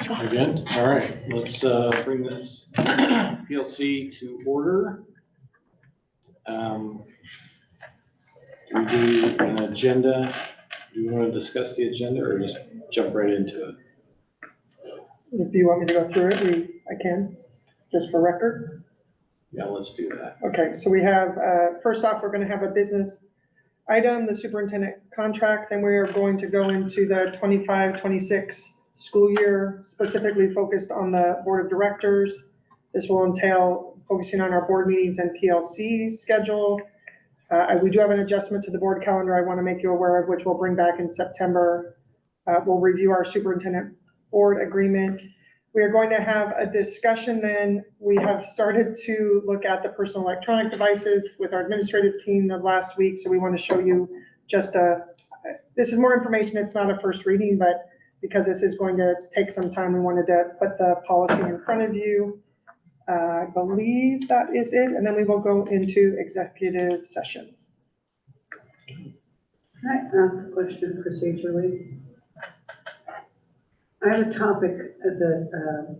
Again, all right, let's bring this PLC to order. Do we do an agenda? Do you want to discuss the agenda or just jump right into it? If you want me to go through it, I can, just for record. Yeah, let's do that. Okay, so we have, first off, we're going to have a business item, the superintendent contract, then we are going to go into the 25-26 school year, specifically focused on the board of directors. This will entail focusing on our board meetings and PLC schedule. We do have an adjustment to the board calendar I want to make you aware of, which we'll bring back in September. We'll review our superintendent board agreement. We are going to have a discussion then. We have started to look at the personal electronic devices with our administrative team of last week. So we want to show you just this is more information. It's not a first reading, but because this is going to take some time, we wanted to put the policy in front of you. I believe that is it. And then we will go into executive session. Can I ask a question procedurally? I have a topic that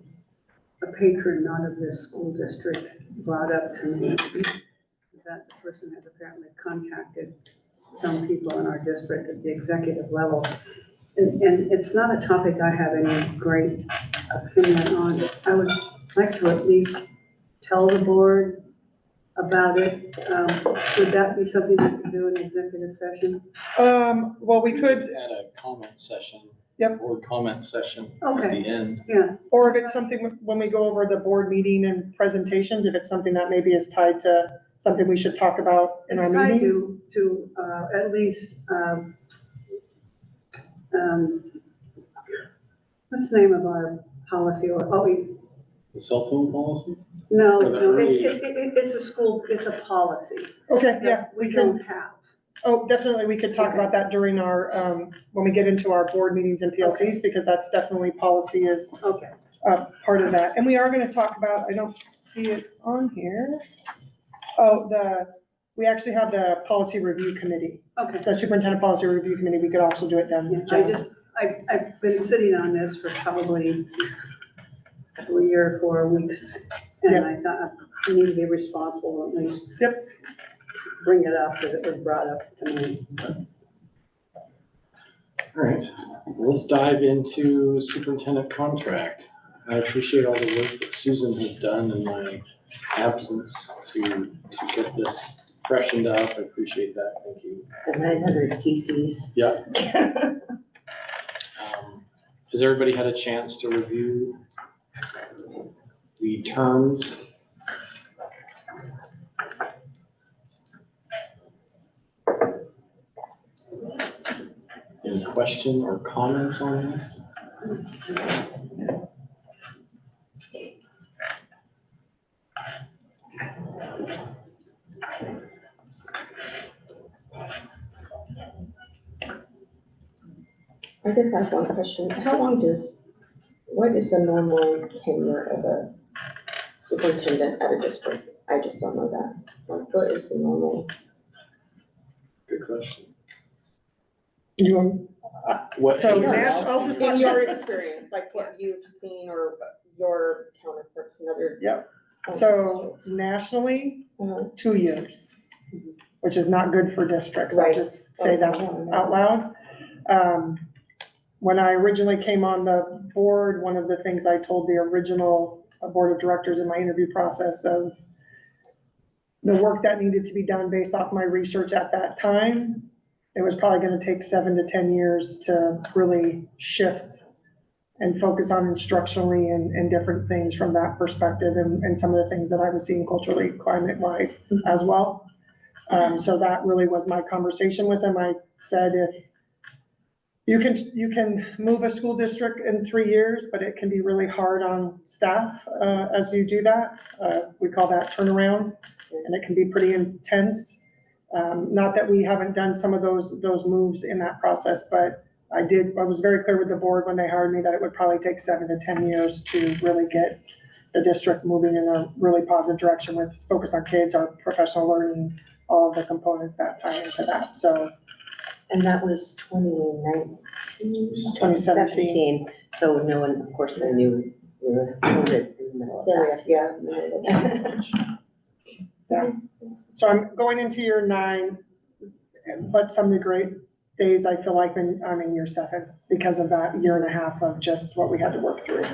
a patron not of this school district brought up to me, that the person has apparently contacted some people in our district at the executive level. And it's not a topic I have any great opinion on. I would like to at least tell the board about it. Would that be something we could do in executive session? Well, we could, At a comment session. Yep. Board comment session at Okay, the end. yeah. or if it's something when we go over the board meeting and presentations, if it's something that maybe is tied to something we should talk about in our It's tied meetings. to at least, what's the name of our policy or, The cell phone policy? no, Or the early- it's a school, it's a policy. Okay, that yeah, We we don't can, have. definitely, we could talk about that during our, when we get into our board meetings and PLCs, because that's definitely policy is Okay, part of that. And we are gonna talk about, I don't see it on here. We actually have the policy review committee, okay. the superintendent policy review committe. We could also do it then. Yeah, I've been sitting on this for probably 3 or 4 weeks, and I thought I need to be responsible at least. Yep. Bring it up because it was brought up to me. All right, let's dive into superintendent contract. I appreciate all the work that Susan has done in my absence to get this freshened up. I appreciate that. Thank you. The 900 cc's. Yeah. Has everybody had a chance to review the terms? Any question or comments on this? I guess I have one question. What is the normal tenure of a superintendent at a district? I just don't know that. Like, what is the normal? Good question. You want, What? So, I'll just in talk- your experience, like what you've seen or your counterparts in other. Yep. So nationally, Mhm. 2 years, which is not good for districts. I'll Right. just say that out loud. When I originally came on the board, one of the things I told the original board of directors in my interview process of the work that needed to be done based off my research at that time, it was probably going to take 7 to 10 years to really shift and focus on instructionally and different things from that perspective and some of the things that I was seeing culturally, climate-wise as well. So that really was my conversation with them. I said, if you can move a school district in 3 years, but it can be really hard on staff as you do that. We call that turnaround, and it can be pretty intense. Not that we haven't done some of those moves in that process, but I was very clear with the board when they hired me that it would probably take 7 to 10 years to really get the district moving in a really positive direction with focus on kids, our professional learning, all of the components that tie into that. So And that was 2019, 2017. So no one, of course, they knew we were COVID in the middle of that. Yeah. So I'm going into year 9, but some of the great days I feel like I'm in year 7 because of that year and a half of just what we had to work through.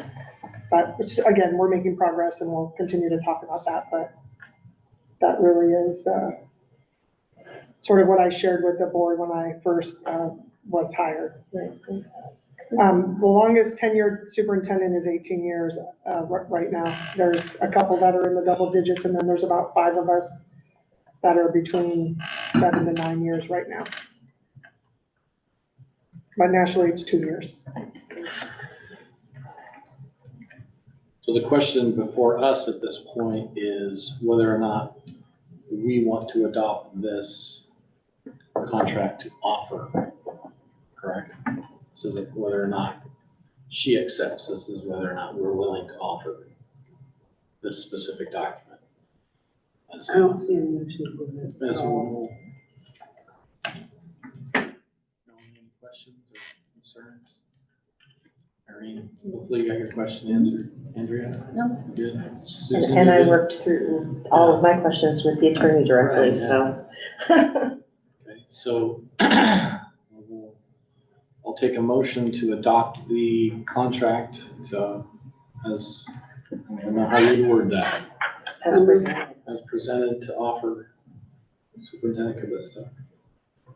But again, we're making progress and we'll continue to talk about that, but that really is sort of what I shared with the board when I first was hired. The longest tenured superintendent is 18 years right now. There's a couple that are in the double digits, and then there's about 5 of us that are between 7 to 9 years right now. But nationally, it's 2 years. So the question before us at this point is whether or not we want to adopt this contract to offer, correct? This isn't whether or not she accepts, this is whether or not we're willing to offer this specific document. As I don't see any issue with it as at a all. rule. Any questions or concerns? Irene, hopefully you got your question answered. Andrea? No. Good. Susan, And you I good? worked through all of my questions with the attorney directly, Right, so. Okay, so I'll take a motion to adopt the contract as, I don't know how you'd word that, As presented. as presented to offer Superintendent Cavista. I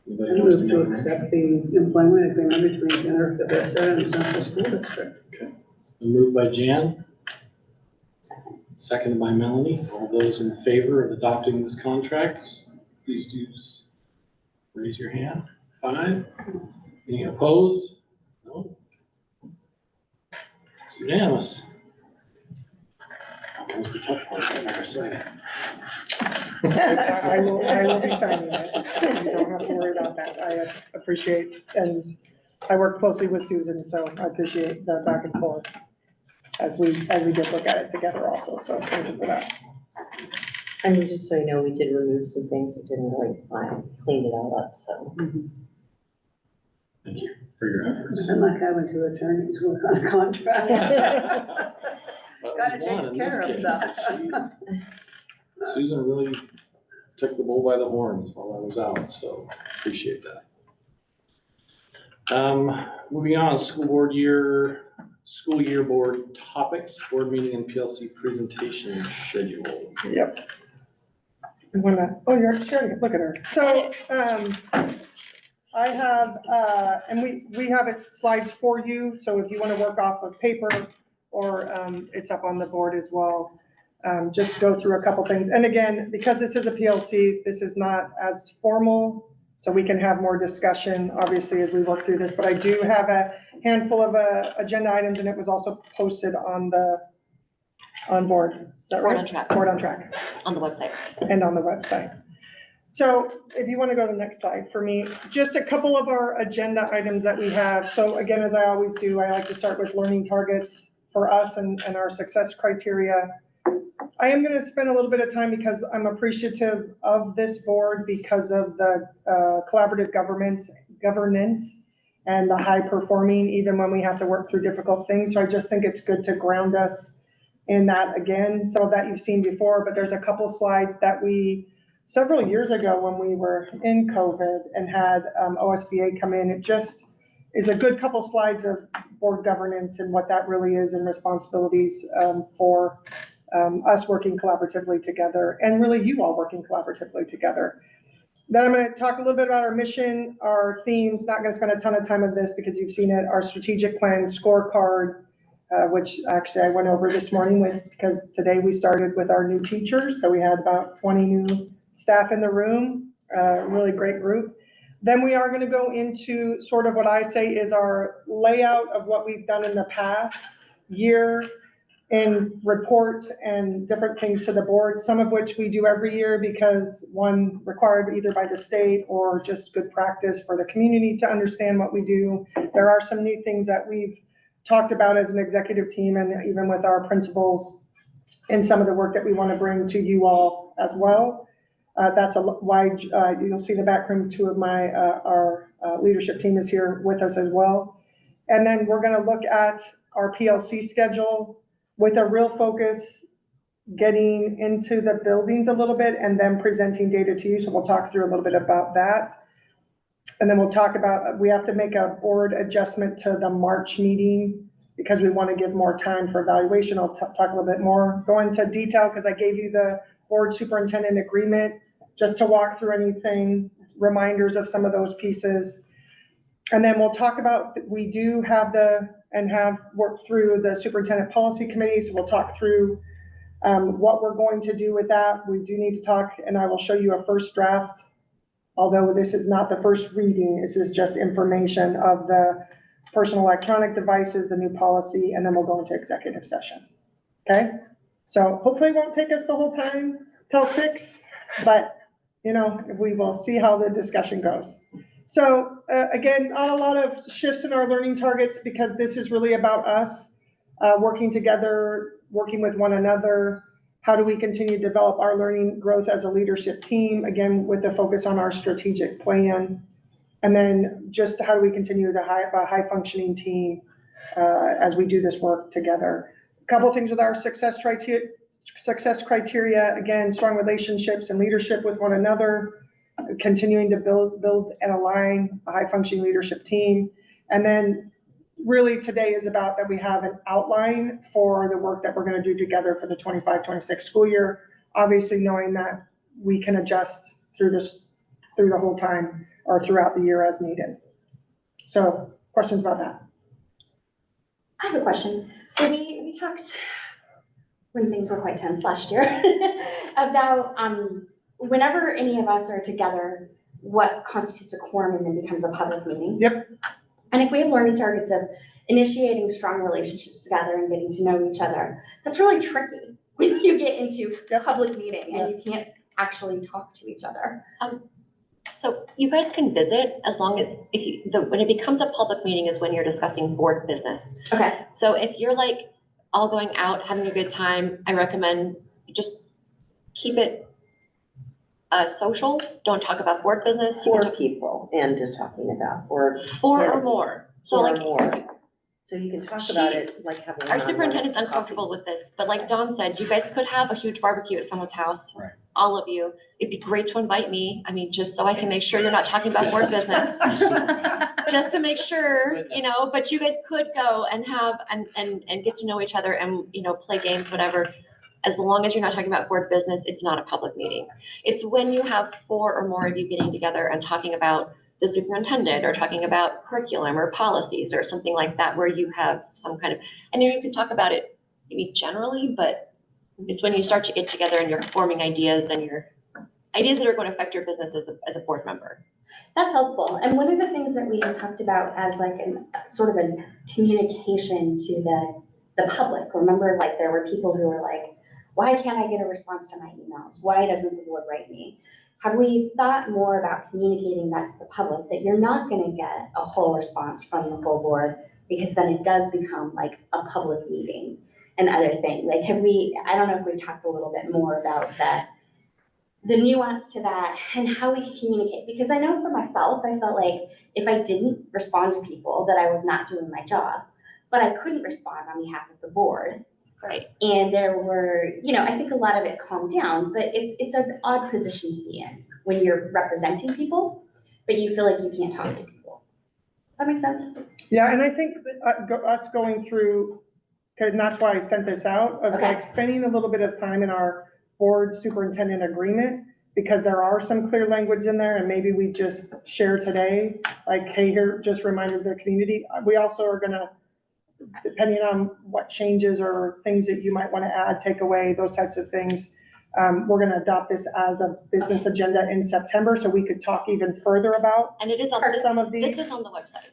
Anybody wants move to to make a accept the employment agreement between Jennifer Cavista and Central School District. motion? Moved by Jan, seconded by Melanie. All those in favor of adopting this contract, please raise your hand. 5. Any opposed? No? It's unanimous. Here comes the tough part, I never say it. I will be signing it. You don't have to worry about that. I appreciate, and I work closely with Susan, so I appreciate the back and forth as we did look at it together also, so thank you for that. I mean, just so you know, we did remove some things that didn't really apply, cleaned it all up, so. Thank you for your efforts. I like having 2 attorneys work on a contract. But Gotta we won take in care this of that. case. Susan really took the bull by the horns while I was out, so appreciate that. Moving on, school year board topics, board meeting and PLC presentation schedule. Yep. You're sharing it, look at her. So, I have, and we have it slides for you, so if you want to work off of paper or it's up on the board as well. Just go through a couple things. And again, because this is a PLC, this is not as formal, so we can have more discussion, obviously, as we work through this. But I do have a handful of agenda items, and it was also posted on board. Is that right? Board on track. Board on track. On the website. And on the website. So if you want to go to the next slide for me, just a couple of our agenda items that we have. So again, as I always do, I like to start with learning targets for us and our success criteria. I am going to spend a little bit of time because I'm appreciative of this board because of the collaborative governance and the high performing, even when we have to work through difficult things. So I just think it's good to ground us in that again. Some of that you've seen before, but there's a couple slides that we, several years ago when we were in COVID and had OSBA come in, it just is a good couple slides of board governance and what that really is and responsibilities for us working collaboratively together and really you all working collaboratively together. Then I'm going to talk a little bit about our mission, our themes, not going to spend a ton of time on this because you've seen it, our strategic plan scorecard, which actually I went over this morning because today we started with our new teachers. So we had about 20 new staff in the room, really great group. Then we are going to go into sort of what I say is our layout of what we've done in the past year in reports and different things to the board, some of which we do every year because one required either by the state or just good practice for the community to understand what we do. There are some new things that we've talked about as an executive team and even with our principals and some of the work that we want to bring to you all as well. That's a wide, you'll see in the back room, 2 of our leadership team is here with us as well. And then we're gonna look at our PLC schedule with a real focus getting into the buildings a little bit and then presenting data to you. So we'll talk through a little bit about that. And then we'll talk about, we have to make a board adjustment to the March meeting because we want to give more time for evaluation. I'll talk a little bit more, go into detail because I gave you the board superintendent agreement just to walk through anything, reminders of some of those pieces. And then we'll talk about, we do have have worked through the superintendent policy committee. So we'll talk through what we're going to do with that. We do need to talk, and I will show you a first draft. Although this is not the first reading, this is just information of the personal electronic devices, the new policy, and then we'll go into executive session. Okay? So hopefully it won't take us the whole time till 6, but we will see how the discussion goes. So again, not a lot of shifts in our learning targets because this is really about us working together, working with one another. How do we continue to develop our learning growth as a leadership team, again, with the focus on our strategic plan? And then just how do we continue to have a high functioning team as we do this work together? A couple of things with our success criteria, again, strong relationships and leadership with one another, continuing to build and align a high functioning leadership team. And then really today is about that we have an outline for the work that we're going to do together for the 25-26 school year, obviously knowing that we can adjust through the whole time or throughout the year as needed. So questions about that? I have a question. So we talked when things were quite tense last year about whenever any of us are together, what constitutes a quorum and then becomes a public meeting. Yep. And if we have learning targets of initiating strong relationships together and getting to know each other, that's really tricky when you get into a public meeting and you can't actually talk to each other. So you guys can visit as long as when it becomes a public meeting is when you're discussing board business. Okay. So if you're like all going out, having a good time, I recommend you just keep it social. Don't talk about board business. Four people and just talking about, Four or more. So four like, or more. So you can talk about it like having. Our superintendent's uncomfortable with this, but like Dawn said, you guys could have a huge barbecue at someone's house. Right. All of you. It'd be great to invite me. I mean, just so I can make sure you're not talking about board business. Just to make sure, but you guys could go and have, and get to know each other and, play games, whatever. As long as you're not talking about board business, it's not a public meeting. It's when you have 4 or more of you getting together and talking about the superintendent or talking about curriculum or policies or something like that, where you have some kind of, and you can talk about it maybe generally, but it's when you start to get together and you're forming ideas and your ideas that are going to affect your business as a board member. That's helpful. And one of the things that we had talked about as like a sort of a communication to the public, remember, like there were people who were like, why can't I get a response to my emails? Why doesn't the board write me? Have we thought more about communicating that to the public, that you're not going to get a whole response from the full board, because then it does become like a public meeting and other things? Like, I don't know if we've talked a little bit more about that, the nuance to that and how we can communicate. Because I know for myself, I felt like if I didn't respond to people that I was not doing my job, but I couldn't respond on behalf of the board. Right. And there were, I think a lot of it calmed down, but it's an odd position to be in when you're representing people, but you feel like you can't talk to people. Does that make sense? Yeah, and I think us going through, and that's why I sent this out, of like spending a little bit of time in our board superintendent agreement, because there are some clear language in there, and maybe we just share today, like, hey, here, just reminded the community. We also are gonna, depending on what changes or things that you might want to add, take away, those types of things. We're going to adopt this as a business agenda in September, so we could talk even further about. And it is on some of these. This is on the website.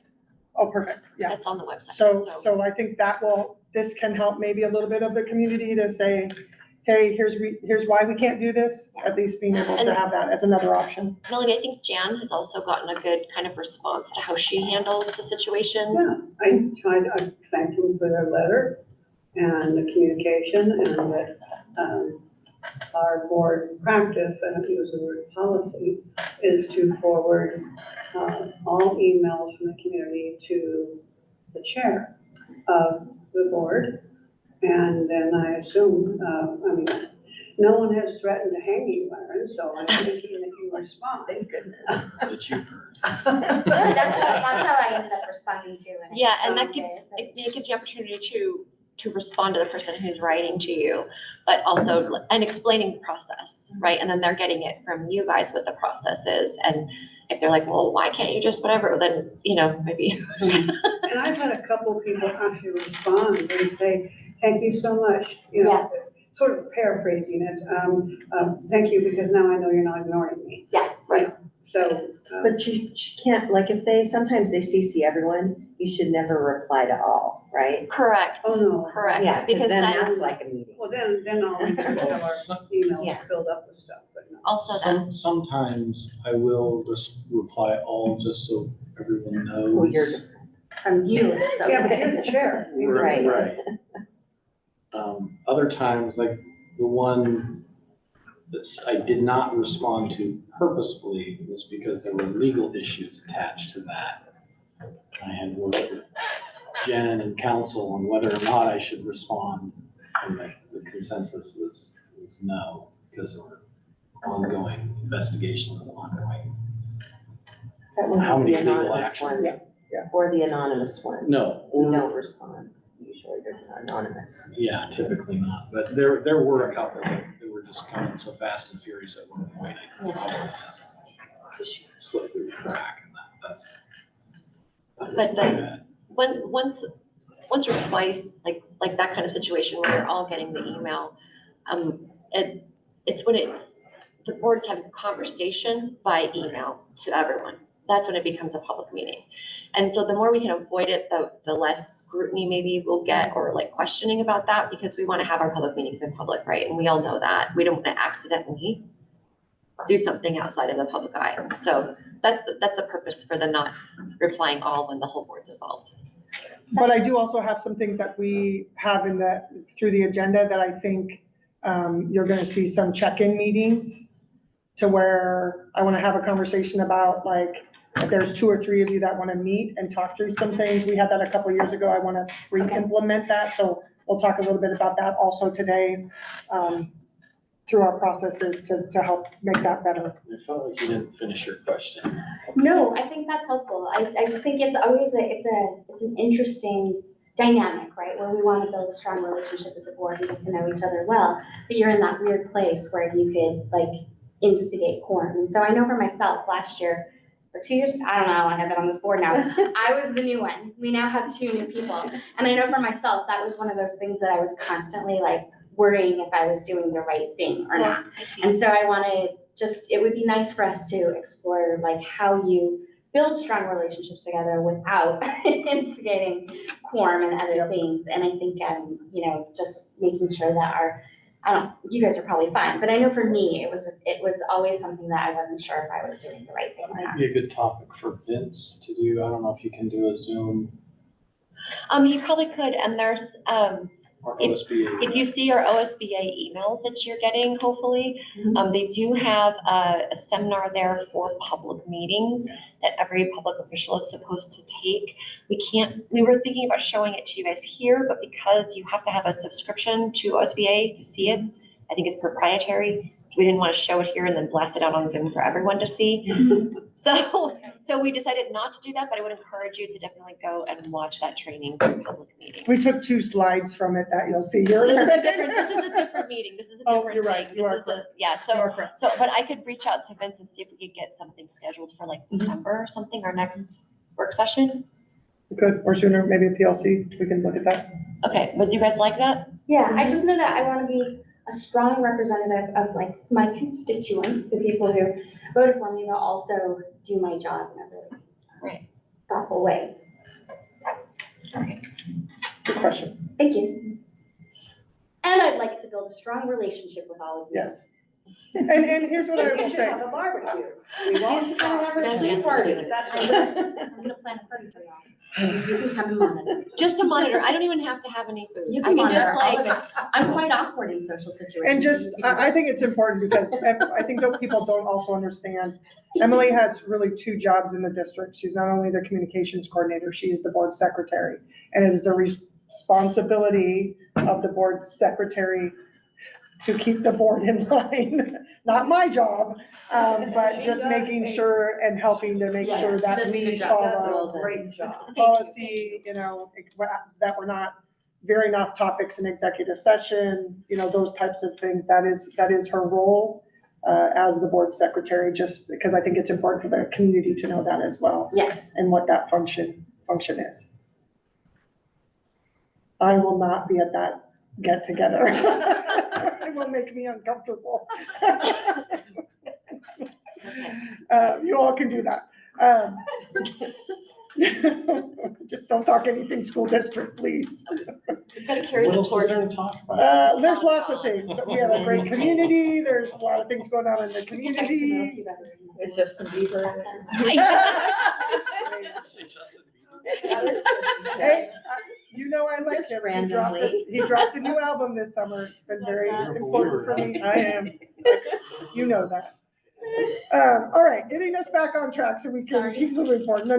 Oh, perfect. Yeah. That's on the website. So I think this can help maybe a little bit of the community to say, hey, here's why we can't do this, at least being able to have that as another option. Melanie, I think Jan has also gotten a good kind of response to how she handles the situation. Yeah, I thanked them for their letter and the communication, and that our board practice, I don't use the word policy, is to forward all emails from the community to the chair of the board. And then I assume, I mean, no one has threatened to hang you, Aaron, so I'm thinking that you respond. Thank goodness. That you've heard. That's how I ended up responding to it. Yeah, and that Okay, gives, but it it's gives you just- opportunity to respond to the person who's writing to you, but also, and explaining the process, right? And then they're getting it from you guys what the process is, and if they're like, well, why can't you just whatever, then, you know, maybe. And I've had a couple people actually respond and say, thank you so much, you know, sort of paraphrasing it. Thank you, because now I know you're not ignoring me. Yeah, right. So. But you can't, like, if they, sometimes they CC everyone, you should never reply to all, right? Correct. Oh, no. Correct, Yeah, because because then then, that's like a meeting. Well, then all we do is have our emails Yeah. filled up with stuff, but no. also then, Sometimes I will just reply all just so everyone knows. Well, you're, From you, so. Yeah, but you're the chair. You're the Right. chair. Other times, like the one that's, I did not respond to purposefully was because there were legal issues attached to that. I had worked with Jen and counsel on whether or not I should respond, and the consensus was no, because there were ongoing investigations and ongoing. that one's How many the legal anonymous actions? one. Or the anonymous one. No, You or, don't respond, usually they're anonymous. yeah, typically not, but there were a couple that were just coming so fast and furious at one point, I just slipped through the crack, and that's. But then- once or twice, like that kind of situation where you're all getting the email, it's when the boards have a conversation by email to everyone. That's when it becomes a public meeting. And so the more we can avoid it, the less scrutiny maybe we'll get, or like questioning about that, because we want to have our public meetings in public, right? And we all know that. We don't want to accidentally do something outside of the public eye. So that's the purpose for the not replying all when the whole board's involved. But I do also have some things that we have through the agenda that I think you're gonna see some check-in meetings to where I wanna have a conversation about, like, if there's 2 or 3 of you that wanna meet and talk through some things. We had that a couple years ago. I wanna re-implement that, so we'll talk a little bit about that also today, through our processes to help make that better. I felt like you didn't finish your question. No, I think that's helpful. I just think it's always it's an interesting dynamic, right? Where we want to build a strong relationship as a board and get to know each other well, but you're in that weird place where you could like instigate quorum. And so I know for myself, last year, or 2 years, I don't know, I've been on this board now, I was the new one. We now have 2 new people. And I know for myself, that was one of those things that I was constantly like worrying if I was doing the right thing or not. And so I wanted it would be nice for us to explore like how you build strong relationships together without instigating quorum and other things. And I think, just making sure that you guys are probably fine, but I know for me, it was always something that I wasn't sure if I was doing the right thing or Might not. be a good topic for Vince to do. I don't know if you can do a Zoom You probably could, and there's, or OSBA. if you see your OSBA emails that you're getting, hopefully, they do have a seminar there for public meetings that every public official is supposed to take. We were thinking about showing it to you guys here, but because you have to have a subscription to OSBA to see it, I think it's proprietary. So we didn't want to show it here and then blast it out on Zoom for everyone to see. So we decided not to do that, but I would encourage you to definitely go and watch that training for public meeting. We took 2 slides from it that you'll see here. This is a different meeting. This is a Oh, different you're right. thing. You are This is correct. yeah, You so, are correct. but I could reach out to Vince and see if we could get something scheduled for like December or something, our next work session. We could, or sooner, maybe a PLC, we can look at that. Okay, would you guys like that? Yeah, I just know that I want to be a strong representative of like my constituents, the people who voted for me, but also do my job in a really thoughtful way. Good question. Thank you. And I'd like to build a strong relationship with all of you. Yes. And here's what I We will should say. have a barbecue. We won't She's gonna have her That's tea good. party. That's I'm gonna plan a party for y'all. You can come and monitor. Just a monitor. I don't even have to have any food. You I can can just monitor all like, of it. I'm quite awkward in social situations. And so just, you can- I think it's important because I think that people don't also understand, Emily has really two jobs in the district. She's not only the communications coordinator, she is the board secretary. And it is the responsibility of the board secretary to keep the board in line. Not my job, but She just does making a- sure and helping to make Yeah, sure she that does a we good job. follow Great job. policy, that we're not veering off topics in executive session, those types of things. That is her role as the board secretary, just because I think it's important for the community to know that as well Yes. and what that function is. I will not be at that get together. It will make me uncomfortable. You all can do that. Just don't talk anything school district, please. you've got to carry What the else is torch. there to talk about? There's lots of things. We have a great community. There's a lot of things going on in the community. It's Justin Bieber. Hey, I like Just him. randomly. He dropped a new album this summer. It's been very You're a important for believer, me. I am. You know that. All right, getting us back on track so we can Sorry. keep moving forward. No.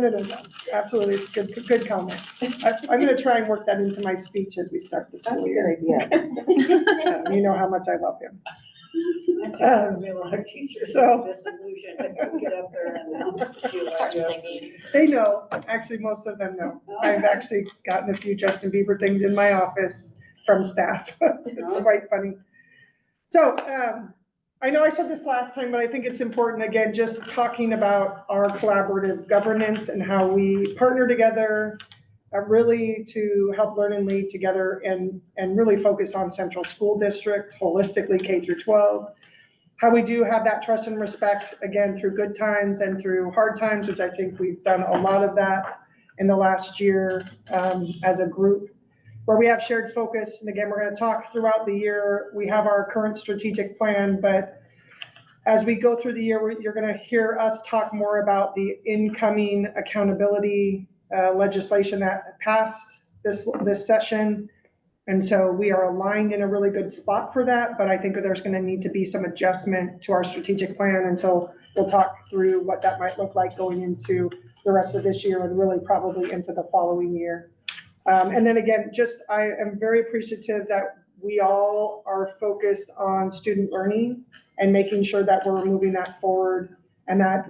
Absolutely, it's good comment. I'm gonna try and work that into my speech as we start the That's school a year. good idea. You know how much I love him. I realize our teachers So- are disillusioned. I couldn't get up there and announce a few. Start singing. They know, actually, most of them know. I've actually gotten a few Justin Bieber things in my office from staff. It's quite funny. So, I know I said this last time, but I think it's important, again, just talking about our collaborative governance and how we partner together, really to help learn and lead together and really focus on Central School District, holistically K through 12. How we do have that trust and respect, again, through good times and through hard times, which I think we've done a lot of that in the last year as a group, where we have shared focus. And again, we're going to talk throughout the year. We have our current strategic plan, but as we go through the year, you're going to hear us talk more about the incoming accountability legislation that passed this session. And so we are aligned in a really good spot for that, but I think there's going to need to be some adjustment to our strategic plan. And so we'll talk through what that might look like going into the rest of this year and really probably into the following year. And then again, I am very appreciative that we all are focused on student learning and making sure that we're moving that forward, and that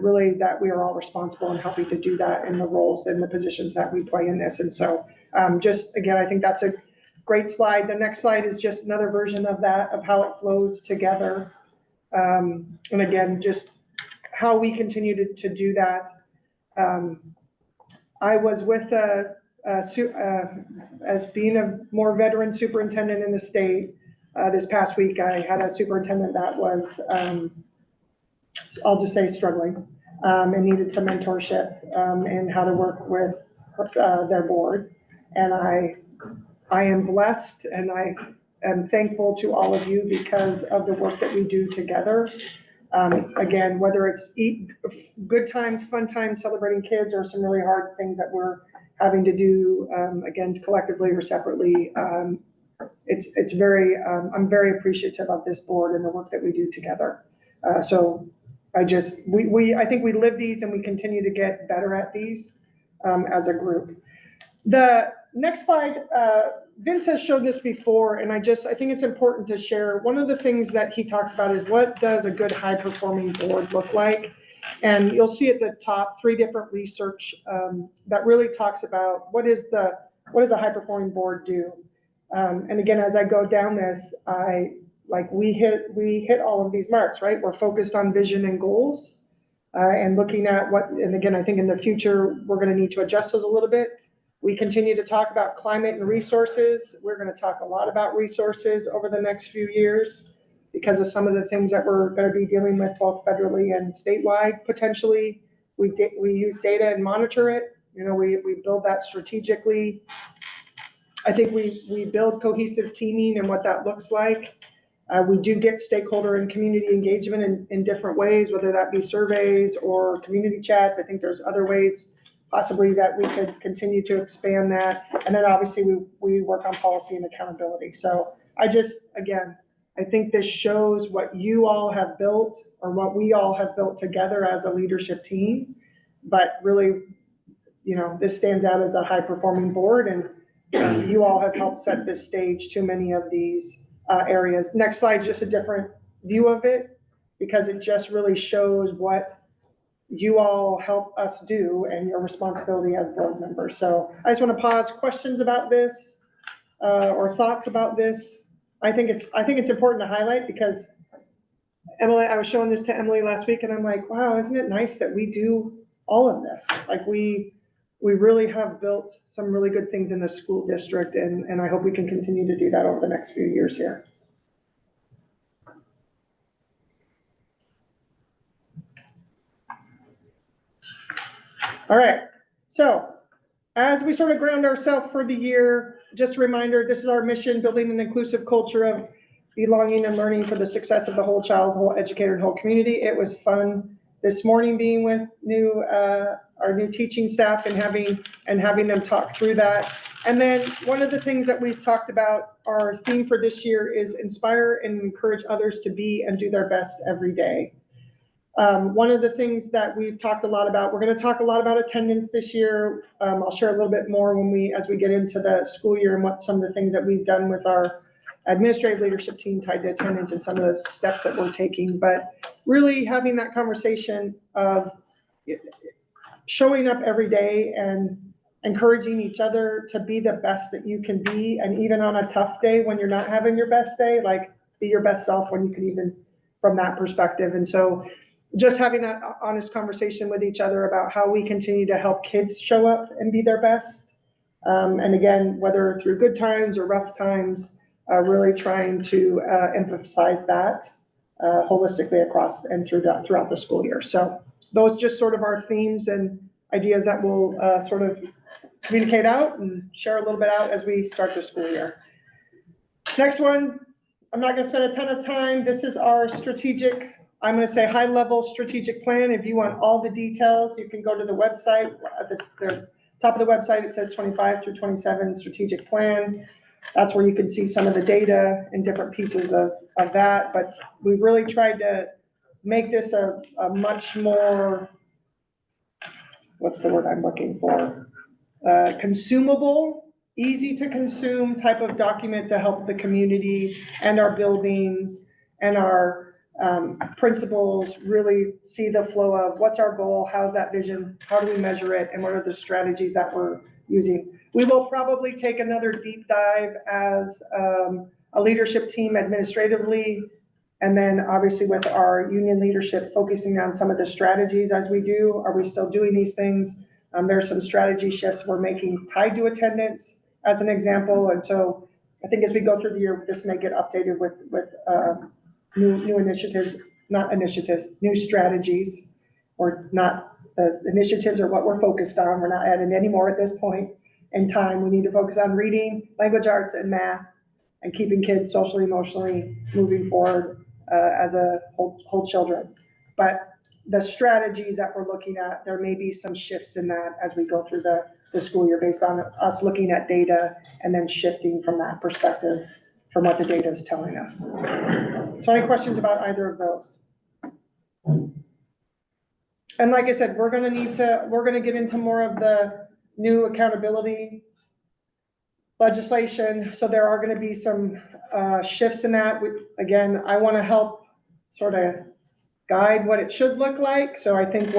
we are all responsible in helping to do that in the roles and the positions that we play in this. And so just again, I think that's a great slide. The next slide is just another version of that, of how it flows together. And again, just how we continue to do that. I was with as being a more veteran superintendent in the state, this past week, I had a superintendent that was, I'll just say struggling, and needed some mentorship, and how to work with their board. And I am blessed and I am thankful to all of you because of the work that we do together. Again, whether it's good times, fun times, celebrating kids, or some really hard things that we're having to do, again, collectively or separately. It's very, I'm very appreciative of this board and the work that we do together. So I think we live these and we continue to get better at these as a group. The next slide, Vince has showed this before, and I think it's important to share. One of the things that he talks about is what does a good high performing board look like? And you'll see at the top 3 different research that really talks about what does a high performing board do? And again, as I go down this, we hit all of these marks, right? We're focused on vision and goals, and looking at and again, I think in the future, we're going to need to adjust those a little bit. We continue to talk about climate and resources. We're going to talk a lot about resources over the next few years because of some of the things that we're going to be dealing with both federally and statewide potentially. We use data and monitor it. We build that strategically. I think we build cohesive teaming and what that looks like. We do get stakeholder and community engagement in different ways, whether that be surveys or community chats. I think there's other ways possibly that we could continue to expand that. And then obviously we work on policy and accountability. So again, I think this shows what you all have built or what we all have built together as a leadership team. But really, this stands out as a high performing board, and you all have helped set this stage to many of these areas. Next slide is just a different view of it because it just really shows what you all help us do and your responsibility as board members. So I just want to pause. Questions about this or thoughts about this? I think it's important to highlight because Emily, I was showing this to Emily last week and I'm like, wow, isn't it nice that we do all of this? Like we really have built some really good things in the school district, and I hope we can continue to do that over the next few years here. All right, so as we sort of ground ourselves for the year, just a reminder, this is our mission, building an inclusive culture of belonging and learning for the success of the whole child, whole educator, and whole community. It was fun this morning being with our new teaching staff and having them talk through that. And then one of the things that we've talked about, our theme for this year is inspire and encourage others to be and do their best every day. One of the things that we've talked a lot about, we're going to talk a lot about attendance this year. I'll share a little bit more as we get into the school year and what some of the things that we've done with our administrative leadership team tied to attendance and some of the steps that we're taking. But really having that conversation of showing up every day and encouraging each other to be the best that you can be. And even on a tough day when you're not having your best day, like be your best self when you can, even from that perspective. And so just having that honest conversation with each other about how we continue to help kids show up and be their best. And again, whether through good times or rough times, really trying to emphasize that holistically across and throughout the school year. So those just sort of our themes and ideas that we'll sort of communicate out and share a little bit out as we start the school year. Next one, I'm not going to spend a ton of time. This is our strategic, I'm going to say high level strategic plan. If you want all the details, you can go to the website. At the top of the website, it says 25 through 27 strategic plan. That's where you can see some of the data and different pieces of that. But we've really tried to make this a much more, what's the word I'm looking for? Consumable, easy to consume type of document to help the community and our buildings and our principals really see the flow of what's our goal, how's that vision, how do we measure it, and what are the strategies that we're using. We will probably take another deep dive as a leadership team administratively, and then obviously with our union leadership focusing on some of the strategies as we do. Are we still doing these things? There's some strategy shifts we're making tied to attendance as an example. And so I think as we go through the year, this may get updated with new initiatives, new strategies, or not initiatives or what we're focused on. We're not adding any more at this point in time. We need to focus on reading, language arts, and math, and keeping kids socially, emotionally moving forward as a whole children. But the strategies that we're looking at, there may be some shifts in that as we go through the school year based on us looking at data and then shifting from that perspective from what the data is telling us. So any questions about either of those? And like I said, we're going to get into more of the new accountability legislation. So there are going to be some shifts in that. Again, I want to help sort of guide what it should look like. So I think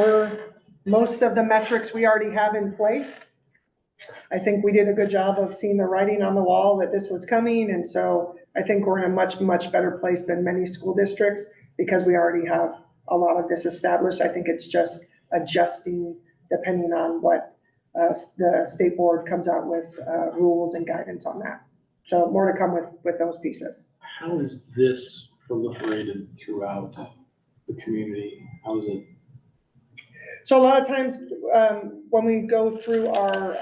most of the metrics we already have in place. I think we did a good job of seeing the writing on the wall that this was coming. And so I think we're in a much, much better place than many school districts because we already have a lot of this established. I think it's just adjusting depending on what the state board comes out with rules and guidance on that. So more to come with those pieces. How is this proliferated throughout the community? How is it? So a lot of times when we go through our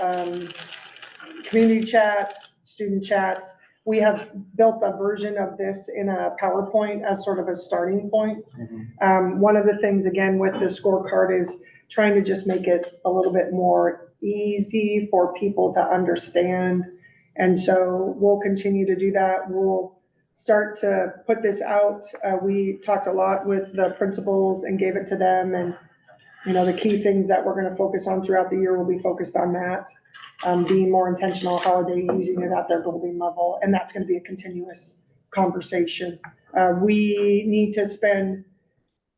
community chats, student chats, we have built a version of this in a PowerPoint as sort of a starting point. Mm-hmm. One of the things, again, with the scorecard is trying to just make it a little bit more easy for people to understand. And so we'll continue to do that. We'll start to put this out. We talked a lot with the principals and gave it to them. And, you know, the key things that we're gonna focus on throughout the year will be focused on that. Being more intentional, how are they using it at their building level? And that's gonna be a continuous conversation. We need to spend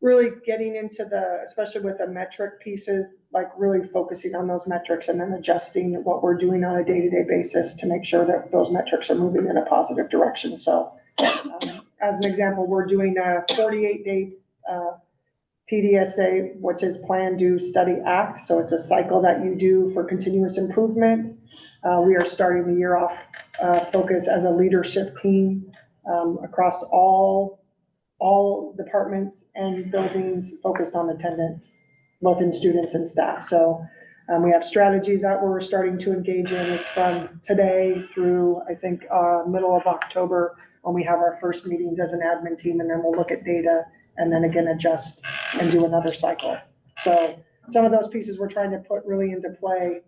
really getting into the, especially with the metric pieces, like really focusing on those metrics and then adjusting what we're doing on a day-to-day basis to make sure that those metrics are moving in a positive direction. So as an example, we're doing a 48-day PDSA, which is Plan, Do, Study, Act. So it's a cycle that you do for continuous improvement. We are starting the year off focus as a leadership team across all departments and buildings focused on attendance, both in students and staff. So we have strategies that we're starting to engage in. It's from today through, I think, middle of October when we have our first meetings as an admin team, and then we'll look at data and then again adjust and do another cycle. So some of those pieces we're trying to put really into play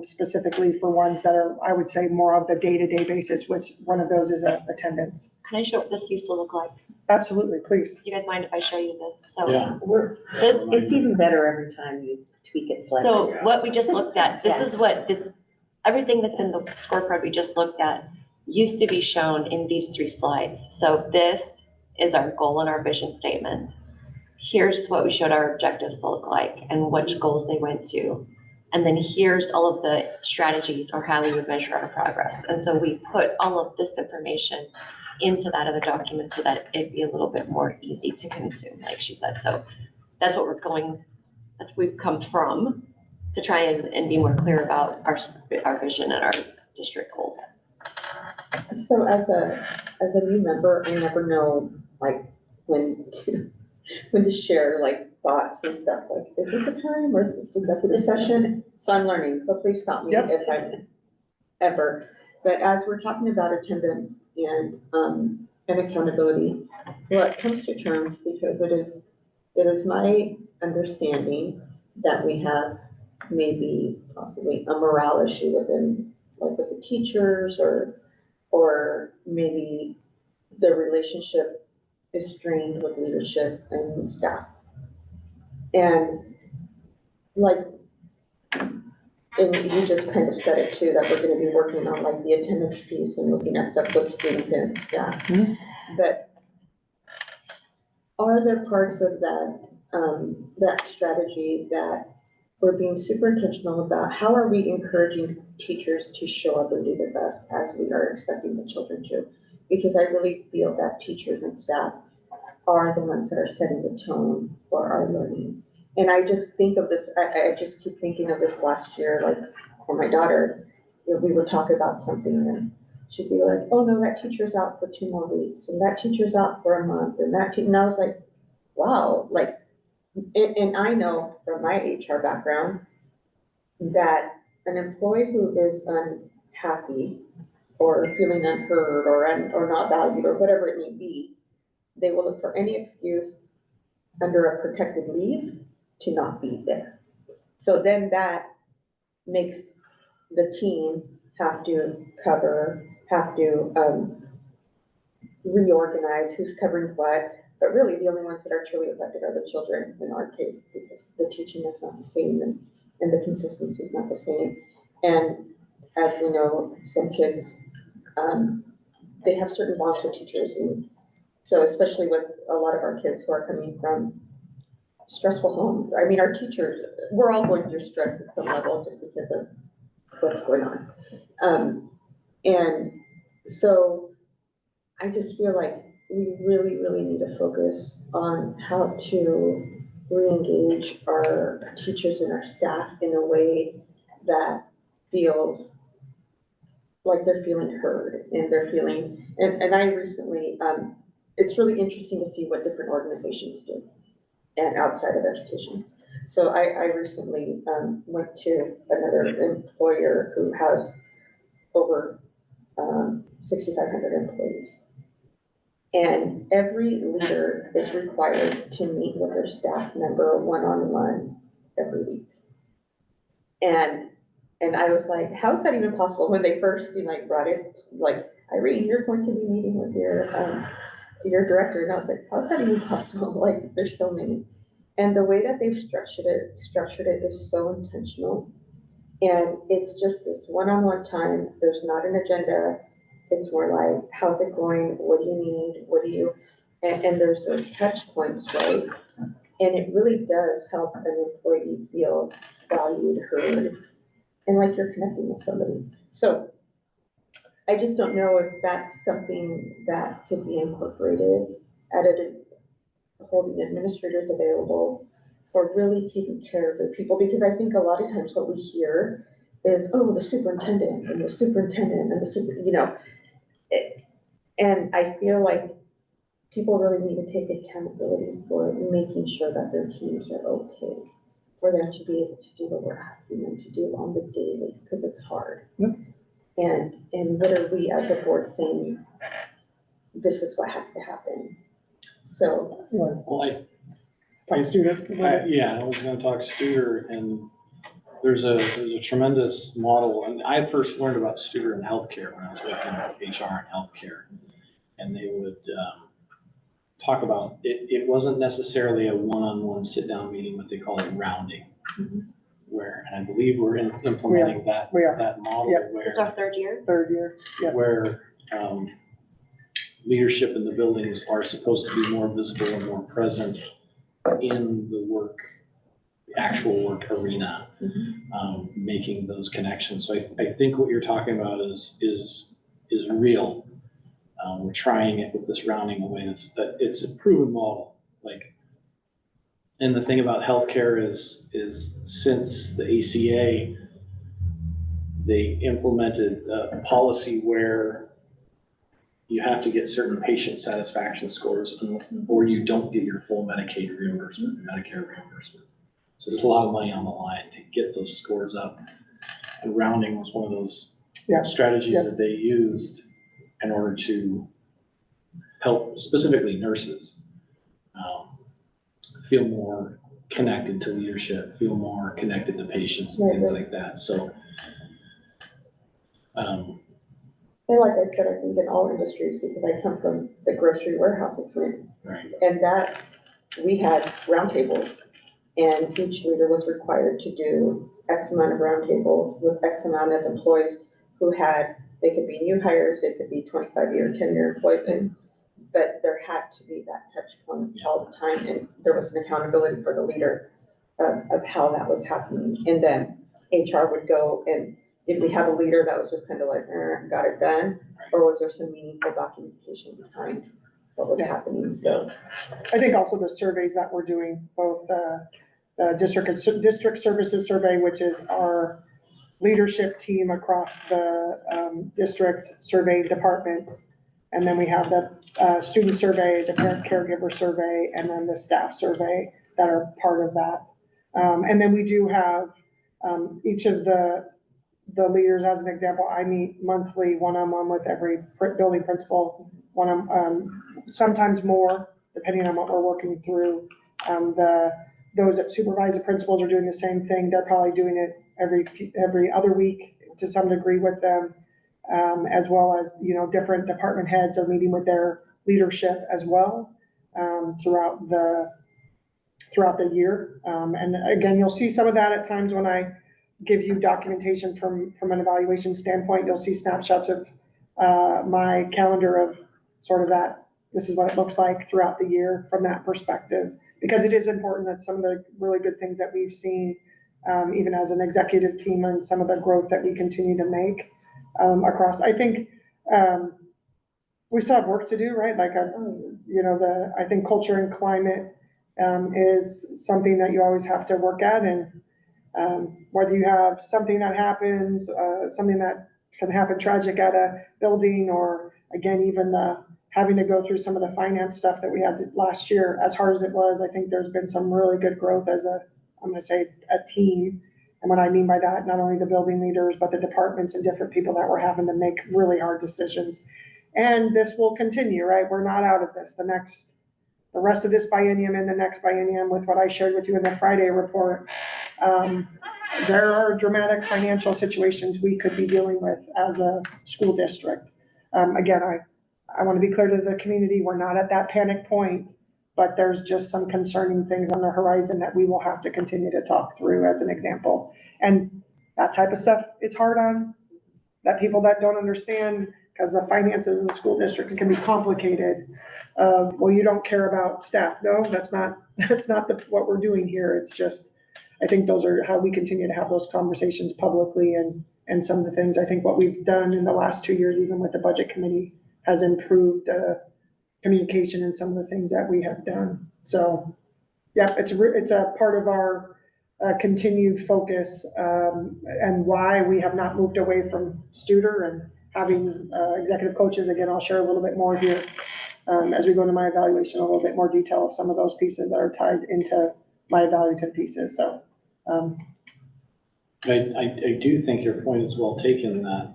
specifically for ones that are, I would say, more of the day-to-day basis, which one of those is attendance. Can I show what this used to look like? Absolutely, please. Do you guys mind if I show you this? So Yeah. this, It's even better every time you tweak it slightly. so what we just looked at, this Yeah. is what this, everything that's in the scorecard we just looked at used to be shown in these 3 slides. So this is our goal and our vision statement. Here's what we showed our objectives to look like and which goals they went to. And then here's all of the strategies or how we would measure our progress. And so we put all of this information into that other document so that it'd be a little bit more easy to consume, like she said. So that's what we're going, that's where we've come from to try and be more clear about our vision and our district goals. So as a new member, I never know like when to share like thoughts and stuff, like, is this a time or is this executive session? So I'm learning, so please stop me Yep. if I'm ever. But as we're talking about attendance and accountability, what comes to terms, because it is my understanding that we have maybe possibly a morale issue within, like with the teachers or maybe the relationship is strained with leadership and staff. And like, and you just kind of said it too, that we're gonna be working on like the attendance piece and looking at stuff with students and staff. Mhm. But are there parts of that, that strategy that we're being super intentional about? How are we encouraging teachers to show up and do their best as we are expecting the children to? Because I really feel that teachers and staff are the ones that are setting the tone for our learning. And I just think of this, I just keep thinking of this last year, like for my daughter, you know, we would talk about something and she'd be like, oh no, that teacher's out for 2 more weeks and that teacher's out for a month and and I was like, wow, like, and I know from my HR background that an employee who is unhappy or feeling unheard or not valued or whatever it may be, they will look for any excuse under a protected leave to not be there. So then that makes the team have to reorganize who's covering what. But really, the only ones that are truly affected are the children in our case, because the teaching is not the same and the consistency is not the same. And as we know, some kids, they have certain bonds with teachers. And so especially with a lot of our kids who are coming from stressful homes, I mean, our teachers, we're all going through stress at some level just because of what's going on. And so I just feel like we really, really need to focus on how to re-engage our teachers and our staff in a way that feels like they're feeling heard and they're feeling, and I recently, it's really interesting to see what different organizations do and outside of education. So I recently went to another employer who has over 6,500 employees. And every leader is required to meet with their staff member one-on-one every week. And I was like, how is that even possible? When they first, brought it, like, Irene, you're going to be meeting with your director, and I was like, how is that even possible? Like, there's so many. And the way that they've structured it is so intentional. And it's just this one-on-one time. There's not an agenda. It's more like, how's it going? What do you need? What do you, and there's those touch points, right? And it really does help an employee feel valued, heard, and like you're connecting with somebody. So I just don't know if that's something that could be incorporated at holding administrators available for really taking care of their people, because I think a lot of times what we hear is, oh, the superintendent and the superintendent and the super, and I feel like people really need to take accountability for making sure that their teams are okay, for them to be able to do what we're asking them to do on the daily, because it's hard. Yep. And what are we as a board saying, this is what has to happen? So. Well, By student. yeah, I was gonna talk Studer, and there's a tremendous model, and I first learned about Studer in healthcare when I was working in HR and healthcare. And they would talk about, it wasn't necessarily a one-on-one sit-down meeting, but they call it rounding. Mhm. Where, and I believe we're implementing that model Yep. where. It's our third year. Third year, yeah. Where leadership in the buildings are supposed to be more visible and more present in the work, the actual work arena, making those connections. So I think what you're talking about is real. We're trying it with this rounding away. It's a proven model. Like, and the thing about healthcare is since the ACA, they implemented a policy where you have to get certain patient satisfaction scores, or you don't get your full Medicaid reimbursement, Medicare reimbursement. So there's a lot of money on the line to get those scores up. And rounding was one of those strategies that they used in order to help specifically nurses feel more connected to leadership, feel more connected to patients and things like that. So, And like I said, I think in all industries, because I come from the grocery warehouse experience, right. and that we had roundtables, and each leader was required to do X amount of roundtables with X amount of employees who they could be new hires, it could be 25-year, 10-year employees, but there had to be that touch point all the time, and there was an accountability for the leader of how that was happening. And then HR would go, and did we have a leader that was just kind of like, got it done? Or was there some meaningful documentation behind what was happening? So I think also the surveys that we're doing, both the district services survey, which is our leadership team across the district survey departments. And then we have the student survey, the parent caregiver survey, and then the staff survey that are part of that. And then we do have each of the leaders. As an example, I meet monthly one-on-one with every building principal, sometimes more, depending on what we're working through. Those that supervise the principals are doing the same thing. They're probably doing it every other week to some degree with them, as well as, different department heads are meeting with their leadership as well throughout the year. And again, you'll see some of that at times when I give you documentation from an evaluation standpoint. You'll see snapshots of my calendar of sort of that. This is what it looks like throughout the year from that perspective, because it is important that some of the really good things that we've seen, even as an executive team, and some of the growth that we continue to make across. I think we still have work to do, right? Like, I think culture and climate is something that you always have to work at. And whether you have something that happens, something that can happen tragic at a building, or again, even having to go through some of the finance stuff that we had last year, as hard as it was, I think there's been some really good growth as I'm gonna say a team. And what I mean by that, not only the building leaders, but the departments and different people that were having to make really hard decisions. And this will continue, right? We're not out of this. The the rest of this biennium and the next biennium with what I shared with you in the Friday report, there are dramatic financial situations we could be dealing with as a school district. Again, I want to be clear to the community, we're not at that panic point, but there's just some concerning things on the horizon that we will have to continue to talk through as an example. And that type of stuff is hard on that people that don't understand, because the finances of the school districts can be complicated. Well, you don't care about staff. No, that's not what we're doing here. It's just, I think those are how we continue to have those conversations publicly, and some of the things, I think what we've done in the last 2 years, even with the budget committee, has improved communication and some of the things that we have done. So, yeah, it's a part of our continued focus, and why we have not moved away from Studer and having executive coaches. Again, I'll share a little bit more here as we go into my evaluation, a little bit more detail of some of those pieces that are tied into my evaluative pieces. So I do think your point is well taken, that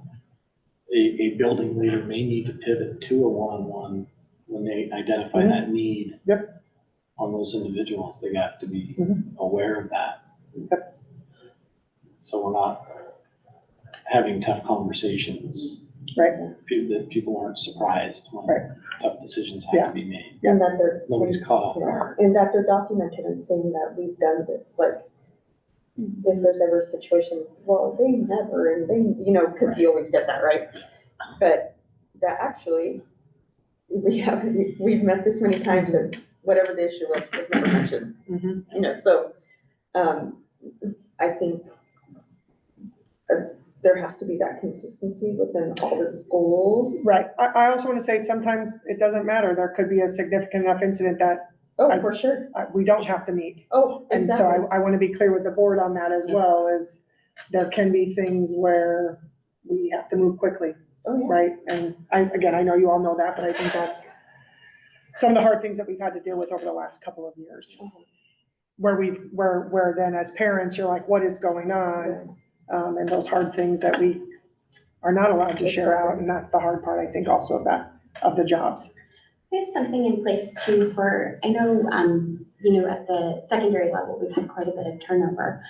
a building leader may need to pivot to a one-on-one when they identify that need. Yep. On those individuals. They have to be Mhm. aware of that. Yep. So we're not having tough conversations. Right. That people aren't surprised when Right. tough decisions have Yeah. to be made. And that they're. Nobody's caught off Yeah, guard. and that they're documented and saying that we've done this, like, if there's ever a situation, well, they never, and they, you know, because you always get that, right? But that actually, we've met this many times, and whatever the issue was never mentioned, Mhm. you know, so, I think there has to be that consistency within all the schools. Right. I also want to say sometimes it doesn't matter. There could be a significant enough incident that Oh, for sure. we don't have to meet. Oh, And so exactly. I want to be clear with the board on that as well, as there can be things where we have to move quickly, Oh, yeah. right? And I know you all know that, but I think that's some of the hard things that we've had to deal with over the last couple of years. Where then as parents, you're like, what is going on? And those hard things that we are not allowed to share out, and that's the hard part, I think, also of the jobs. We have something in place too for, I know, at the secondary level, we've had quite a bit of turnover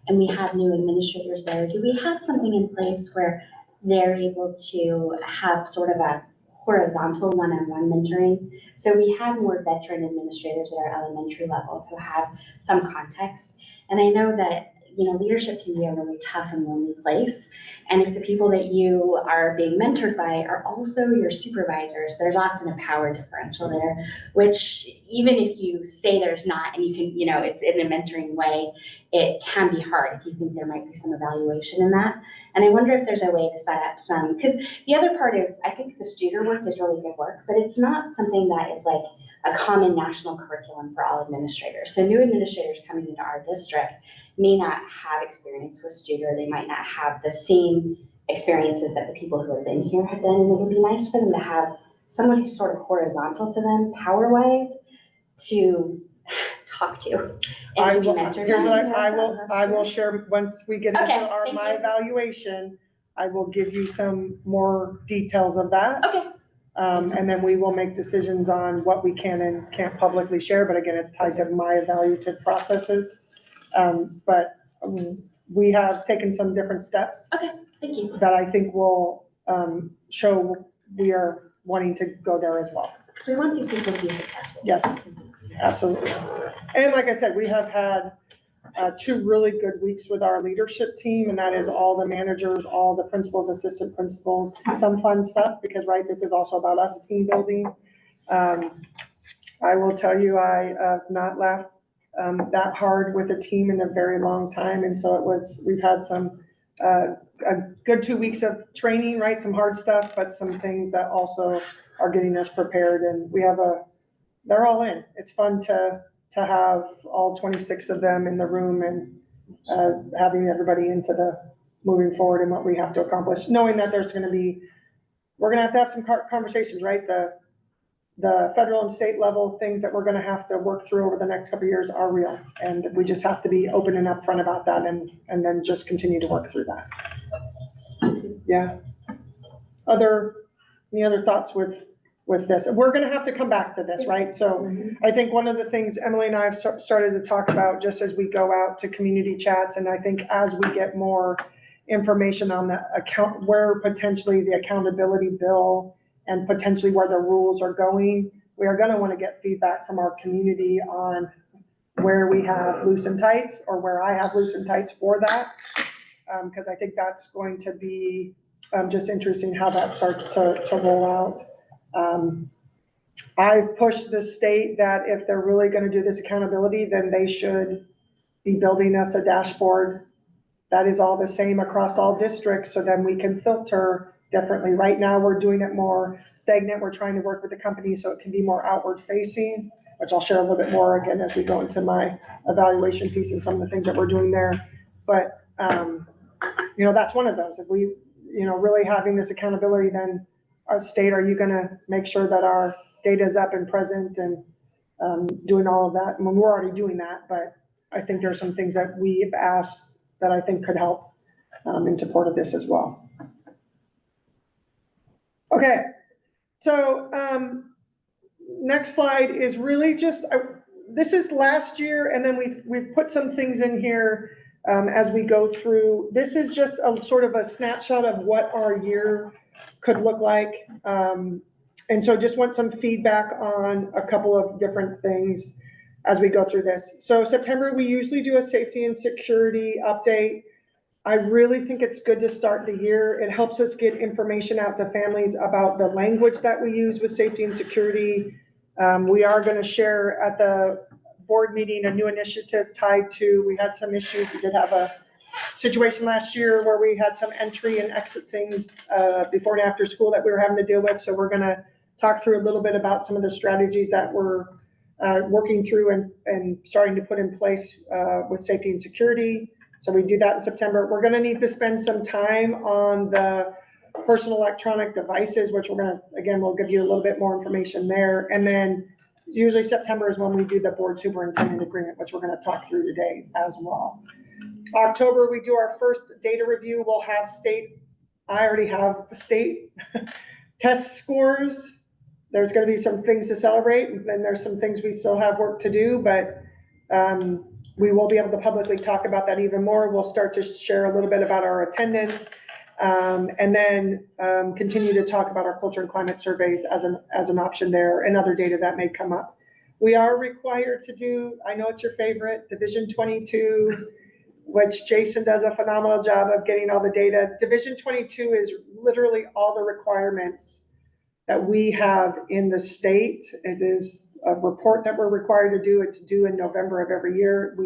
and we have new administrators there. Do we have something in place where they're able to have sort of a horizontal one-on-one mentoring? So we have more veteran administrators at our elementary level who have some context. And I know that, leadership can be a really tough and lonely place. And if the people that you are being mentored by are also your supervisors, there's often a power differential there, which even if you say there's not, and you can, it's in a mentoring way, it can be hard if you think there might be some evaluation in that. And I wonder if there's a way to set up some, because the other part is, I think the Studer work is really good work, but it's not something that is like a common national curriculum for all administrators. So new administrators coming into our district may not have experience with Studer. They might not have the same experiences that the people who have been here have done. And it would be nice for them to have someone who's sort of horizontal to them, power-wise, to talk to and to be mentored. Here's what by. I will share once we get into Okay, thank my you. evaluation. I will give you some more details of that. Okay. And then we will make decisions on what we can and can't publicly share, but again, it's tied to my evaluative processes. But we have taken some different steps Thank you. that I think will show we are wanting to go there as well. So we want these people to be successful. Yes, absolutely. And like I said, we have had 2 really good weeks with our leadership team, and that is all the managers, all the principals, assistant principals, some fun stuff, because, right, this is also about us team building. I will tell you, I have not laughed that hard with a team in a very long time, and so we've had some a good 2 weeks of training, right, some hard stuff, but some things that also are getting us prepared, and they're all in. It's fun to have all 26 of them in the room and having everybody into the moving forward and what we have to accomplish, knowing that we're going to have some conversations, right? The federal and state level things that we're going to have to work through over the next couple of years are real. And we just have to be open and upfront about that and then just continue to work through that. Yeah. Any other thoughts with with this. We're gonna have to come back to this, right? So I think one of the things Emily and I have started to talk about just as we go out to community chats, and I think as we get more information on the account, where potentially the accountability bill and potentially where the rules are going, we are gonna wanna get feedback from our community on where we have loose and tights, or where I have loose and tights for that. Cause I think that's going to be just interesting how that starts to roll out. I've pushed the state that if they're really gonna do this accountability, then they should be building us a dashboard that is all the same across all districts, so then we can filter differently. Right now, we're doing it more stagnant. We're trying to work with the company so it can be more outward facing, which I'll share a little bit more again as we go into my evaluation piece and some of the things that we're doing there. But, that's one of those. If we, really having this accountability, then our state, are you gonna make sure that our data is up and present and doing all of that? I mean, we're already doing that, but I think there are some things that we've asked that I think could help in support of this as well. Okay, so next slide is really just, this is last year, and then we've put some things in here as we go through. This is just a sort of a snapshot of what our year could look like. And so just want some feedback on a couple of different things as we go through this. So September, we usually do a safety and security update. I really think it's good to start the year. It helps us get information out to families about the language that we use with safety and security. We are going to share at the board meeting a new initiative tied to, we had some issues. We did have a situation last year where we had some entry and exit things before and after school that we were having to deal with. So we're going to talk through a little bit about some of the strategies that we're working through and starting to put in place with safety and security. So we do that in September. We're gonna need to spend some time on the personal electronic devices, which we'll give you a little bit more information there. And then usually September is when we do the board superintendent agreement, which we're gonna talk through today as well. October, we do our first data review. We'll have I already have state test scores. There's gonna be some things to celebrate, and then there's some things we still have work to do, but we will be able to publicly talk about that even more. We'll start to share a little bit about our attendance, and then continue to talk about our culture and climate surveys as an option there, and other data that may come up. We are required to do, I know it's your favorite, Division 22, which Jason does a phenomenal job of getting all the data. Division 22 is literally all the requirements that we have in the state. It is a report that we're required to do. It's due in November of every year.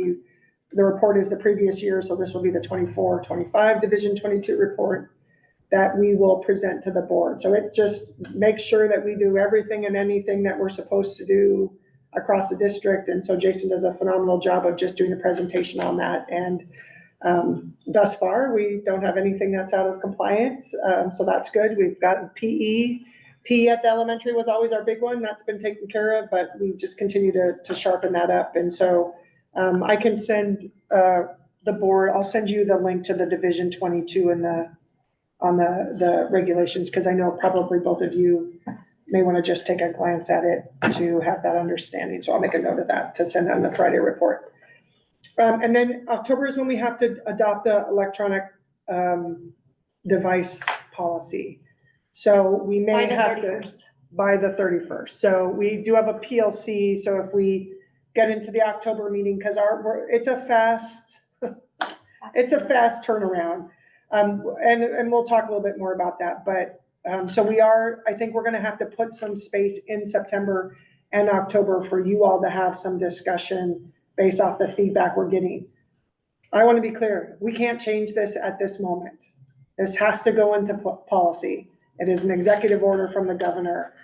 The report is the previous year, so this will be the 24-25 Division 22 report that we will present to the board. So it just makes sure that we do everything and anything that we're supposed to do across the district. And so Jason does a phenomenal job of just doing a presentation on that. And thus far, we don't have anything that's out of compliance. So that's good. We've got PE at the elementary was always our big one. That's been taken care of, but we just continue to sharpen that up. And so I can send the board, I'll send you the link to the Division 22 on the regulations, because I know probably both of you may want to just take a glance at it to have that understanding. So I'll make a note of that to send on the Friday report. And then October is when we have to adopt the electronic device policy. So we may have to by the 31st. So we do have a PLC. So if we get into the October meeting, because it's a fast turnaround. And we'll talk a little bit more about that. But so I think we're going to have to put some space in September and October for you all to have some discussion based off the feedback we're getting. I want to be clear. We can't change this at this moment. This has to go into policy. It is an executive order from the governor.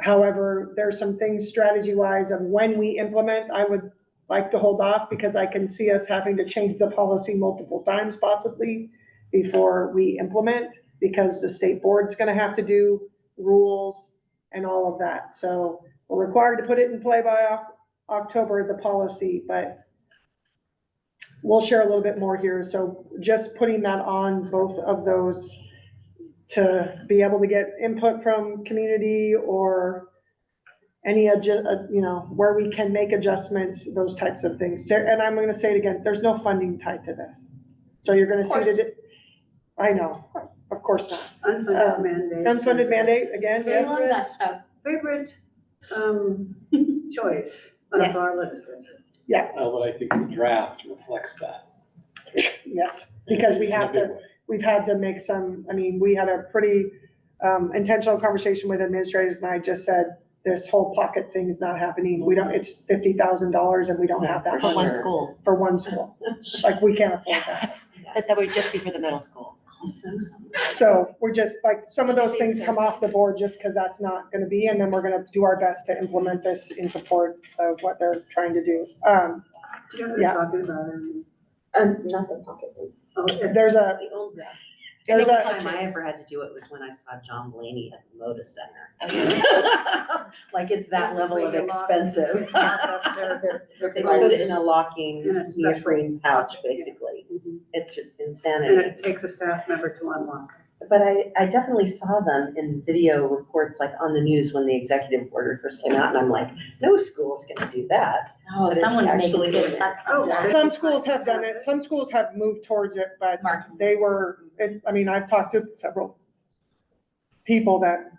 However, there's some things strategy-wise of when we implement. I would like to hold off because I can see us having to change the policy multiple times possibly before we implement, because the state board's going to have to do rules and all of that. So we're required to put it in play by October, the policy, but we'll share a little bit more here. So just putting that on both of those to be able to get input from community or any, you know, where we can make adjustments, those types of things. There, and I'm gonna say it again, there's no funding tied to this. So you're gonna see that, I know, of course not. Unfunded mandate. Unfunded mandate, again, We love yes. that stuff. Favorite, choice of Yes. our legislature. But I think the draft reflects that. Yes, because we In a have big to, way. we've had to make some, I mean, we had a pretty intentional conversation with administrators, and I just said, this whole pocket thing is not happening. We don't, it's $50,000 and we don't have that For one money school. for one school. Like, we can't afford that. That's, that would just be for the middle school. So we're just, like, some of those things come off the board just because that's not gonna be, and then we're gonna do our best to implement this in support of what they're trying to do. Do you know what Yeah. they're talking about? Not the pocket. Oh, it's There's a, The only there's a, time I ever had to do it was when I saw John Blaney at the Moda Center. Like, it's that level of expensive. They put it in a locking In a special neoprene pouch, pocket, yeah. basically. Mhm. It's And insanity. it takes a staff member to unlock. But I definitely saw them in video reports, like on the news when the executive order first came out, and I'm like, no school's gonna do that. Oh, But it's someone's making actually good in there. bucks Oh, on that. some schools have done it, some schools have moved towards it, but Marketing. they were, I mean, I've talked to several people that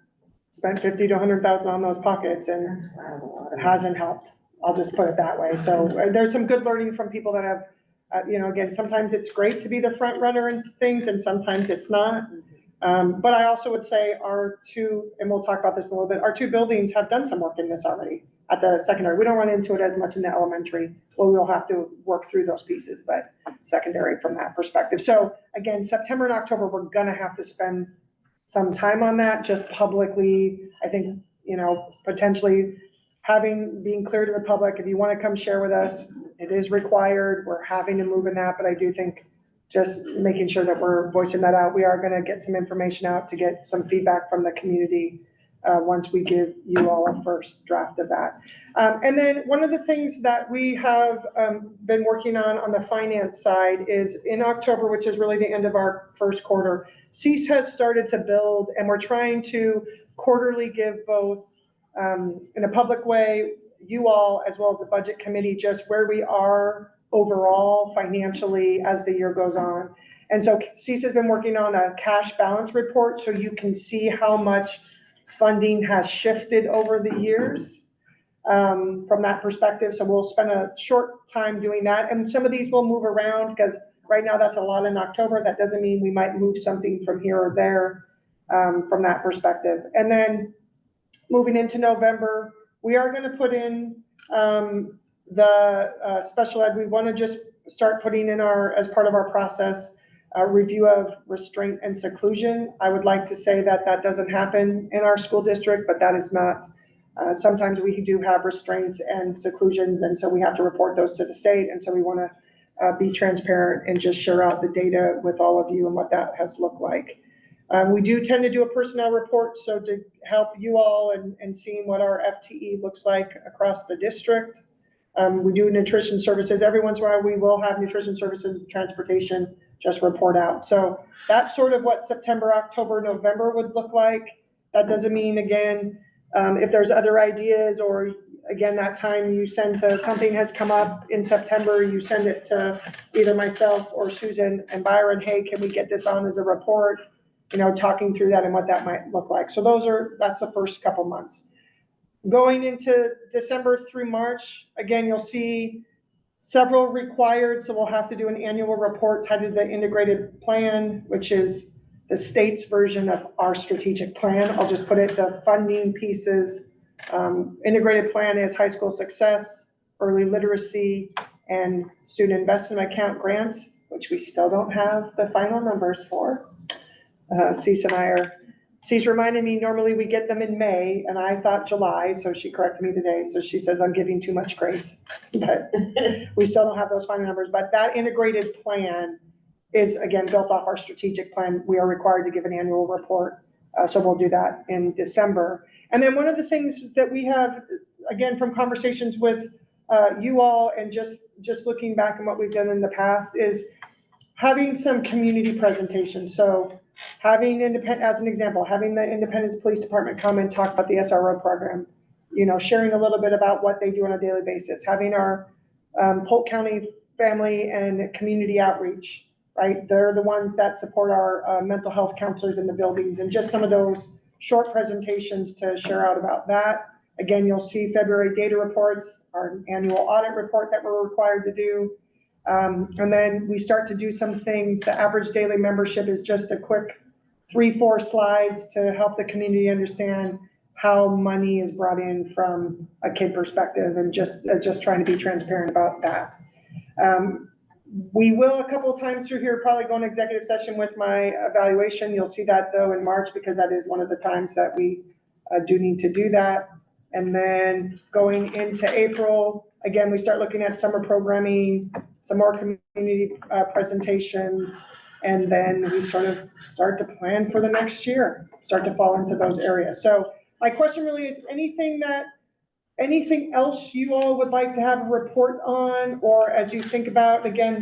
spent 50 to 100,000 on those pockets, and That's wild, a lot it of hasn't helped. I'll just put it that way. So there's some good learning from people that have, you know, again, sometimes it's great to be the front runner in things, and sometimes it's not. But I also would say our two, and we'll talk about this in a little bit, our two buildings have done some work in this already at the secondary. We don't run into it as much in the elementary, where we'll have to work through those pieces, but secondary from that perspective. So again, September and October, we're gonna have to spend some time on that, just publicly. I think, you know, potentially being clear to the public, if you wanna come share with us, it is required. We're having to move in that, but I do think just making sure that we're voicing that out. We are gonna get some information out to get some feedback from the community once we give you all a first draft of that. And then one of the things that we have been working on the finance side is in October, which is really the end of our first quarter, CEAS has started to build, and we're trying to quarterly give both in a public way, you all, as well as the budget committee, just where we are overall financially as the year goes on. And so CEAS has been working on a cash balance report, so you can see how much funding has shifted over the years from that perspective. So we'll spend a short time doing that. And some of these will move around because right now that's a lot in October. That doesn't mean we might move something from here or there from that perspective. And then moving into November, we are gonna put in the special ed. We wanna just start putting in as part of our process, a review of restraint and seclusion. I would like to say that that doesn't happen in our school district, but that is not, sometimes we do have restraints and seclusions, and so we have to report those to the state, and so we wanna be transparent and just share out the data with all of you and what that has looked like. We do tend to do a personnel report, so to help you all and seeing what our FTE looks like across the district. We do nutrition services. Every once in a while, we will have nutrition services and transportation just report out. So that's sort of what September, October, November would look like. That doesn't mean, again, if there's other ideas or again, that time you send to, something has come up in September, you send it to either myself or Susan and Byron, hey, can we get this on as a report? You know, talking through that and what that might look like. So that's the first couple months. Going into December through March, again, you'll see several required, so we'll have to do an annual report tied to the integrated plan, which is the state's version of our strategic plan. I'll just put it, the funding pieces. Integrated plan is high school success, early literacy, and student investment account grants, which we still don't have the final numbers for. Cease reminded me, normally we get them in May, and I thought July, so she corrected me today. So she says I'm giving too much grace, but we still don't have those final numbers. But that integrated plan is, again, built off our strategic plan. We are required to give an annual report, so we'll do that in December. And then one of the things that we have, again, from conversations with you all and just looking back at what we've done in the past is having some community presentations. So having as an example, having the Independence Police Department come and talk about the SRO program, sharing a little bit about what they do on a daily basis, having our Polk County Family and Community Outreach, right? They're the ones that support our mental health counselors in the buildings, and just some of those short presentations to share out about that. Again, you'll see February data reports, our annual audit report that we're required to do. And then we start to do some things. The average daily membership is just a quick 3-4 slides to help the community understand how money is brought in from a kid perspective, and just trying to be transparent about that. We will, a couple of times through here, probably go in executive session with my evaluation. You'll see that though in March, because that is one of the times that we do need to do that. And then going into April, again, we start looking at summer programming, some more community presentations, and then we sort of start to plan for the next year, start to fall into those areas. So my question really is, anything else you all would like to have a report on, or as you think about, again,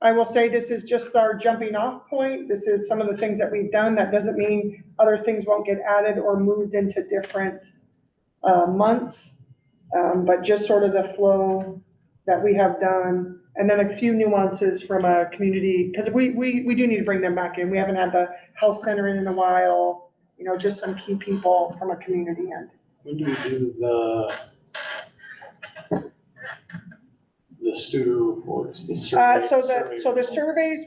I will say this is just our jumping off point. This is some of the things that we've done. That doesn't mean other things won't get added or moved into different months, but just sort of the flow that we have done. And then a few nuances from a community, because we do need to bring them back in. We haven't had the health center in a while, just some key people from a community end. When do we do the student reports, the surveys? So the surveys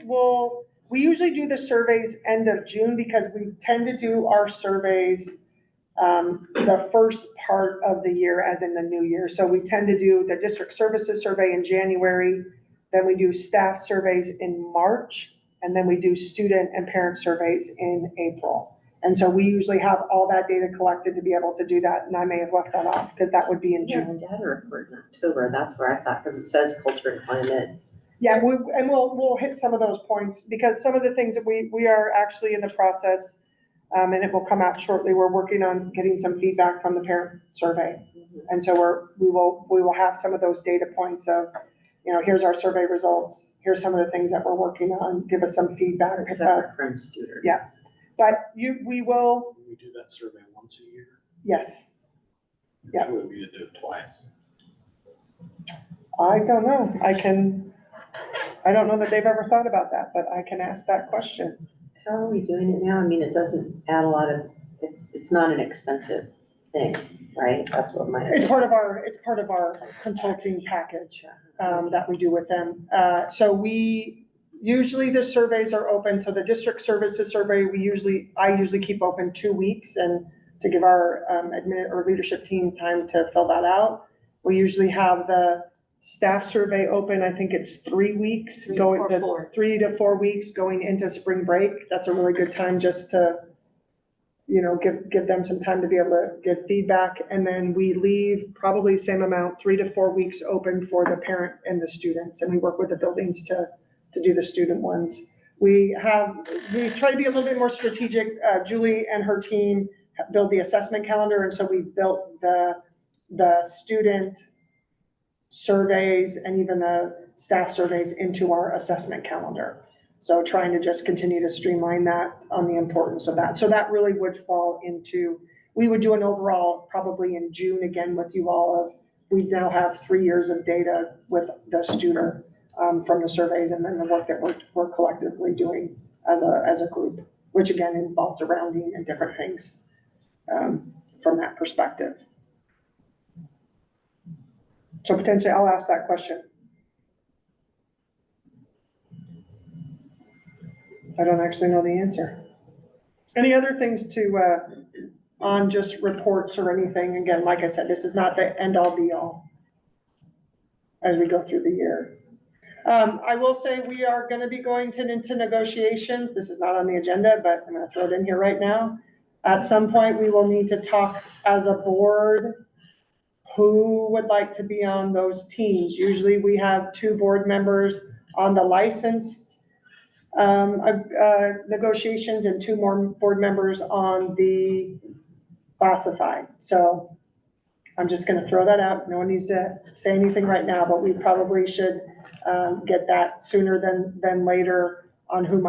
we usually do the surveys end of June, because we tend to do our surveys the first part of the year, as in the new year. So we tend to do the district services survey in January, then we do staff surveys in March, and then we do student and parent surveys in April. And so we usually have all that data collected to be able to do that, and I may have left that off, because that would be in June. Yeah, data report in October, that's where I thought, because it says culture and climate. Yeah, we'll hit some of those points, because some of the things that we are actually in the process, and it will come out shortly, we're working on getting some feedback from the parent survey. And so we will have some of those data points of, here's our survey results, here's some of the things that we're working on, give us some feedback. It's separate from student. Yeah. But we will. We do that survey once a year? Yes. Yeah. Would we do it twice? I don't know. I don't know that they've ever thought about that, but I can ask that question. How are we doing it now? I mean, it doesn't add a lot of, it's not an expensive thing, right? That's what It's part of our consulting package that we do with them. So usually the surveys are open. So the district services survey, I usually keep open 2 weeks, and to give our leadership team time to fill that out. We usually have the staff survey open, I think it's 3 weeks, 3 to 4 weeks going into spring break. That's a really good time just to, give them some time to be able to get feedback. And then we leave probably the same amount, 3 to 4 weeks open for the parent and the students. And we work with the buildings to do the student ones. We try to be a little bit more strategic. Julie and her team build the assessment calendar. And so we built the student surveys and even the staff surveys into our assessment calendar. So trying to just continue to streamline that on the importance of that. So that really would fall into, we would do an overall probably in June again with you all of, we now have 3 years of data with the student from the surveys, and then the work that we're collectively doing as a group, which again involves the rounding and different things from that perspective. So potentially I'll ask that question. I don't actually know the answer. Any other things on just reports or anything? Again, like I said, this is not the end all be all as we go through the year. I will say we are going to be going into negotiations. This is not on the agenda, but I'm going to throw it in here right now. At some point, we will need to talk as a board who would like to be on those teams. Usually we have 2 board members on the licensed negotiations and 2 more board members on the classified. So I'm just going to throw that out. No one needs to say anything right now, but we probably should get that sooner than later on who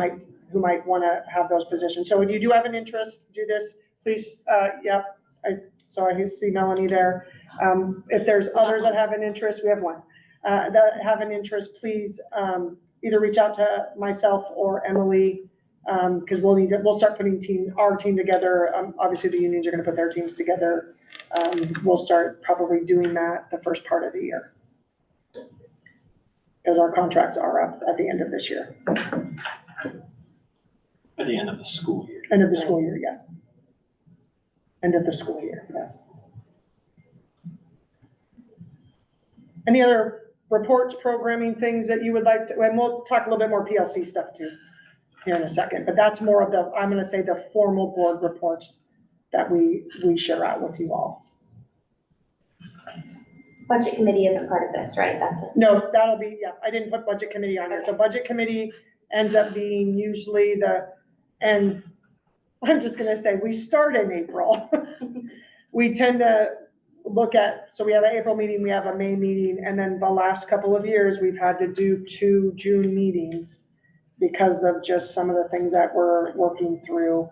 who might want to have those positions. So if you do have an interest, do this, please, yep, I see Melanie there. If there's others that have an interest, we have one, that have an interest, please, either reach out to myself or Emily, because we'll start putting our team together. Obviously the unions are gonna put their teams together. We'll start probably doing that the first part of the year, because our contracts are up at the end of this year. At the end of the school year. End of the school year, yes. End of the school year, yes. Any other reports, programming, things that you would like to, and we'll talk a little bit more PLC stuff too here in a second, but that's more of the, I'm gonna say the formal board reports that we share out with you all. Budget committee isn't part of this, right? That's it. No, that'll be, yeah, I didn't put budget committee on there. So budget committee ends up being usually and I'm just gonna say, we start in April. We tend to look at, so we have an April meeting, we have a May meeting, and then the last couple of years, we've had to do 2 June meetings because of just some of the things that we're working through.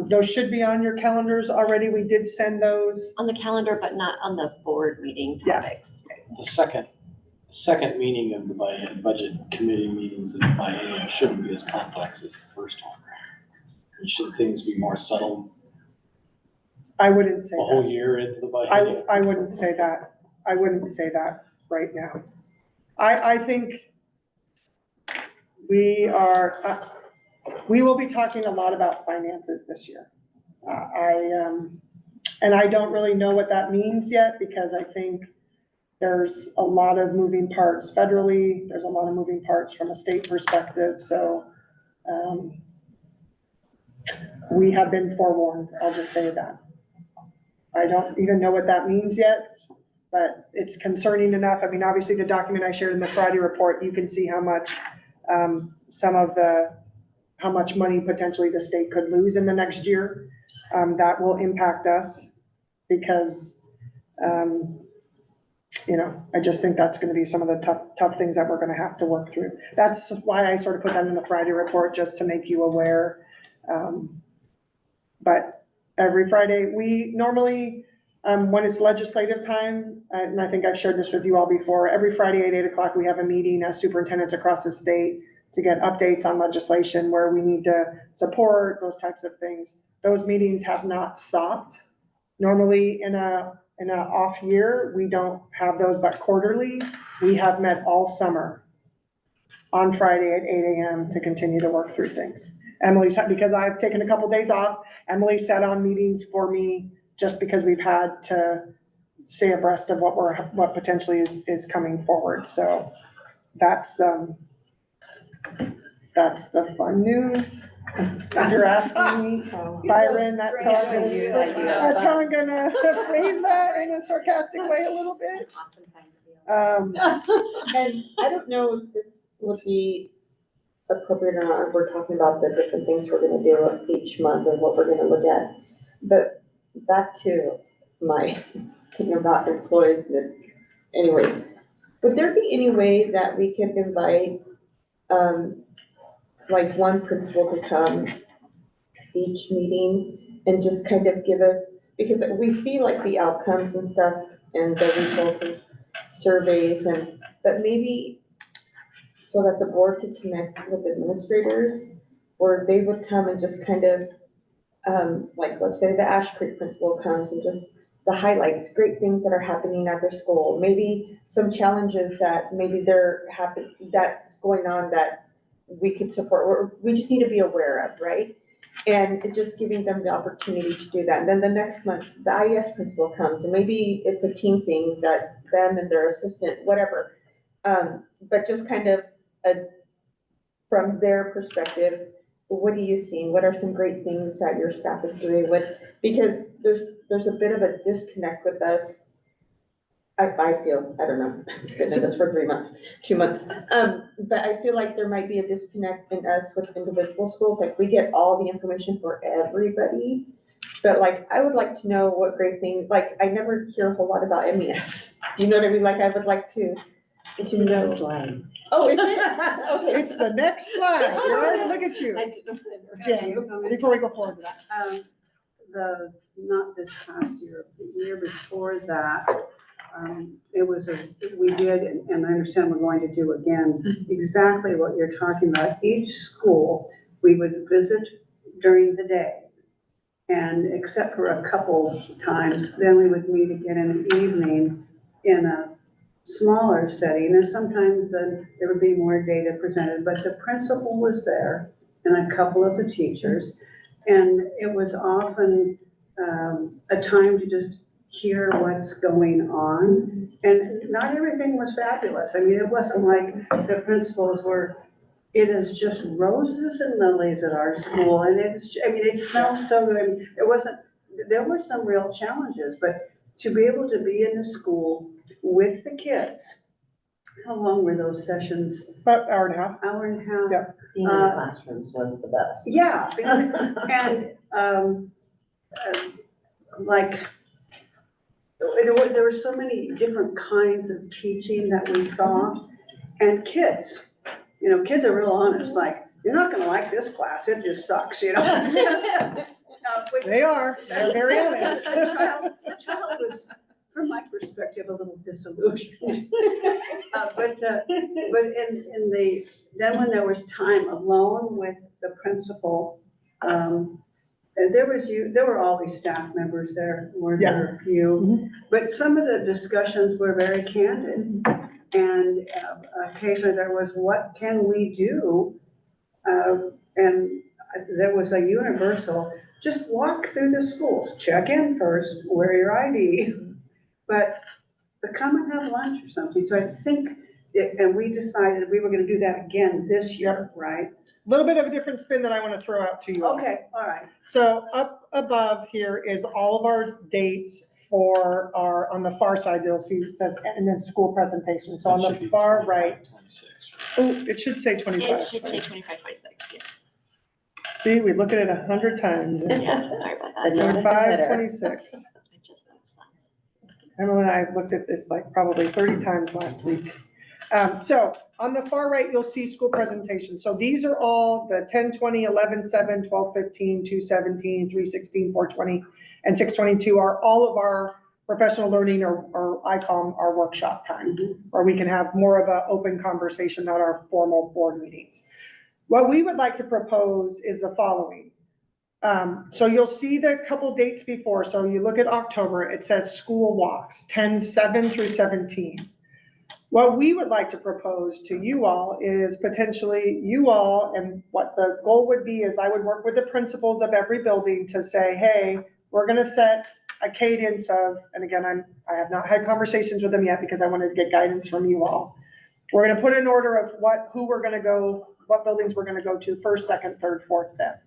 Those should be on your calendars already. We did send those. On the calendar, but not on the board meeting Yeah. topics. The second meeting of the budget committee meetings in the biennium shouldn't be as complex as the first one. And should things be more subtle I wouldn't say a whole that. year into the biennium? I wouldn't say that. I wouldn't say that right now. I think we will be talking a lot about finances this year. And I don't really know what that means yet, because I think there's a lot of moving parts federally, there's a lot of moving parts from a state perspective, so we have been forewarned, I'll just say that. I don't even know what that means yet, but it's concerning enough. I mean, obviously the document I shared in the Friday report, you can see how much how much money potentially the state could lose in the next year. That will impact us because, I just think that's gonna be some of the tough things that we're gonna have to work through. That's why I sort of put that in the Friday report, just to make you aware. But every Friday, we normally, when it's legislative time, and I think I've shared this with you all before, every Friday at 8 o'clock, we have a meeting as superintendents across the state to get updates on legislation where we need to support, those types of things. Those meetings have not stopped. Normally in a off year, we don't have those, but quarterly, we have met all summer on Friday at 8 a.m. to continue to work through things. Emily's, because I've taken a couple days off, Emily sat on meetings for me just because we've had to stay abreast of what potentially is coming forward. So that's the fun news. If you're asking me, Byron, that's how I'm gonna phrase that in a sarcastic way a little bit. And I don't know if this would be appropriate or not, if we're talking about the different things we're gonna do each month and what we're gonna look at. But back to my thinking about employees, anyways, would there be any way that we could invite, like one principal to come each meeting and just kind of give us, because we see like the outcomes and stuff and the results of surveys but maybe so that the board could connect with administrators, or they would come and just kind of, like, let's say the Ash Creek principal comes and just the highlights, great things that are happening at their school, maybe some challenges that maybe that's going on that we could support, or we just need to be aware of, right? And just giving them the opportunity to do that. And then the next month, the IES principal comes, and maybe it's a team thing that them and their assistant, whatever. But just kind of from their perspective, what are you seeing? What are some great things that your staff is doing? Because there's a bit of a disconnect with us. I feel, I don't know, been in this for 3 months, 2 months. But I feel like there might be a disconnect in us with individual schools. Like we get all the information for everybody, but like, I would like to know what great things, like I never hear a whole lot about MES. You know what I mean? Like I would like to It's in the slide. Oh, is it? Okay. It's the next slide. You're already, look at you. I didn't interrupt Jen, you. before we go forward to that. Not this past year, the year before that, it was we did, and I understand we're going to do again, exactly what you're talking about. Each school, we would visit during the day. And except for a couple times, then we would meet again in the evening in a smaller setting. And sometimes then there would be more data presented, but the principal was there and a couple of the teachers. And it was often a time to just hear what's going on. And not everything was fabulous. I mean, it wasn't like the principals were, it is just roses and lilies at our school, and it smells so good. There were some real challenges, but to be able to be in the school with the kids, how long were those sessions? About hour and a half. Hour and a half? Yeah. Being in the classrooms was the best. Yeah, and like, there were so many different kinds of teaching that we saw, and kids are real honest, like, you're not gonna like this class, it just sucks, They are, they're very honest. The child was, from my perspective, a little disillusioned. But then when there was time alone with the principal, and there were always staff members there, more than a few, but some of the discussions were very candid. And occasionally there was, what can we do? And there was a universal, just walk through the schools, check in first, wear your ID, but come and have lunch or something. So I think, and we decided we were gonna do that again this year, right? A little bit of a different spin that I want to throw out to you all. Okay, all right. So up above here is all of our dates for on the far side, you'll see it says, and then school presentation. So on the far right, oh, it should say 25. It should say 25, 26, yes. See, we look at it 100 times. Yeah, sorry about that. 25, 26. I just noticed that. Emma and I looked at this like probably 30 times last week. So on the far right, you'll see school presentation. So these are all the 10, 20, 11, 7, 12, 15, 2, 17, 3, 16, 4, 20, and 622 are all of our professional learning, or I call them our workshop time, where we can have more of an open conversation, not our formal board meetings. What we would like to propose is the following. So you'll see the couple dates before. So you look at October, it says school walks, 10/7 through 17. What we would like to propose to you all is potentially you all, and what the goal would be is I would work with the principals of every building to say, hey, we're gonna set a cadence of, and again, I have not had conversations with them yet because I wanted to get guidance from you all. We're gonna put an order of who we're gonna go, what buildings we're gonna go to first, second, third, fourth, fifth.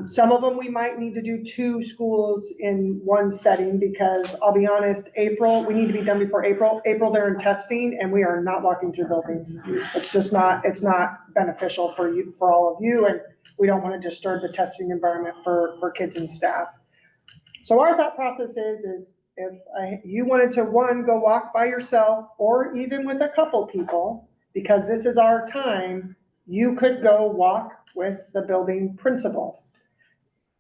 Some of them we might need to do 2 schools in one setting because I'll be honest, April, we need to be done before April. April, they're in testing and we are not walking through buildings. It's just not, it's not beneficial for you, for all of you, and we don't want to disturb the testing environment for kids and staff. So our thought process is if you wanted to, one, go walk by yourself or even with a couple people, because this is our time, you could go walk with the building principal.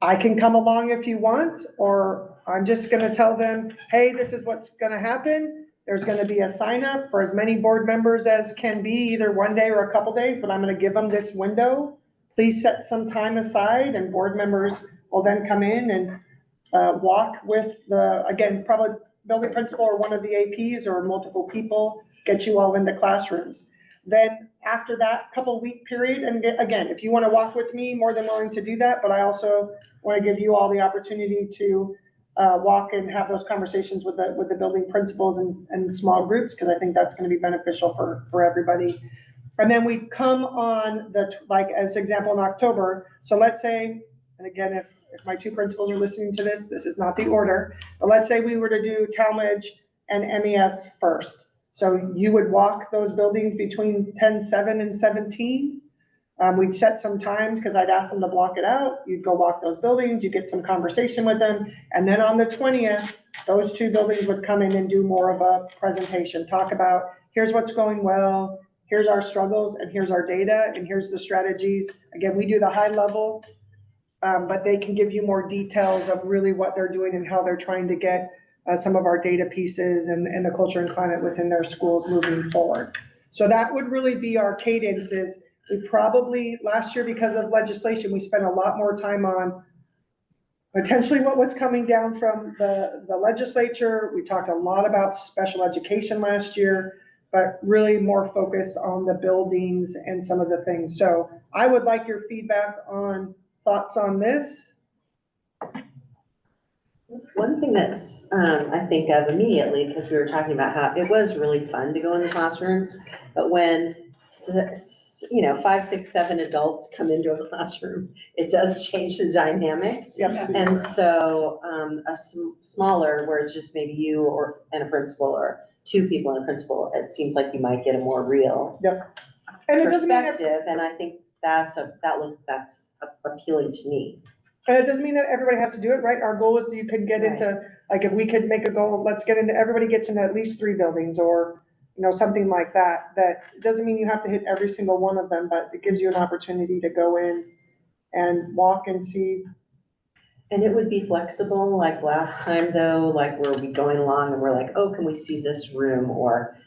I can come along if you want, or I'm just gonna tell them, hey, this is what's gonna happen. There's gonna be a sign up for as many board members as can be, either one day or a couple days, but I'm gonna give them this window. Please set some time aside and board members will then come in and walk with the, again, probably building principal or one of the APs or multiple people, get you all into classrooms. Then after that couple week period, and again, if you want to walk with me, more than willing to do that, but I also want to give you all the opportunity to walk and have those conversations with the building principals and small groups, because I think that's going to be beneficial for everybody. And then we come on like as example in October. So let's say, and again, if my 2 principals are listening to this, this is not the order, but let's say we were to do Talmadge and MES first. So you would walk those buildings between 10/7 and 17. We'd set some times because I'd ask them to block it out. You'd go walk those buildings, you get some conversation with them. And then on the 20th, those 2 buildings would come in and do more of a presentation, talk about, here's what's going well, here's our struggles, and here's our data, and here's the strategies. Again, we do the high level, but they can give you more details of really what they're doing and how they're trying to get some of our data pieces and the culture and climate within their schools moving forward. So that would really be our cadence. Is we probably, last year because of legislation, we spent a lot more time on potentially what was coming down from the legislature. We talked a lot about special education last year, but really more focused on the buildings and some of the things. So I would like your feedback on thoughts on this. One thing that's, I think of immediately, because we were talking about how it was really fun to go in the classrooms, but when, 5, 6, 7 adults come into a classroom, it does change the dynamic. Yep. And so, smaller, where it's just maybe you and a principal, or 2 people and a principal, it seems like you might get a more real And it doesn't mean perspective, and I think that's appealing to me. And it doesn't mean that everybody has to do it, right? Our goal is that you can get into, like, if we could make a goal, let's get into, everybody gets into at least 3 buildings, or, something like that. That doesn't mean you have to hit every single one of them, but it gives you an opportunity to go in and walk and see. And it would be flexible, like last time though, like were we going along and we're like, oh, can we see this room, or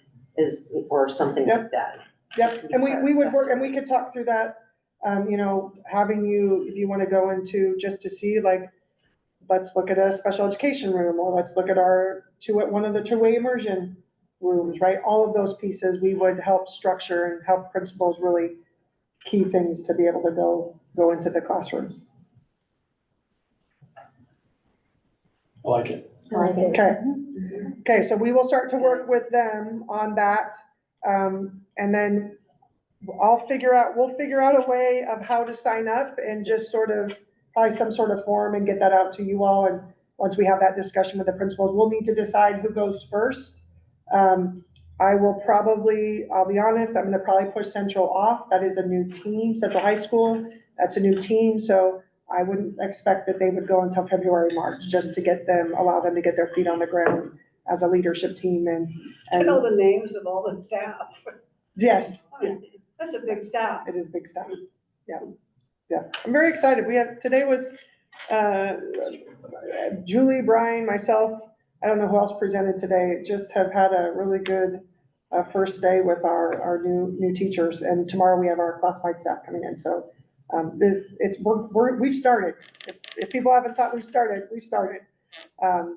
something like that. Yep, and we would work, and we could talk through that, having you, if you want to go into just to see, like, let's look at a special education room, or let's look at one of the two-way immersion rooms, right? All of those pieces, we would help structure and help principals really key things to be able to go into the classrooms. I like it. Okay, so we will start to work with them on that. And then we'll figure out a way of how to sign up, and just sort of probably some sort of form, and get that out to you all. And once we have that discussion with the principals, we'll need to decide who goes first. I'll be honest, I'm gonna probably push Central off. That is a new team, Central High School, that's a new team. So I wouldn't expect that they would go until February, March, just to allow them to get their feet on the ground as a leadership team To know the names of all the staff. Yes, That's a big staff. it is big stuff. Yeah. I'm very excited. Today was, Julie, Brian, myself, I don't know who else presented today, just have had a really good, first day with our new teachers. And tomorrow we have our classified staff coming in. So, we've started. If people haven't thought we've started, we've started.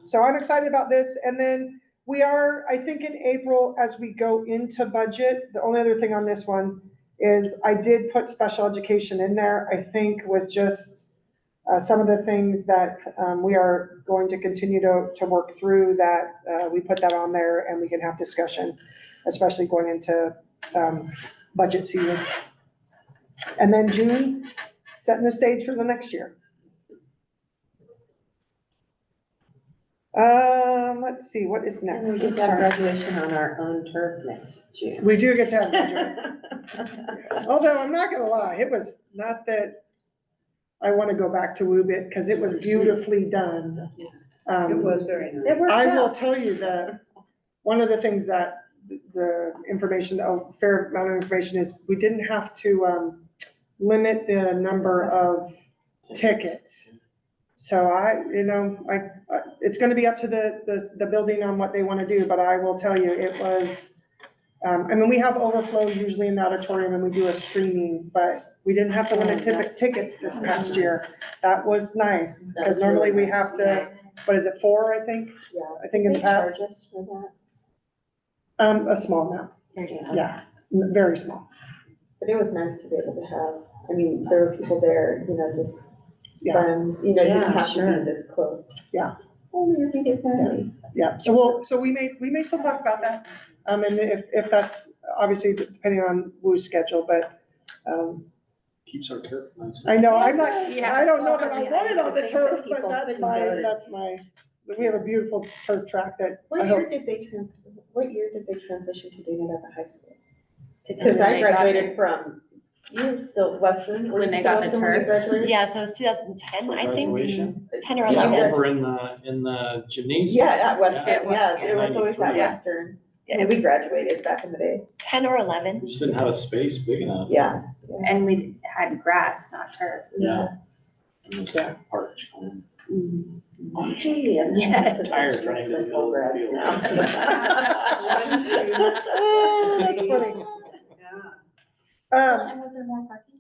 So I'm excited about this. And then we are, I think in April, as we go into budget, the only other thing on this one is I did put special education in there. I think with just some of the things that we are going to continue to work through, that we put that on there, and we can have discussion, especially going into budget season. And then June, setting the stage for the next year. Let's see, what is next? And we get to have graduation on our own turf next June. We do get to have graduation. Although I'm not gonna lie, it was not that I want to go back to WUBIT, because it was beautifully done. It was very nice. It worked I will out. tell you that one of the things that the information, a fair amount of information, is we didn't have to limit the number of tickets. So it's gonna be up to the building on what they want to do, but I will tell you, it was, we have overflow usually in the auditorium, and we do a streaming, but we didn't have to limit tickets this past year. That was nice, because normally we have to, what is it, 4, I think? Yeah. I think in the They past. charge us for that? A small amount, yeah, very small. But it was nice to be able to have, there were people there, just Yeah. friends, you didn't Yeah, have to sure. be this close. Oh, you're really family. Yeah, so we may still talk about that, and if that's, obviously depending on Wu's schedule, but, Keeps our turf nice. I know, I'm not, Yeah. I don't know Well, that I I mean, want it I on the think turf, that but people that's couldn't go to- that's my, we have a beautiful turf track that What I year hope. did they transition to doing it at the high school? When Because I they got graduated from, you still Western? Were When you they still got the Western when you turf? graduated? Yeah, so it was 2010, I think, Graduation? 10 or Yeah, 11. over in the gymnasium. Yeah, at Western, It was, yeah, yeah. it was always at Yeah. Western. Yeah, we graduated back in the day. 10 or 11. We just didn't have a space big enough. Yeah. And we had grass, not turf. Yeah. It's Yeah. parked. Gee, I'm Yeah. such Tired extra trying to simple build a grads field. now. Oh, that's funny. Yeah. And was there more parking?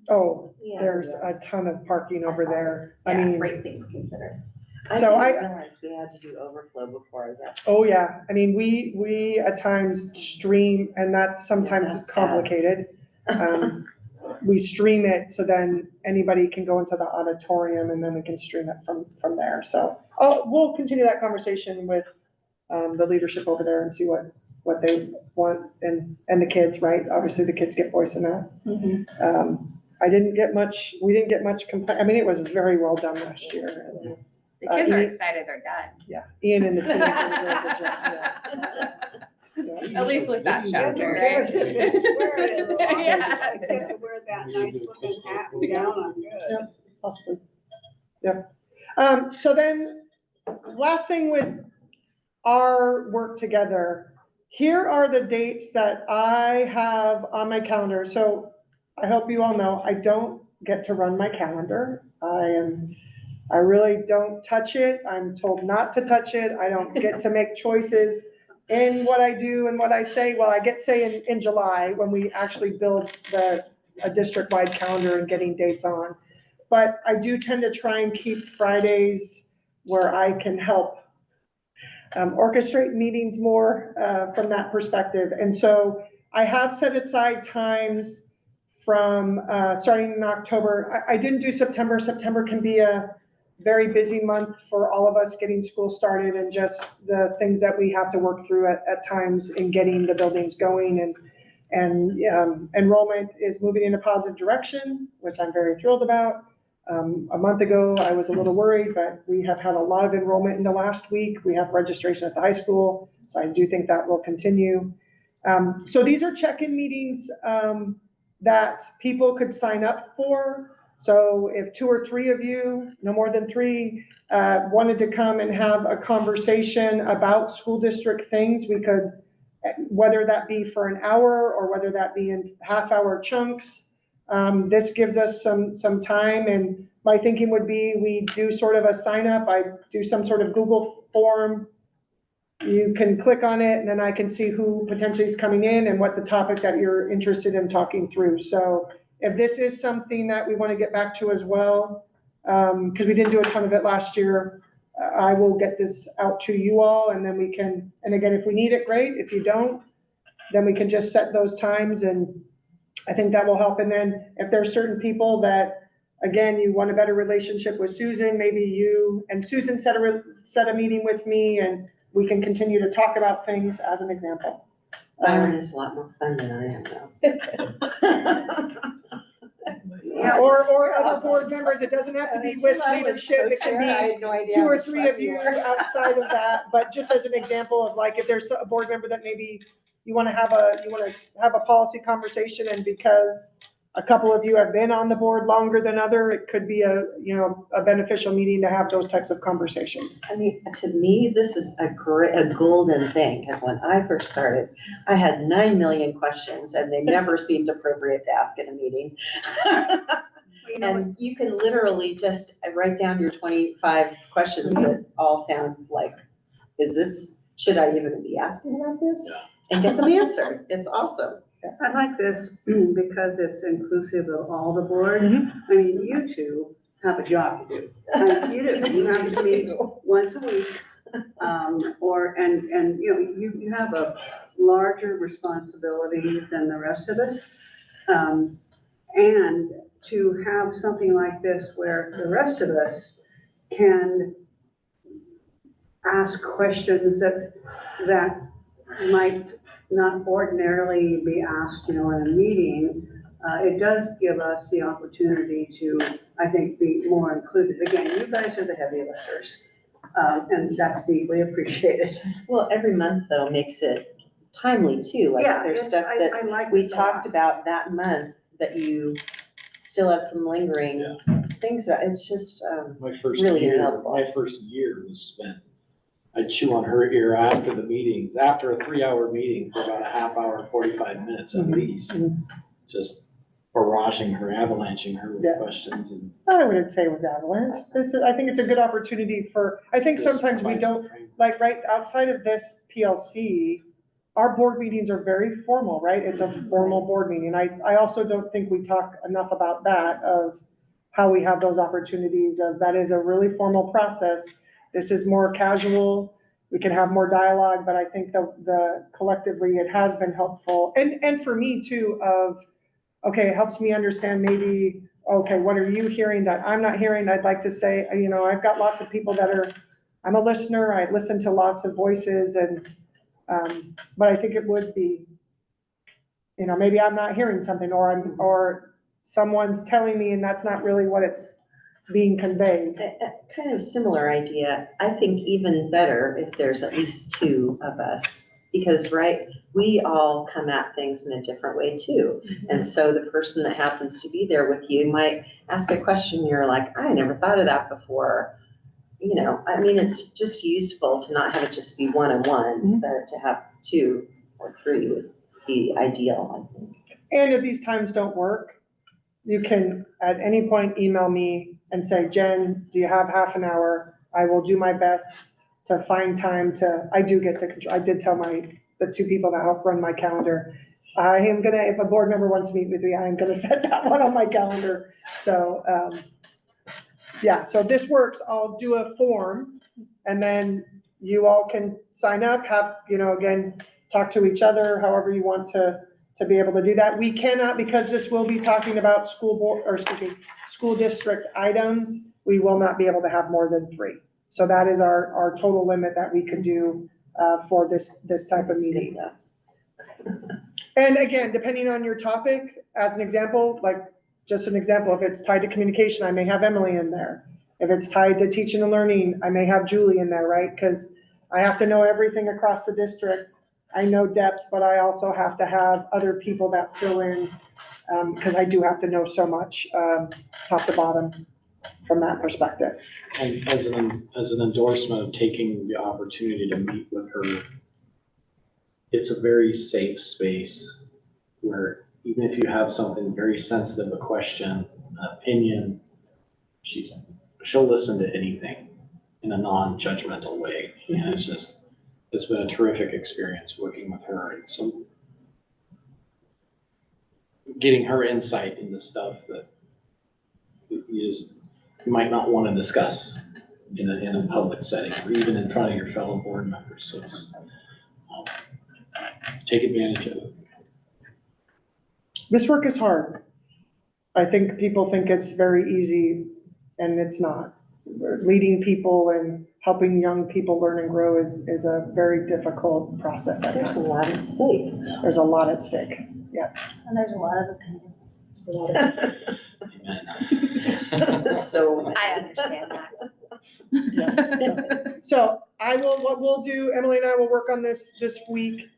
Oh, Yeah. there's a ton of parking over That's there. I always- Yeah, mean, great thing to consider. I So didn't I- realize we had to do overflow before, I guess. oh yeah, I mean, we at times stream, and that's sometimes that's sad. complicated. We stream it, so then anybody can go into the auditorium, and then we can stream it from there. So, we'll continue that conversation with the leadership over there and see what they want, and the kids, right? Obviously, the kids get voice in that. We didn't get much complaint, I mean, it was very well done last year. The kids are Ian- excited they're done. Yeah, Ian and the team did a really good job, yeah. At least with that Who chapter, cares right? if it's wearing it, as long as Yeah. I get to wear that nice looking hat and gown, I'm good. Possibly, yeah. So then, last thing with our work together, here are the dates that I have on my calendar. So I hope you all know, I don't get to run my calendar. I really don't touch it. I'm told not to touch it. I don't get to make choices in what I do and what I say. Well, I get say in July, when we actually build a district-wide calendar and getting dates on. But I do tend to try and keep Fridays where I can help orchestrate meetings more from that perspective. And so I have set aside times from starting in October. I didn't do September. September can be a very busy month for all of us getting school started, and just the things that we have to work through at times in getting the buildings going, and enrollment is moving in a positive direction, which I'm very thrilled about. A month ago, I was a little worried, but we have had a lot of enrollment in the last week. We have registration at the high school, so I do think that will continue. So these are check-in meetings that people could sign up for. So if 2 or 3 of you, no more than 3, wanted to come and have a conversation about school district things, we could, whether that be for an hour or whether that be in half-hour chunks. This gives us some time, and my thinking would be we do sort of a sign up. I do some sort of Google form. You can click on it, and then I can see who potentially is coming in and what the topic that you're interested in talking through. So if this is something that we want to get back to as well, because we didn't do a ton of it last year, I will get this out to you all, and then we can, and again, if we need it, great. If you don't, then we can just set those times, and I think that will help. And then if there's certain people that, again, you want a better relationship with Susan, maybe you and Susan set a meeting with me, and we can continue to talk about things, as an example. Byron is a lot more fun than I am now. Or other board members, it doesn't have to be with leadership, it can be 2 or 3 of you outside of that. But just as an example of, like, if there's a board member that maybe you want to have a policy conversation, and because a couple of you have been on the board longer than other, it could be a beneficial meeting to have those types of conversations. I mean, to me, this is a golden thing, because when I first started, I had 9 million questions, and they never seemed appropriate to ask in a meeting. And you can literally just write down your 25 questions that all sound like, should I even be asking about this? And get them answered. It's awesome. I like this because it's inclusive of all the board. I mean, you two have a job to do. I mean, you do. You have to meet once a week. And you have a larger responsibility than the rest of us. And to have something like this where the rest of us can ask questions that might not ordinarily be asked, in a meeting, it does give us the opportunity to, I think, be more included. Again, you guys are the heavy lifters, and that's deeply appreciated. Well, every month though makes it timely too, like Yeah, there's stuff I that like we this a talked lot. about that month that you still have some lingering things about. It's just, My first Really year, helpful. my first year was spent I'd chew on her ear after the meetings, after a 3-hour meeting for about a half hour, 45 minutes at least. Just barraging her, avalanching her with Yeah. questions and. I wouldn't say it was avalanche. I think it's a good opportunity I think This sometimes we provides don't, the framework. like, right outside of this PLC, our board meetings are very formal, right? It's a formal board meeting. I also don't think we talk enough about that, of how we have those opportunities of, that is a really formal process. This is more casual. We can have more dialogue, but I think the collectively, it has been helpful. And for me too, of, okay, it helps me understand maybe, okay, what are you hearing that I'm not hearing? I'd like to say, I've got lots of people I'm a listener, I listen to lots of voices and, but I think it would be, maybe I'm not hearing something or someone's telling me and that's not really what it's being conveyed. A kind of similar idea. I think even better if there's at least two of us. Because, right, we all come at things in a different way too. And so the person that happens to be there with you might ask a question, you're like, I never thought of that before. It's just useful to not have it just be one-on-one, but to have 2 or 3 would be ideal, I think. And if these times don't work, you can at any point email me and say, Jen, do you have half an hour? I will do my best to find time I do get to control. I did tell the 2 people that help run my calendar, I am gonna, if a board member wants to meet with me, I am gonna set that one on my calendar. So, yeah, so if this works, I'll do a form and then you all can sign up, again, talk to each other, however you want to be able to do that. We cannot, because this will be talking about school district items, we will not be able to have more than 3. So that is our total limit that we could do for this type of meeting. And again, depending on your topic, as an example, if it's tied to communication, I may have Emily in there. If it's tied to teaching and learning, I may have Julie in there, right? Because I have to know everything across the district. I know depth, but I also have to have other people that fill in, because I do have to know so much, top to bottom from that perspective. And as an endorsement of taking the opportunity to meet with her, it's a very safe space where even if you have something very sensitive, a question, an opinion, she'll listen to anything in a non-judgmental way. And it's been a terrific experience working with her and getting her insight into stuff that you might not want to discuss in a public setting or even in front of your fellow board members. So just take advantage of it. This work is hard. I think people think it's very easy and it's not. Leading people and helping young people learn and grow is a very difficult process at times. There's a lot at stake. There's a lot at stake. And there's a lot of opinions. Amen. So. I understand that. Yes. So what we'll do, Emily and I will work on this week.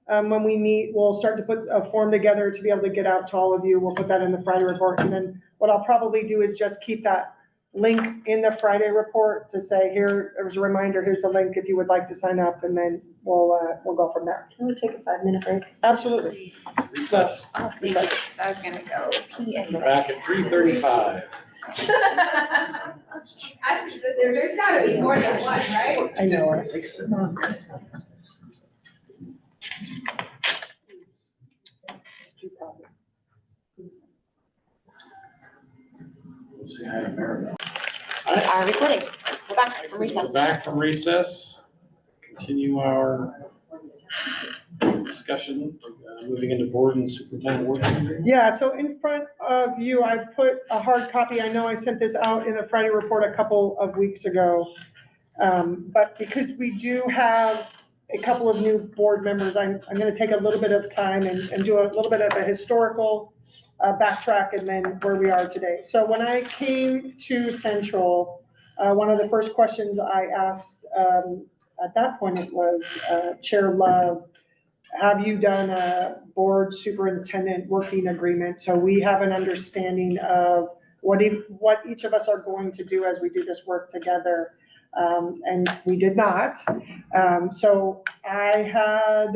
When we meet, we'll start to put a form together to be able to get out to all of you. We'll put that in the Friday report. And then what I'll probably do is just keep that link in the Friday report to say, there's a reminder, here's a link if you would like to sign up, and then we'll go from there. Can we take a 5-minute break? Absolutely. Recess. Oh, thank you, because I was gonna go pee anyway. Back at 3:35. There's gotta be more than one, right? I know it. It's too positive. We'll say hi to Maribel. We are recording. We're back from We're recess. back from recess. Continue our discussion, moving into board and superintendent working agreement. Yeah, so in front of you, I put a hard copy. I know I sent this out in the Friday report a couple of weeks ago. But because we do have a couple of new board members, I'm gonna take a little bit of time and do a little bit of a historical backtrack and then where we are today. So when I came to Central, one of the first questions I asked, at that point it was Chair Love, have you done a board superintendent working agreement? So we have an understanding of what each of us are going to do as we do this work together. And we did not. So I had,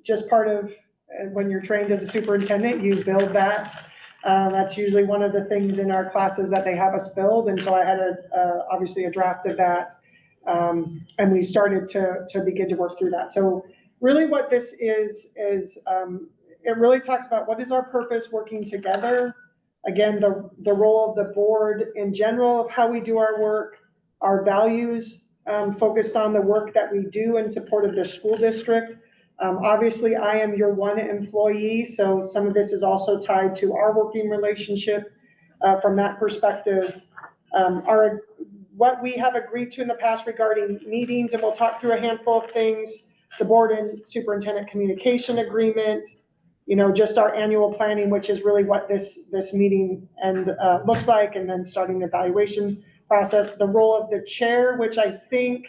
just part of, when you're trained as a superintendent, you build that. That's usually one of the things in our classes that they have us build, and so I had obviously a draft of that. And we started to begin to work through that. So really what this is, it really talks about what is our purpose working together. Again, the role of the board in general of how we do our work, our values, focused on the work that we do in support of the school district. Obviously, I am your one employee, so some of this is also tied to our working relationship from that perspective. What we have agreed to in the past regarding meetings, and we'll talk through a handful of things, the board and superintendent communication agreement, just our annual planning, which is really what this meeting looks like, and then starting the evaluation process, the role of the chair, which I think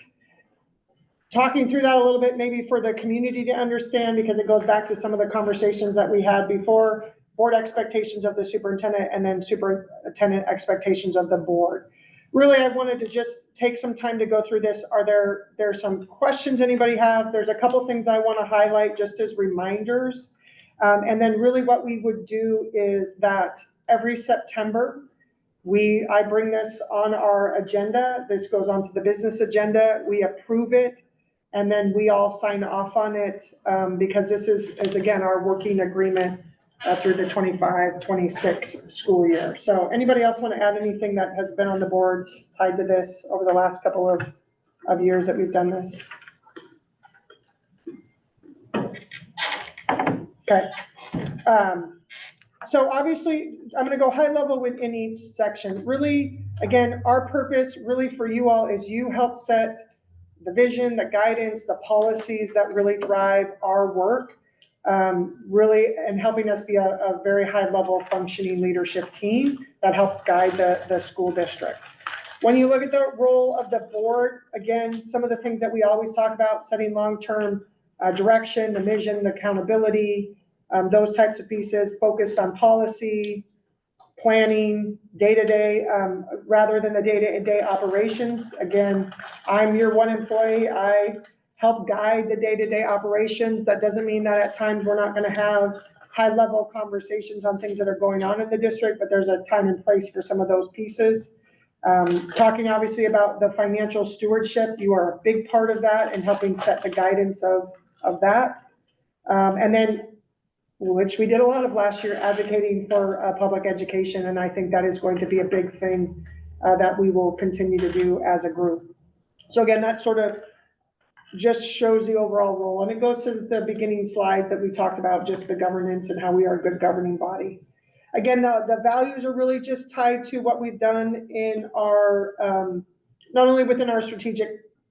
talking through that a little bit, maybe for the community to understand, because it goes back to some of the conversations that we had before, board expectations of the superintendent and then superintendent expectations of the board. Really, I wanted to just take some time to go through this. Are there some questions anybody has? There's a couple things I want to highlight just as reminders. And then really what we would do is that every September, I bring this on our agenda. This goes onto the business agenda. We approve it. And then we all sign off on it because this is again, our working agreement through the 25-26 school year. So anybody else want to add anything that has been on the board tied to this over the last couple of years that we've done this? Okay. So obviously, I'm going to go high level within each section. Really, again, our purpose really for you all is you help set the vision, the guidance, the policies that really drive our work, really, and helping us be a very high level functioning leadership team that helps guide the school district. When you look at the role of the board, again, some of the things that we always talk about, setting long-term direction, the vision, the accountability, those types of pieces, focused on policy, planning, day-to-day, rather than the day-to-day operations. Again, I'm your one employee. I help guide the day-to-day operations. That doesn't mean that at times we're not going to have high-level conversations on things that are going on in the district, but there's a time and place for some of those pieces. Talking obviously about the financial stewardship, you are a big part of that and helping set the guidance of that. And then, which we did a lot of last year, advocating for public education, and I think that is going to be a big thing that we will continue to do as a group. So again, that sort of just shows the overall role, and it goes to the beginning slides that we talked about, just the governance and how we are a good governing body. Again, the values are really just tied to what we've done in our, not only within our strategic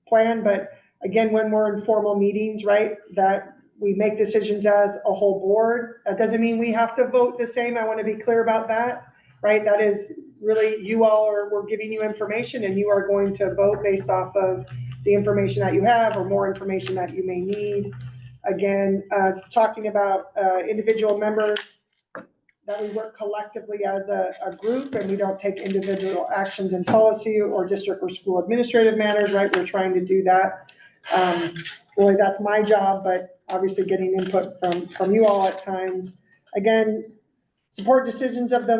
plan, but again, when we're in formal meetings, right, that we make decisions as a whole board. That doesn't mean we have to vote the same. I want to be clear about that, right? That is really, you all we're giving you information and you are going to vote based off of the information that you have or more information that you may need. Again, talking about individual members, that we work collectively as a group and we don't take individual actions in policy or district or school administrative matters, right? We're trying to do that. Really, that's my job, but obviously getting input from you all at times. Again, support decisions of the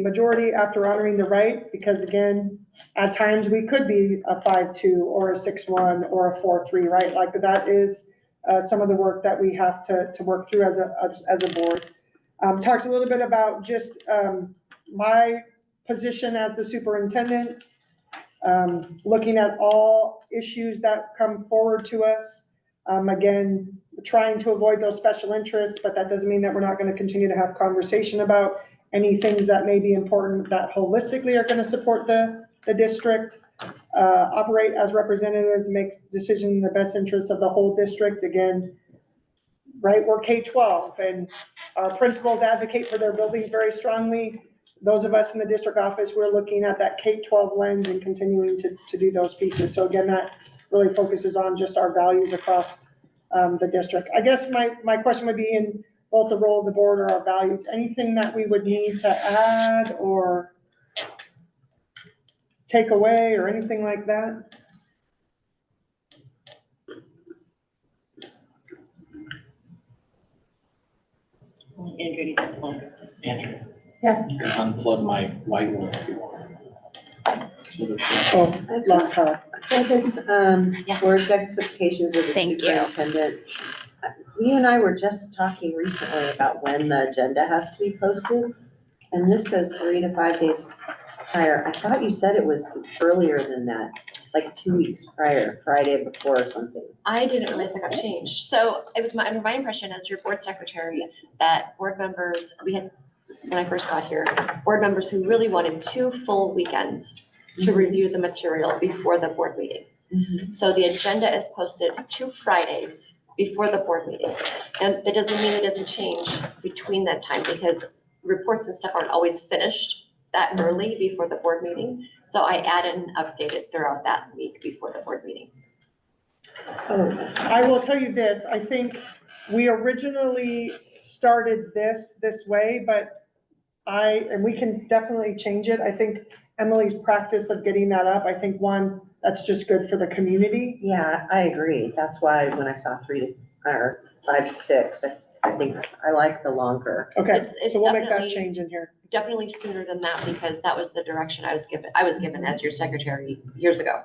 majority after honoring the right, because again, at times we could be a 5-2 or a 6-1 or a 4-3, right? Like that is some of the work that we have to work through as a board. Talks a little bit about just my position as the superintendent, looking at all issues that come forward to us. Again, trying to avoid those special interests, but that doesn't mean that we're not going to continue to have conversation about any things that may be important that holistically are going to support the district. Operate as representatives, make decisions in the best interest of the whole district. Again, right, we're K-12 and our principals advocate for their buildings very strongly. Those of us in the district office, we're looking at that K-12 lens and continuing to do those pieces. So again, that really focuses on just our values across the district. I guess my question would be in both the role of the board or our values, anything that we would need to add or take away or anything like that? Andrew. Yeah. You can unplug my white one if you want. Oh, lost power. For this, Yeah. board's expectations of the Thank you. superintendent. You and I were just talking recently about when the agenda has to be posted, and this says 3 to 5 days prior. I thought you said it was earlier than that, like 2 weeks prior, Friday before or something. I didn't realize that got changed. So it was under my impression as your board secretary that board members, we had, when I first got here, board members who really wanted 2 full weekends to review the material before the board meeting. So the agenda is posted 2 Fridays before the board meeting. And that doesn't mean it doesn't change between that time because reports and stuff aren't always finished that early before the board meeting. So I added and updated throughout that week before the board meeting. Oh, I will tell you this, I think we originally started this way, but and we can definitely change it. I think Emily's practice of getting that up, I think that's just good for the community. yeah, I agree. That's why when I saw 5 to 6, I think I like the longer. Okay, It's so we'll make that definitely- change in here. Definitely sooner than that because that was the direction I was given as your secretary years ago,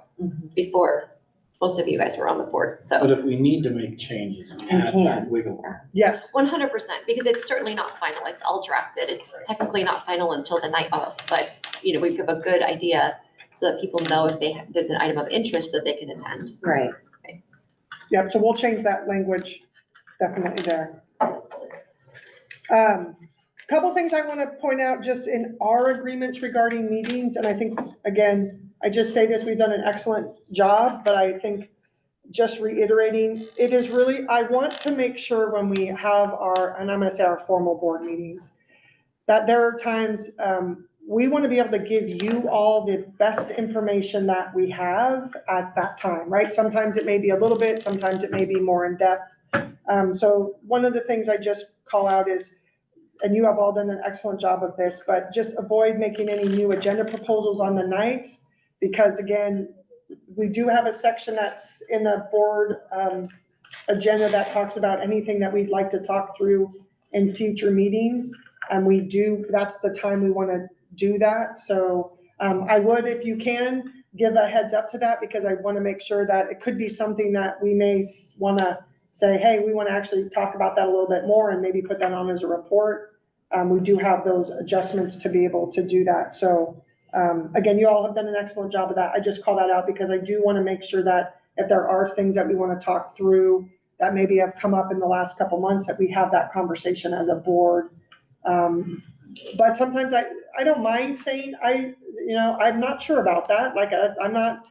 before most of you guys were on the board. But So if we need to make changes, we have that wiggle room. Yes, 100%, because it's certainly not final. It's all drafted. It's technically not final until the night of, but we give a good idea so that people know if there's an item of interest that they can attend. Right. yeah, so we'll change that language definitely there. Couple things I want to point out just in our agreements regarding meetings, and I think, again, I just say this, we've done an excellent job, but I think just reiterating, it is really, I want to make sure when we have and I'm gonna say our formal board meetings, that there are times, we want to be able to give you all the best information that we have at that time, right? Sometimes it may be a little bit, sometimes it may be more in depth. So one of the things I just call out is, and you have all done an excellent job of this, but just avoid making any new agenda proposals on the nights, because again, we do have a section that's in the board agenda that talks about anything that we'd like to talk through in future meetings. And that's the time we want to do that. So I would, if you can, give a heads up to that, because I want to make sure that it could be something that we may want to say, hey, we want to actually talk about that a little bit more and maybe put that on as a report. We do have those adjustments to be able to do that. So again, you all have done an excellent job of that. I just call that out because I do want to make sure that if there are things that we want to talk through that maybe have come up in the last couple months, that we have that conversation as a board. But sometimes I don't mind saying, I'm not sure about that. Like, I'm not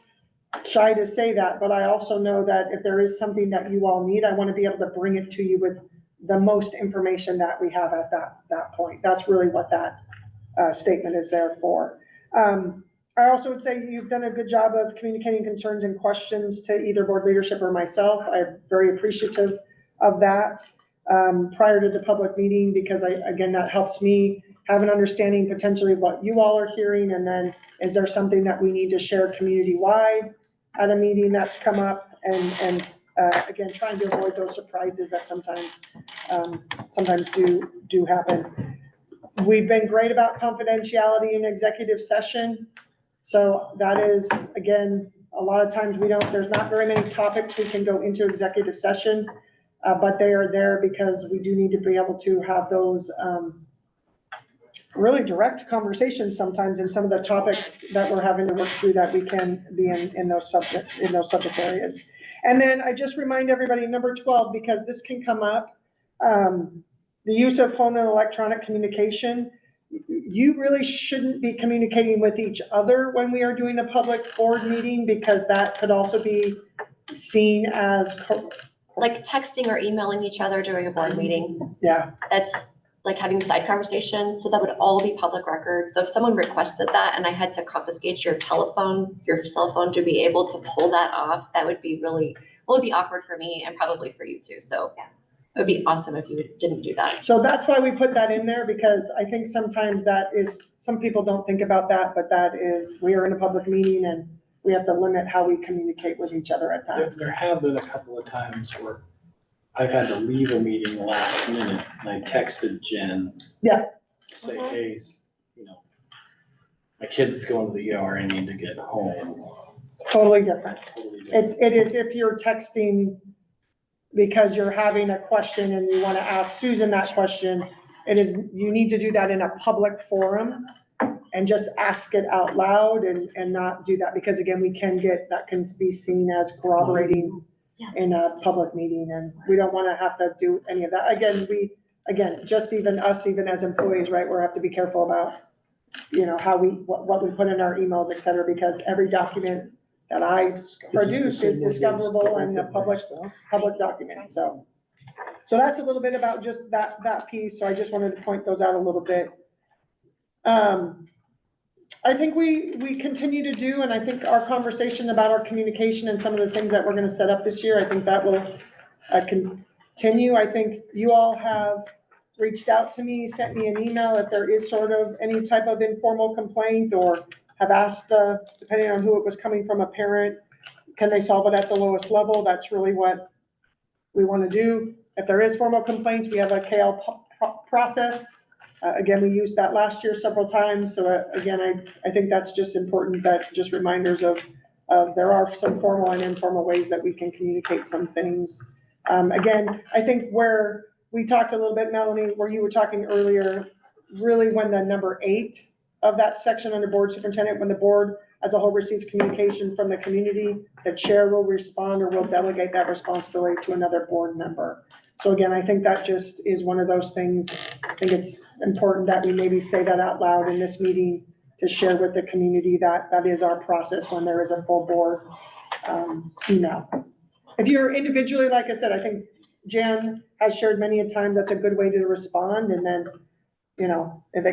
shy to say that, but I also know that if there is something that you all need, I want to be able to bring it to you with the most information that we have at that point. That's really what that statement is there for. I also would say you've done a good job of communicating concerns and questions to either board leadership or myself. I'm very appreciative of that prior to the public meeting, because again, that helps me have an understanding potentially of what you all are hearing. And then is there something that we need to share community-wide at a meeting that's come up? And again, trying to avoid those surprises that sometimes do happen. We've been great about confidentiality in executive session. So that is, again, a lot of times there's not very many topics we can go into executive session, but they are there because we do need to be able to have those really direct conversations sometimes in some of the topics that we're having to work through, that we can be in those subject areas. And then I just remind everybody, number 12, because this can come up, the use of phone and electronic communication. You really shouldn't be communicating with each other when we are doing a public board meeting, because that could also be seen as Like texting or emailing each other during a board meeting. Yeah. That's like having side conversations. So that would all be public record. So if someone requested that and I had to confiscate your cell phone to be able to pull that off, that would be it would be awkward for me and probably for you too. So it would be awesome if you didn't do that. So that's why we put that in there, because I think sometimes some people don't think about that, but we are in a public meeting and we have to limit how we communicate with each other at times. There have been a couple of times where I've had to leave a meeting last minute, and I texted Jen. Yeah. to Say, hey, my kid's going to the ER, I need to get home. Totally different. Totally different. It is if you're texting because you're having a question and you want to ask Susan that question, you need to do that in a public forum and just ask it out loud and not do that, because again, that can be seen as corroborating in a public meeting, and we don't want to have to do any of that. Again, just even us, even as employees, right, we have to be careful about, how what we put in our emails, et cetera, because every document that I produce is discoverable in the public document, so. So that's a little bit about just that piece, so I just wanted to point those out a little bit. I think we continue to do, and I think our conversation about our communication and some of the things that we're gonna set up this year, I think that will continue. I think you all have reached out to me, sent me an email if there is sort of any type of informal complaint, or have asked depending on who it was coming from, a parent, can they solve it at the lowest level? That's really what we wanna do. If there is formal complaints, we have a KL process. Again, we used that last year several times, so again, I think that's just important, that just reminders of there are some formal and informal ways that we can communicate some things. Again, I think where we talked a little bit, Melanie, where you were talking earlier, really when the number 8 of that section under board superintendent, when the board as a whole receives communication from the community, the chair will respond or will delegate that responsibility to another board member. So again, I think that just is one of those things. I think it's important that we maybe say that out loud in this meeting to share with the community that is our process when there is a full board email. If you're individually, like I said, I think Jan has shared many a times, that's a good way to respond. And then, if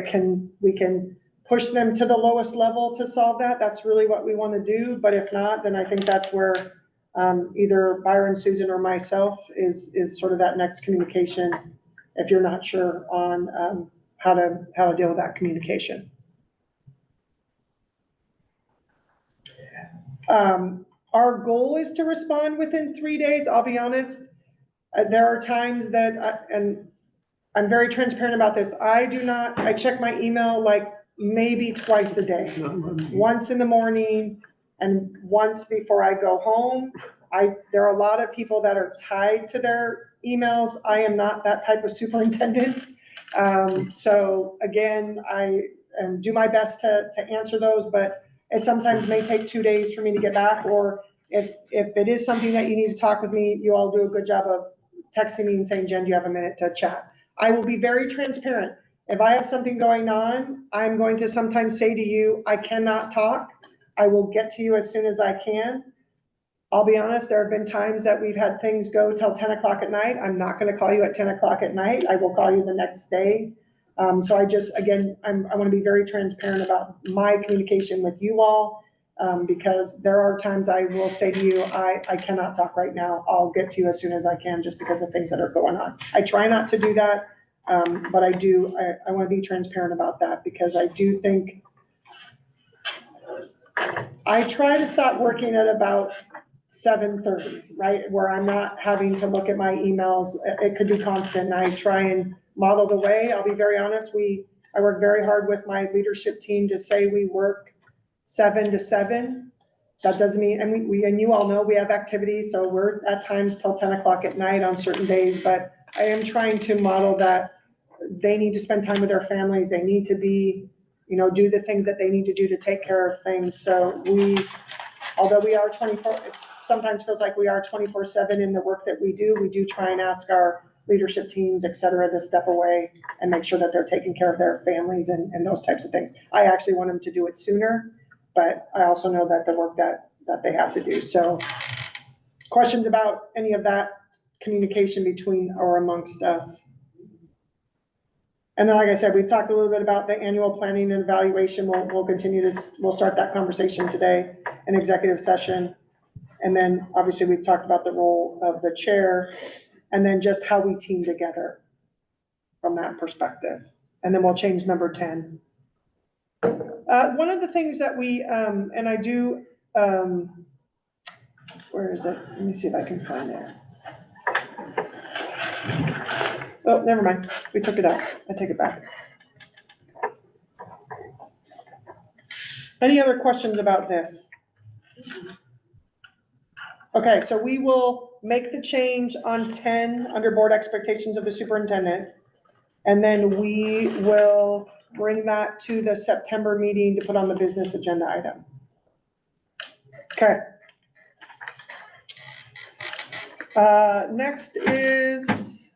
we can push them to the lowest level to solve that, that's really what we want to do. But if not, then I think that's where either Byron, Susan, or myself is sort of that next communication, if you're not sure on how to deal with that communication. Our goal is to respond within 3 days. I'll be honest. There are times that, and I'm very transparent about this, I check my email like maybe twice a day. Once in the morning and once before I go home. There are a lot of people that are tied to their emails. I am not that type of superintendent. So again, I do my best to answer those, but it sometimes may take 2 days for me to get back, or if it is something that you need to talk with me, you all do a good job of texting me and saying, Jen, do you have a minute to chat? I will be very transparent. If I have something going on, I'm going to sometimes say to you, I cannot talk. I will get to you as soon as I can. I'll be honest, there have been times that we've had things go till 10 o'clock at night. I'm not gonna call you at 10 o'clock at night. I will call you the next day. So I wanna be very transparent about my communication with you all, because there are times I will say to you, I cannot talk right now. I'll get to you as soon as I can, just because of things that are going on. I try not to do that, but I wanna be transparent about that, because I do think, I try to stop working at about 7:30, right? Where I'm not having to look at my emails. It could be constant, and I try and model the way. I'll be very honest. I work very hard with my leadership team to say we work 7 to 7. That doesn't mean, and and you all know we have activities, so we're at times till 10 o'clock at night on certain days, but I am trying to model that they need to spend time with their families. They need to be, do the things that they need to do to take care of things. So although we are 24, it sometimes feels like we are 24/7 in the work that we do try and ask our leadership teams, et cetera, to step away and make sure that they're taking care of their families and those types of things. I actually want them to do it sooner, but I also know that the work that they have to do. So questions about any of that communication between or amongst us? And then, like I said, we've talked a little bit about the annual planning and evaluation. We'll start that conversation today in executive session. And then obviously we've talked about the role of the chair, and then just how we team together from that perspective. And then we'll change number 10. One of the things that we, and I do, where is it? Let me see if I can find it. Oh, never mind. We took it out. I take it back. Any other questions about this? Okay, so we will make the change on 10 under board expectations of the superintendent. And then we will bring that to the September meeting to put on the business agenda item. Okay. Next is,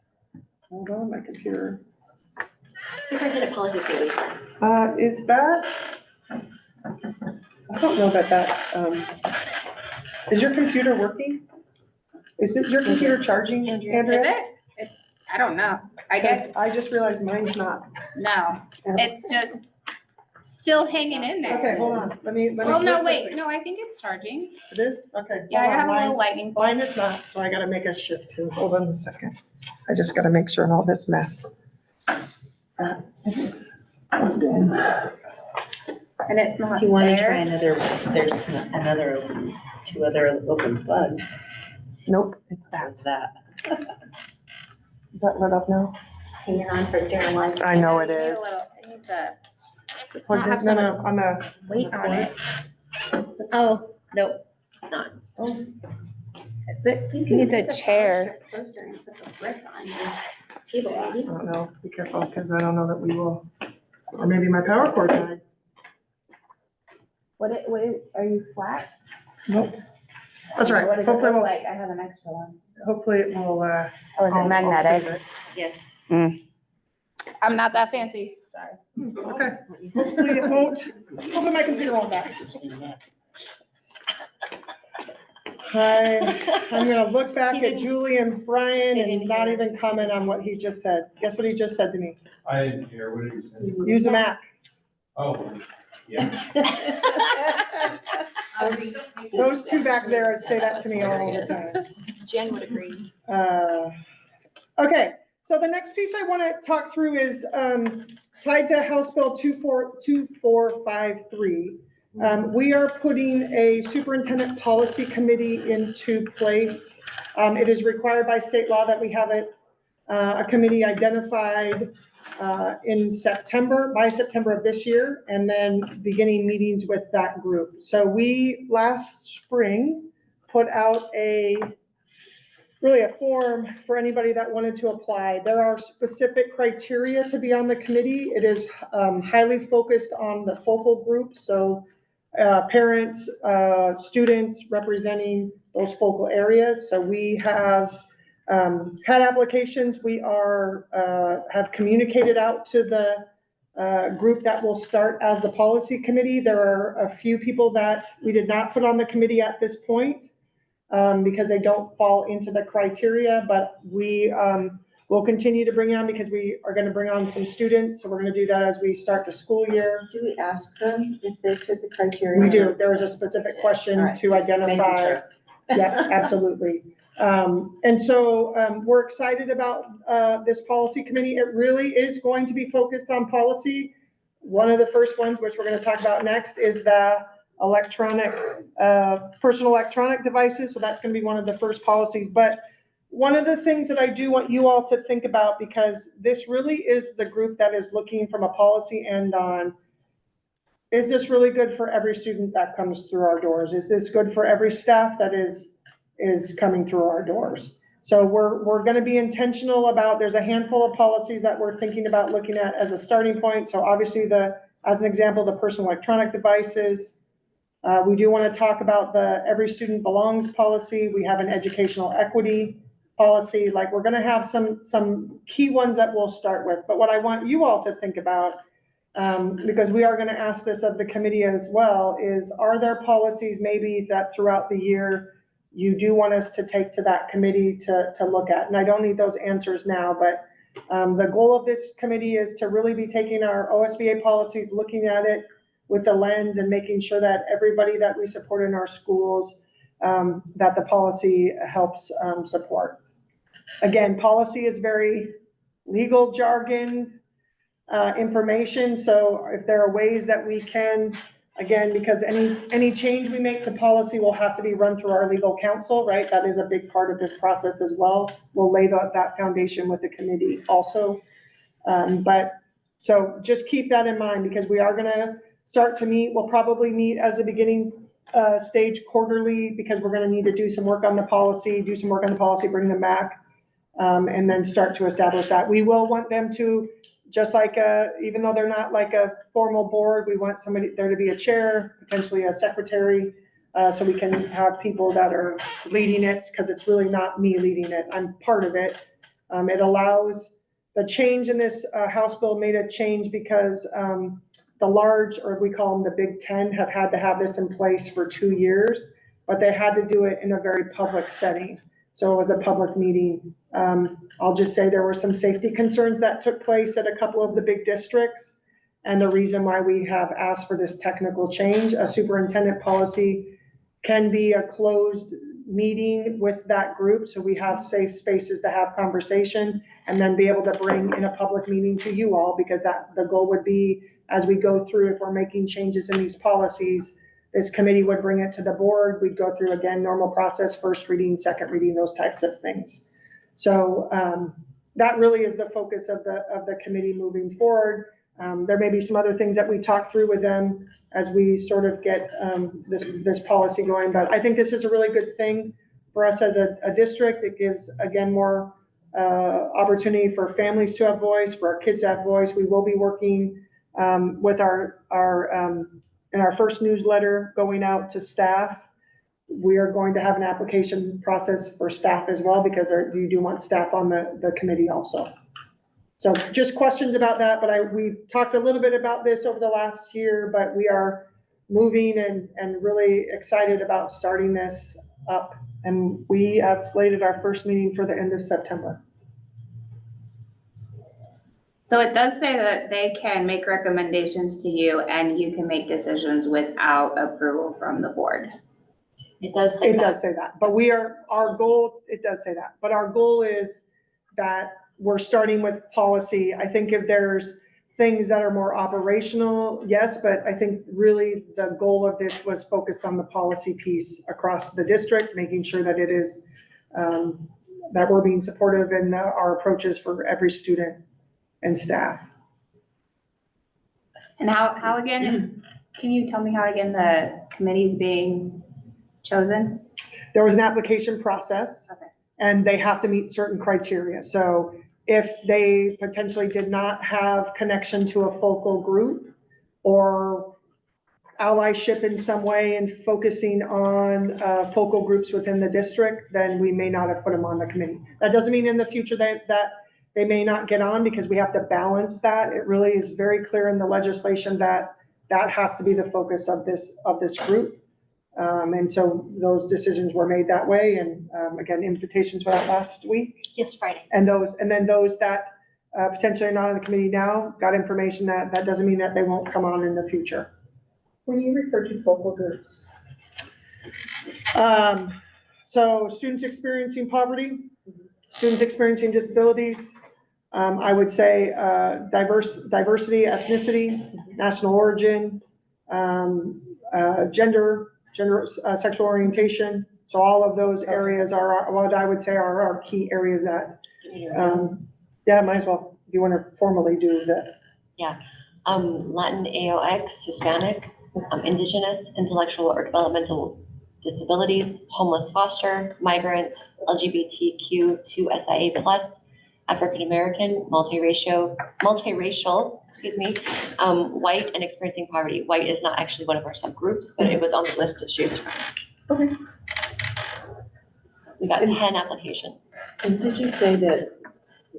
hold on, my computer. Superintendent policy committee. Is that, I don't know that, is your computer working? Is it your computer charging, Is Andrea? it? I don't know. I guess, I just realized mine's not. no, it's just still hanging in there. Okay, hold on, let me. Oh, no, look wait, quickly. no, I think it's charging. It is? Okay. Yeah, I hold on, have a little mine's- lightning bolt. Mine is not, so I gotta make a shift too. Hold on a second. I just gotta make sure in all this mess. It is plugged in. And it's not If you wanna there. try another, there's another open, 2 other open plugs. Nope, it's that. That's that. Is that lit up now? Hanging on for dear life. I know it You need a is. little- It needs a Is it plugged not have in? so No, no, on the. weight on it. Oh, nope, it's not. It needs a chair. Closer and put the brick on your table, maybe. I don't know, be careful, because I don't know that we will, or maybe my power cord died. What, are you flat? Nope. That's all right, What does it hopefully look we'll, like? I have an extra one. hopefully it will, Or is I'll- it I'll magnetic? save it. Yes. I'm not that fancy, sorry. Okay, hopefully it won't, hopefully my computer won't die. I'm gonna look back at Julie and Brian He and didn't not hear. even comment on what he just said. Guess what he just said to me? I didn't hear, what did he say? Use a Mac. Oh, yeah. Those two back there say that to me all the time. Jen would agree. Okay, so the next piece I want to talk through is tied to House Bill 2453. We are putting a superintendent policy committee into place. It is required by state law that we have a committee identified in September, by September of this year, and then beginning meetings with that group. So we last spring put out really a form for anybody that wanted to apply. There are specific criteria to be on the committee. It is highly focused on the focal group, so parents, students representing those focal areas. So we have had applications. We have communicated out to the group that will start as the policy committee. There are a few people that we did not put on the committee at this point because they don't fall into the criteria, but we will continue to bring on because we are going to bring on some students. So we're going to do that as we start the school year. Do we ask them if they fit the criteria? We do. There is a specific question All right, to just making identify. sure. Yes, absolutely. And so we're excited about this policy committee. It really is going to be focused on policy. One of the first ones, which we're going to talk about next, is the electronic, personal electronic devices. So that's going to be one of the first policies. But one of the things that I do want you all to think about, because this really is the group that is looking from a policy end on, is this really good for every student that comes through our doors? Is this good for every staff that is coming through our doors? So we're going to be intentional about, there's a handful of policies that we're thinking about looking at as a starting point. So obviously as an example, the personal electronic devices. We do want to talk about the every student belongs policy. We have an educational equity policy. Like, we're going to have some key ones that we'll start with. But what I want you all to think about, because we are going to ask this of the committee as well, is are there policies maybe that throughout the year you do want us to take to that committee to look at? And I don't need those answers now, but the goal of this committee is to really be taking our OSBA policies, looking at it with the lens and making sure that everybody that we support in our schools, that the policy helps support. Again, policy is very legal jargon information. So if there are ways that we can again, because any change we make to policy will have to be run through our legal counsel, right? That is a big part of this process as well. We'll lay that foundation with the committee also. So just keep that in mind, because we are gonna start to meet. We'll probably meet as a beginning stage quarterly, because we're gonna need to do some work on the policy, bring them back, and then start to establish that. We will want them to, just like, even though they're not like a formal board, we want there to be a chair, potentially a secretary, so we can have people that are leading it, because it's really not me leading it, I'm part of it. It allows, the change in this House bill made a change because the large, or we call them the Big Ten, have had to have this in place for 2 years, but they had to do it in a very public setting. So it was a public meeting. I'll just say there were some safety concerns that took place at a couple of the big districts. And the reason why we have asked for this technical change, a superintendent policy can be a closed meeting with that group. So we have safe spaces to have conversation, and then be able to bring in a public meeting to you all, because the goal would be, as we go through, if we're making changes in these policies, this committee would bring it to the board. We'd go through, again, normal process, first reading, second reading, those types of things. So that really is the focus of the committee moving forward. There may be some other things that we talk through with them as we sort of get this policy going, but I think this is a really good thing for us as a district. It gives, again, more opportunity for families to have voice, for our kids to have voice. We will be working with in our first newsletter going out to staff. We are going to have an application process for staff as well, because you do want staff on the committee also. So just questions about that, but we've talked a little bit about this over the last year, but we are moving and really excited about starting this up. And we have slated our first meeting for the end of September. So it does say that they can make recommendations to you and you can make decisions without approval from the board. It does say It that. does say that, but our goal, it does say that, but our goal is that we're starting with policy. I think if there's things that are more operational, yes, but I think really the goal of this was focused on the policy piece across the district, making sure that it is, that we're being supportive in our approaches for every student and staff. And how again, can you tell me how again the committee is being chosen? There was an application process. Okay. And they have to meet certain criteria. So if they potentially did not have connection to a focal group or allyship in some way and focusing on focal groups within the district, then we may not have put them on the committee. That doesn't mean in the future that they may not get on, because we have to balance that. It really is very clear in the legislation that has to be the focus of this group. And so those decisions were made that way. And again, invitations went out last week. Yes, Friday. And then those that potentially are not on the committee now got information that doesn't mean that they won't come on in the future. When you refer to focal groups, So students experiencing poverty, students experiencing disabilities, I would say diversity, ethnicity, national origin, gender, sexual orientation. So all of those areas are what I would say are our key areas that, yeah, might as well, if you want to formally do that. Yeah, Latin, AOX, Hispanic, Indigenous, intellectual or developmental disabilities, homeless foster, migrant, LGBTQ2SIA+, African American, multiracial, white and experiencing poverty. White is not actually one of our subgroups, but it was on the list to choose from. Okay. We got 10 applications. And did you say that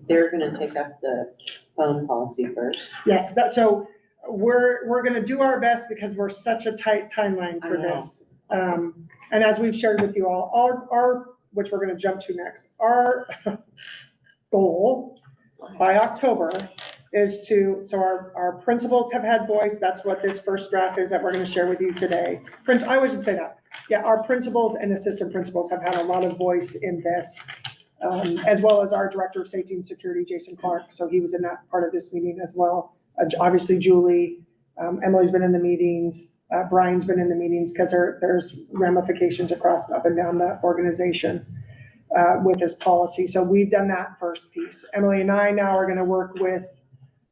they're gonna take up the phone policy first? Yes, so we're gonna do our best, because we're such a tight timeline for I know. this. And as we've shared with you all, our which we're gonna jump to next, our goal by October is so our principals have had voice. That's what this first draft is that we're gonna share with you today. I always would say that. Yeah, our principals and assistant principals have had a lot of voice in this, as well as our Director of Safety and Security, Jason Clark. So he was in that part of this meeting as well. Obviously Julie, Emily's been in the meetings, Brian's been in the meetings because there's ramifications across up and down the organization with this policy. So we've done that first piece. Emily and I now are gonna work with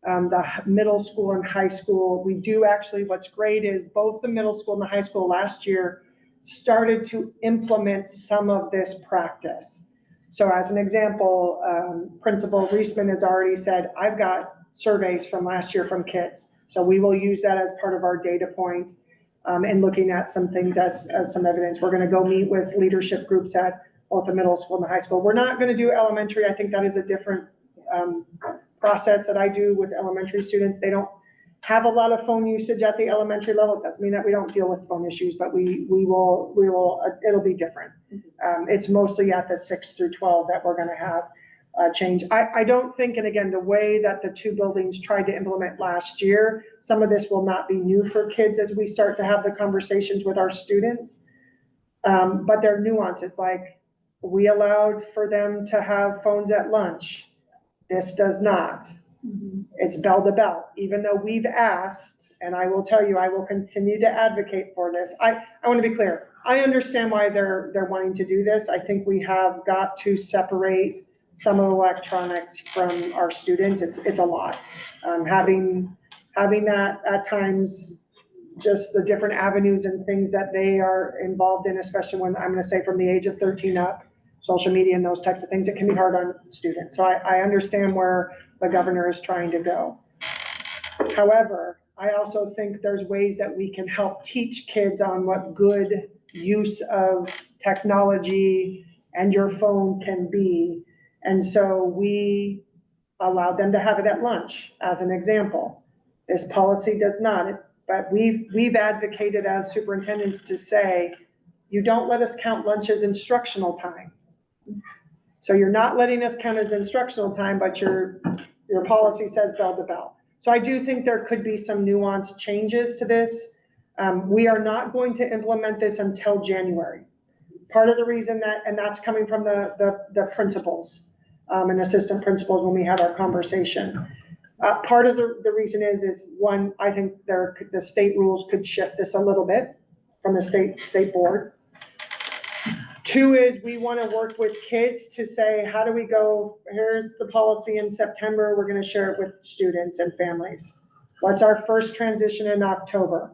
the middle school and high school. We do actually, what's great is both the middle school and the high school last year started to implement some of this practice. So as an example, Principal Reisman has already said, I've got surveys from last year from kids. So we will use that as part of our data point and looking at some things as some evidence. We're gonna go meet with leadership groups at both the middle school and the high school. We're not gonna do elementary. I think that is a different process that I do with elementary students. They don't have a lot of phone usage at the elementary level. It doesn't mean that we don't deal with phone issues, but we will, it'll be different. It's mostly at the 6 through 12 that we're gonna have change. I don't think, and again, the way that the two buildings tried to implement last year, some of this will not be new for kids as we start to have the conversations with our students. But there are nuances, like we allowed for them to have phones at lunch. This does not. It's bell to bell, even though we've asked, and I will tell you, I will continue to advocate for this. I want to be clear. I understand why they're wanting to do this. I think we have got to separate some of the electronics from our students. It's a lot. Having that at times, just the different avenues and things that they are involved in, especially when I'm going to say from the age of 13 up, social media and those types of things, it can be hard on students. So I understand where the governor is trying to go. However, I also think there's ways that we can help teach kids on what good use of technology and your phone can be. And so we allowed them to have it at lunch, as an example. This policy does not, but we've advocated as superintendents to say, you don't let us count lunch as instructional time. So you're not letting us count as instructional time, but your policy says bell to bell. So I do think there could be some nuanced changes to this. We are not going to implement this until January. Part of the reason that, and that's coming from the principals and assistant principals when we had our conversation. Part of the reason is one, I think the state rules could shift this a little bit from the state board. Two is we want to work with kids to say, how do we go, here's the policy in September, we're going to share it with students and families. What's our first transition in October?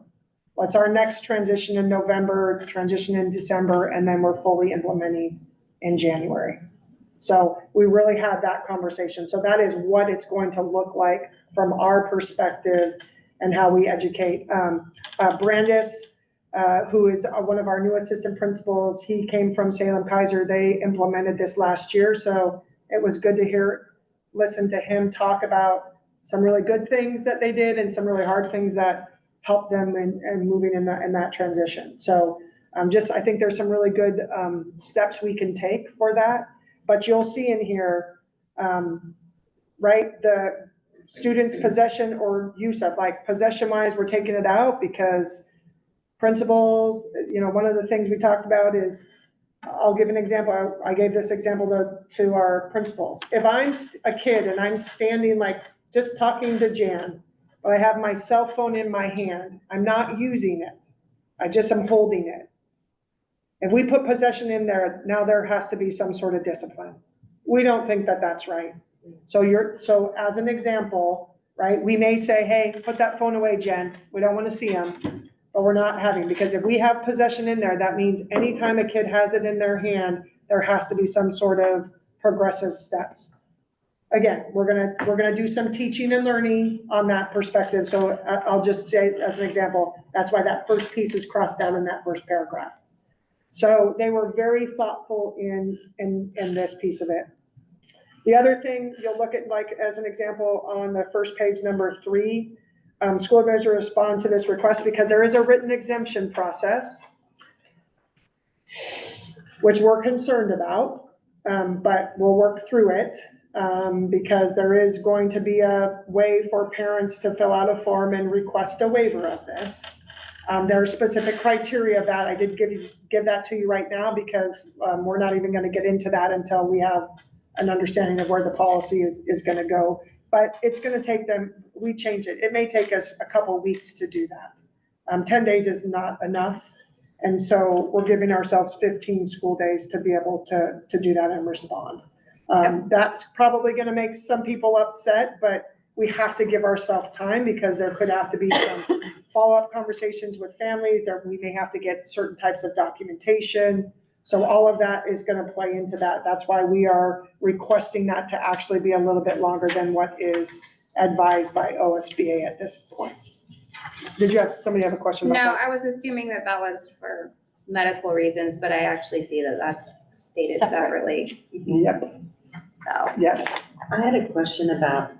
What's our next transition in November, transition in December, and then we're fully implementing in January. So we really had that conversation. So that is what it's going to look like from our perspective and how we educate. Brandis, who is one of our new assistant principals, he came from Salem Kaiser. They implemented this last year. So it was good to listen to him talk about some really good things that they did and some really hard things that helped them in moving in that transition. So I think there's some really good steps we can take for that. But you'll see in here, right, the students' possession or use of, like possession-wise, we're taking it out because principals, one of the things we talked about is, I'll give an example. I gave this example to our principals. If I'm a kid and I'm standing like just talking to Jan, but I have my cell phone in my hand, I'm not using it. I just am holding it. If we put possession in there, now there has to be some sort of discipline. We don't think that that's right. So as an example, right, we may say, hey, put that phone away, Jen. We don't want to see them, but we're not having, because if we have possession in there, that means anytime a kid has it in their hand, there has to be some sort of progressive steps. Again, we're gonna do some teaching and learning on that perspective. So I'll just say as an example, that's why that first piece is crossed out in that first paragraph. So they were very thoughtful in this piece of it. The other thing you'll look at, like as an example on the first page, number 3, school administrators respond to this request because there is a written exemption process, which we're concerned about, but we'll work through it because there is going to be a way for parents to fill out a form and request a waiver of this. There are specific criteria that I did give that to you right now because we're not even going to get into that until we have an understanding of where the policy is going to go. But it's going to take them, we change it. It may take us a couple weeks to do that. 10 days is not enough. And so we're giving ourselves 15 school days to be able to do that and respond. That's probably gonna make some people upset, but we have to give ourselves time because there could have to be some follow-up conversations with families, or we may have to get certain types of documentation. So all of that is gonna play into that. That's why we are requesting that to actually be a little bit longer than what is advised by OSBA at this point. Did you have, somebody have a question about No, that? I was assuming that that was for medical reasons, but I actually see that that's stated Separate. separately, Yep, so. yes. I had a question about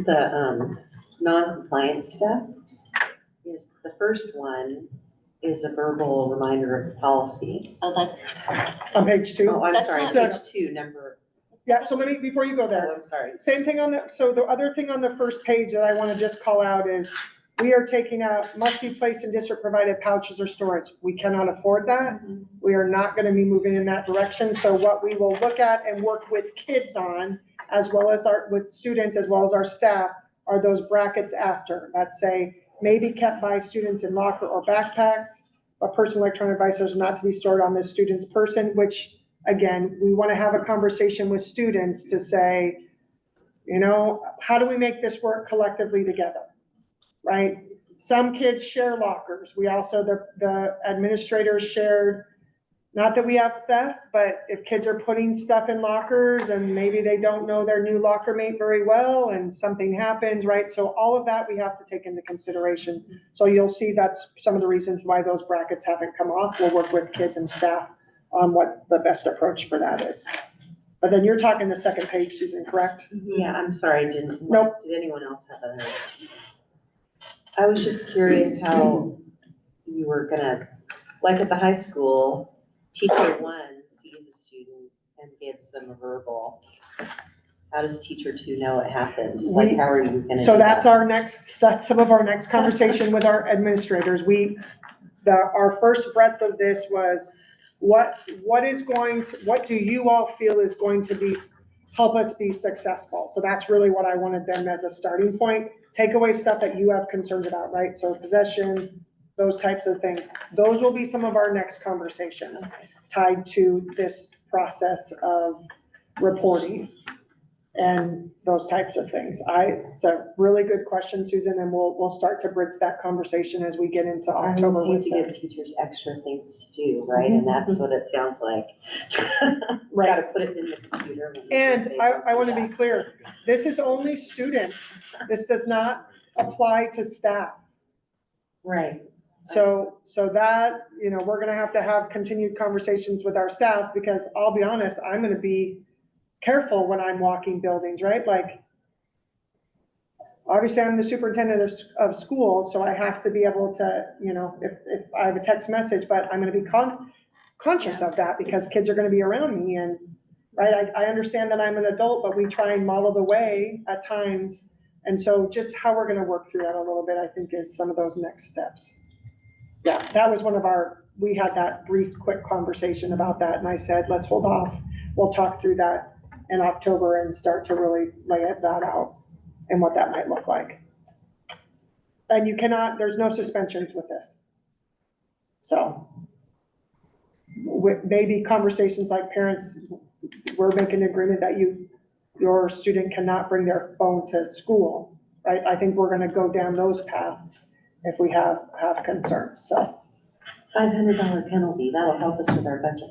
the non-compliance steps. Is the first one is a verbal reminder of the policy. Oh, that's, On page 2. Oh, I'm That's sorry, not- page 2, number, Yeah, so let me, before you go there, oh, I'm sorry. same thing on the, so the other thing on the first page that I want to just call out is we are taking out, must be placed in district provided pouches or storage. We cannot afford that. We are not going to be moving in that direction. So what we will look at and work with kids on, as well as with students, as well as our staff, are those brackets after that say may be kept by students in locker or backpacks, but personal electronic devices are not to be stored on the student's person, which again, we want to have a conversation with students to say, you know, how do we make this work collectively together, right? Some kids share lockers. We also, the administrators shared, not that we have theft, but if kids are putting stuff in lockers and maybe they don't know their new locker mate very well and something happens, right? So all of that we have to take into consideration. So you'll see that's some of the reasons why those brackets haven't come off. We'll work with kids and staff on what the best approach for that is. But then you're talking the second page, Susan, correct? Yeah, I'm sorry, Nope. did anyone else have a? I was just curious how you were gonna, like at the high school, teacher 1 sees a student and gives them a verbal. How does teacher 2 know it happened? Like, how are you gonna do So that's that? that's some of our next conversation with our administrators. Our first breadth of this was what do you all feel is going to help us be successful? So that's really what I wanted them as a starting point. Take away stuff that you have concerns about, right? So possession, those types of things. Those will be some of our next conversations tied to this process of reporting and those types of things. It's a really good question, Susan, and we'll start to bridge that conversation as we get into I October always hate with to them. give teachers extra things to do, right? And that's what it sounds like. Right. Gotta put it in the computer. when you just And say, I want to "Yeah." be clear, this is only students. This does not apply to staff. Right. So that, you know, we're gonna have continued conversations with our staff because I'll be honest, I'm gonna be careful when I'm walking buildings, right? Like, obviously I'm the superintendent of schools, so I have to be able to, you know, if I have a text message, but I'm gonna be conscious of that because kids are gonna be around me and, right, I understand that I'm an adult, but we try and model the way at times. And so just how we're gonna work through that a little bit, I think is some of those next steps. Yeah, that was we had that brief, quick conversation about that and I said, let's hold off. We'll talk through that in October and start to really lay that out and what that might look like. And there's no suspensions with this. So with maybe conversations like parents, we're making an agreement that your student cannot bring their phone to school, right? I think we're gonna go down those paths if we have concerns, so. $500 penalty, that'll help us with our budget.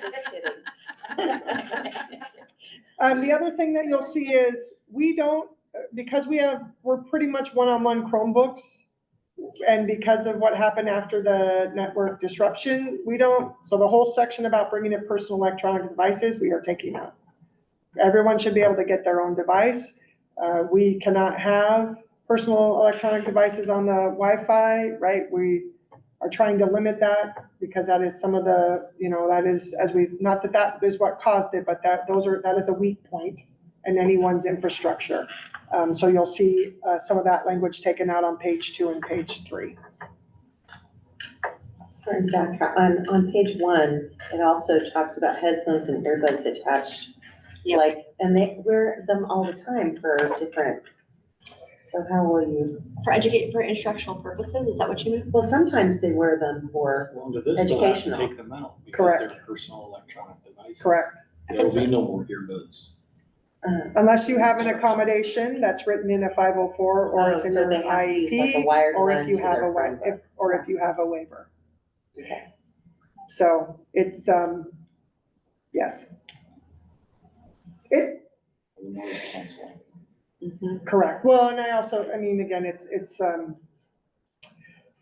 Just kidding. The other thing that you'll see is because we're pretty much one-on-one Chromebooks, and because of what happened after the network disruption, so the whole section about bringing in personal electronic devices, we are taking out. Everyone should be able to get their own device. We cannot have personal electronic devices on the Wi-Fi, right? We are trying to limit that because that is some of the, that is, not that is what caused it, but that is a weak point in anyone's infrastructure. So you'll see some of that language taken out on page 2 and page 3. Sorry, backtrack. On page 1, it also talks about headphones and earbuds attached. Yep. Like, and they wear them all the time for different So how will you? For instructional purposes, is that what you mean? Well, sometimes they wear them for, Well, under this, they'll have to Educational. take them out because Correct. they're personal electronic devices. Correct. There will be no more earbuds. Unless you have an accommodation that's written in a 504 or it's in so your they have to use like a IEP, wired or one if you to have their a wa, Chromebook. or if you have a waiver. Okay. So it's, yes. For the noise canceling. Mhm. Correct. Well, and I also, I mean, again, it's,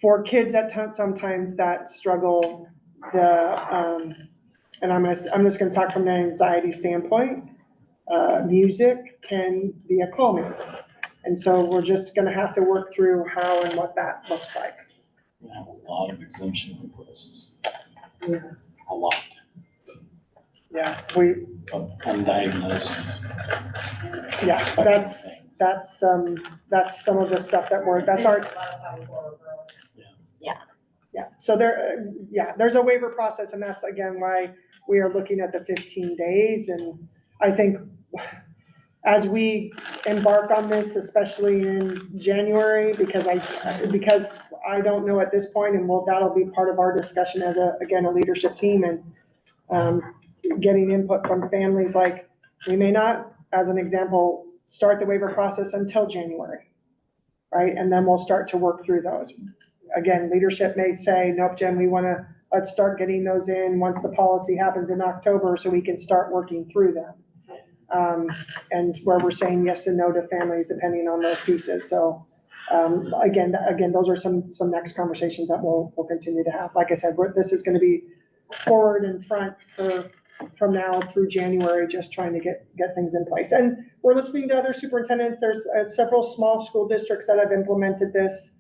for kids at times, sometimes that struggle, and I'm just gonna talk from an anxiety standpoint. Music can be a calming. And so we're just gonna have to work through how and what that looks like. We have a lot of exemption requests. Yeah. A lot Yeah, of undiagnosed. that's some of the stuff that that's our. Yeah, so there's a waiver process, and that's again why we are looking at the 15 days. And I think as we embark on this, especially in January, because I don't know at this point, and that'll be part of our discussion as a leadership team, and getting input from families, like, we may not, as an example, start the waiver process until January, right? And then we'll start to work through those. Again, leadership may say, nope, Jen, let's start getting those in once the policy happens in October so we can start working through them. And where we're saying yes and no to families depending on those pieces. So, again, those are some next conversations that we'll continue to have. Like I said, this is gonna be forward and front from now through January, just trying to get things in place. And we're listening to other superintendents. There's several small school districts that have implemented this.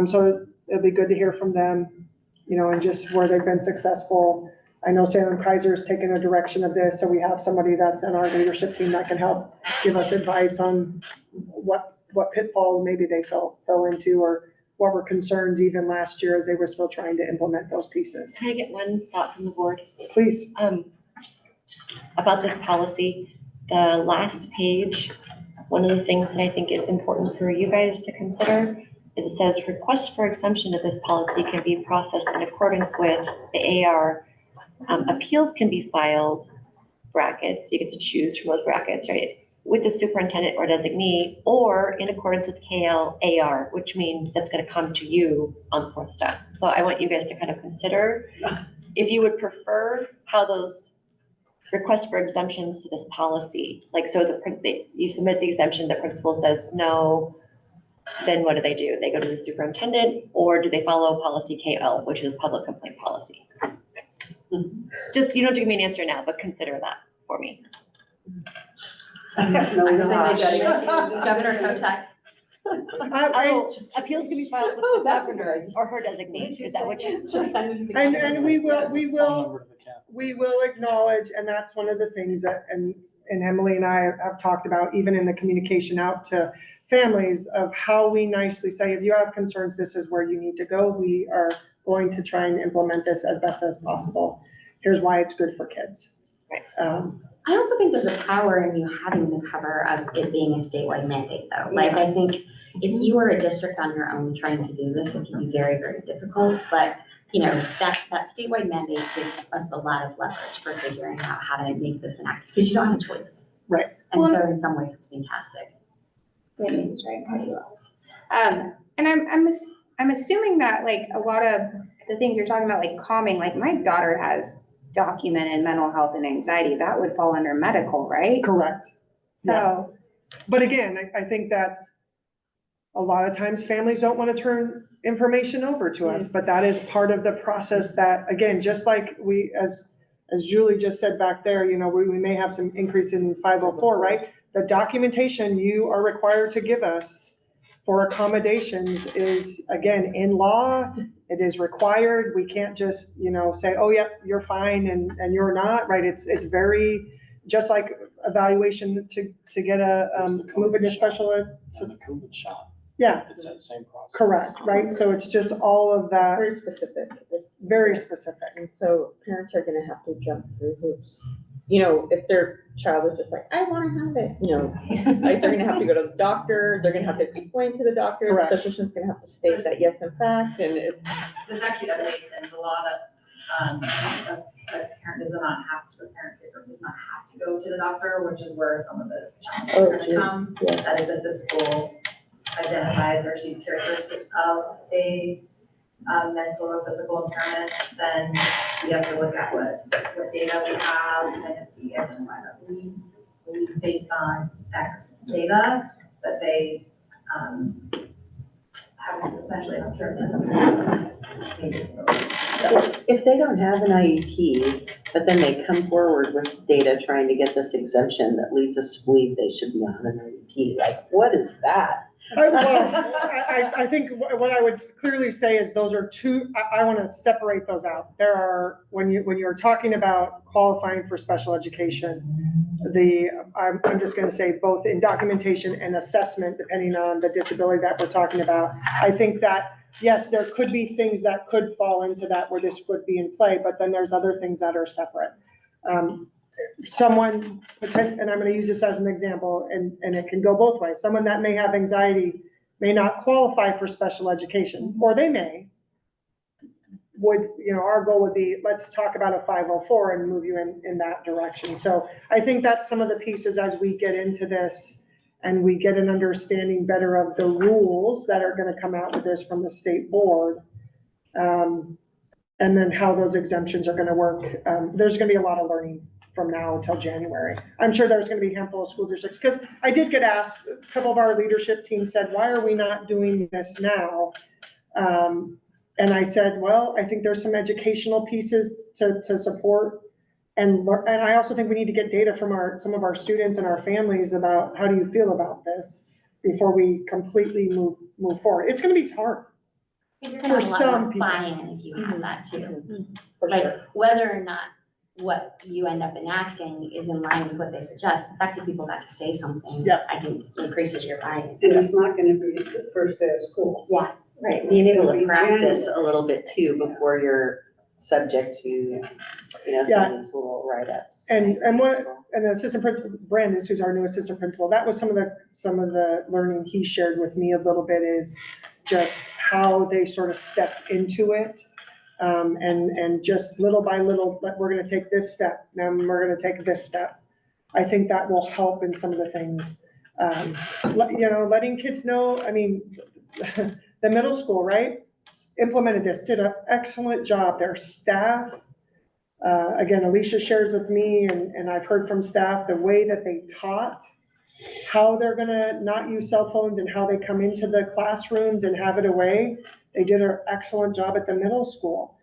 So it'll be good to hear from them, and just where they've been successful. I know Salem Kaiser's taken a direction of this, so we have somebody that's in our leadership team that can help give us advice on what pitfalls maybe they fell into, or what were concerns even last year as they were still trying to implement those pieces. Can I get one thought from the board? Please. About this policy, the last page, one of the things that I think is important for you guys to consider is it says requests for exemption of this policy can be processed in accordance with the AR. Appeals can be filed, brackets, you get to choose from those brackets, right? With the superintendent or designee, or in accordance with KLAR, which means that's gonna come to you on the fourth step. So I want you guys to kind of consider if you would prefer how those requests for exemptions to this policy, like, so you submit the exemption, the principal says no, then what do? They go to the superintendent, or do they follow policy KL, which is public complaint policy? Just, you don't have to give me an answer now, but consider that for me. No, we don't. Governor Kotek. Oh, appeals can be filed with the governor or her designee, is that what you? And we will Phone number to the cap. we will acknowledge, and that's one of the things that, and Emily and I have talked about, even in the communication out to families, of how we nicely say, if you have concerns, this is where you need to go. We are going to try and implement this as best as possible. Here's why it's good for kids. Right. I also think there's a power in you having the cover of it being a statewide mandate, though. Like, I think if you were a district on your own trying to do this, it can be very, very difficult. But, that statewide mandate gives us a lot of leverage for figuring out how to make this an act, because you don't have a choice. Right. And so in some ways, it's fantastic. And I'm assuming that, like, a lot of the things you're talking about, like calming, like my daughter has documented mental health and anxiety, that would fall under medical, right? Correct. So, But again, I think that's, a lot of times families don't want to turn information over to us, but that is part of the process that, again, just like as Julie just said back there, we may have some increase in 504, right? The documentation you are required to give us for accommodations is, again, in law, it is required. We can't just, say, oh, yeah, you're fine and you're not, right? It's very, just like evaluation to get a COVID special ed. And the COVID shot. Yeah, It's that same process. correct, right? So it's just all of that, Very specific. very specific. And so parents are gonna have to jump through hoops. you know, if their child is just like, I wanna have it, you know, like, they're gonna have to go to the doctor, they're gonna have to explain to the doctor, the Correct. physician's gonna have to state that, yes, in fact, and it's, There's actually updates in the law that, a parent does not have to, a parent caregiver does not have to go to the doctor, which is where some of the challenges oh, are gonna geez, come. yeah. That is if the school identifies or sees characteristics of a mental or physical impairment, then we have to look at what data we have, and if we identify that we believe based on X data, that they, have essentially have characteristics of a disability. If they don't have an IEP, but then they come forward with data trying to get this exemption that leads us to believe they should be on an IEP, like, what is that? I think what I would clearly say is those are two, I want to separate those out. There are, when you're talking about qualifying for special education, I'm just going to say both in documentation and assessment, depending on the disability that we're talking about. I think that, yes, there could be things that could fall into that where this would be in play, but then there's other things that are separate. Someone, and I'm going to use this as an example, and it can go both ways. Someone that may have anxiety may not qualify for special education, or they may. Our goal would be, let's talk about a 504 and move you in that direction. So I think that's some of the pieces as we get into this and we get an understanding better of the rules that are going to come out with this from the state board. And then how those exemptions are going to work. There's going to be a lot of learning from now until January. I'm sure there's going to be a handful of school districts, because I did get asked, a couple of our leadership team said, why are we not doing this now? And I said, well, I think there's some educational pieces to support. And I also think we need to get data from some of our students and our families about how do you feel about this before we completely move forward. It's going to be hard. You're gonna For have a lot some more people. buy-in if you have that too. For Like, sure. whether or not what you end up enacting is in line with what they suggest, the fact that people got to say something, Yeah. I think increases your buy-in. And it's not gonna be the first day of school. Yeah, Right, being able to It'll be practice January. a little bit too before you're subject to, some of these little write-ups. And the assistant principal, Brandon, who's our new assistant principal, that was some of the learning he shared with me a little bit, is just how they sort of stepped into it. And just little by little, we're gonna take this step, now we're gonna take this step. I think that will help in some of the things. Letting kids know, I mean, the middle school, right? Implemented this, did an excellent job. Their staff, again, Alicia shares with me, and I've heard from staff, the way that they taught, how they're gonna not use cell phones and how they come into the classrooms and have it away. They did an excellent job at the middle school,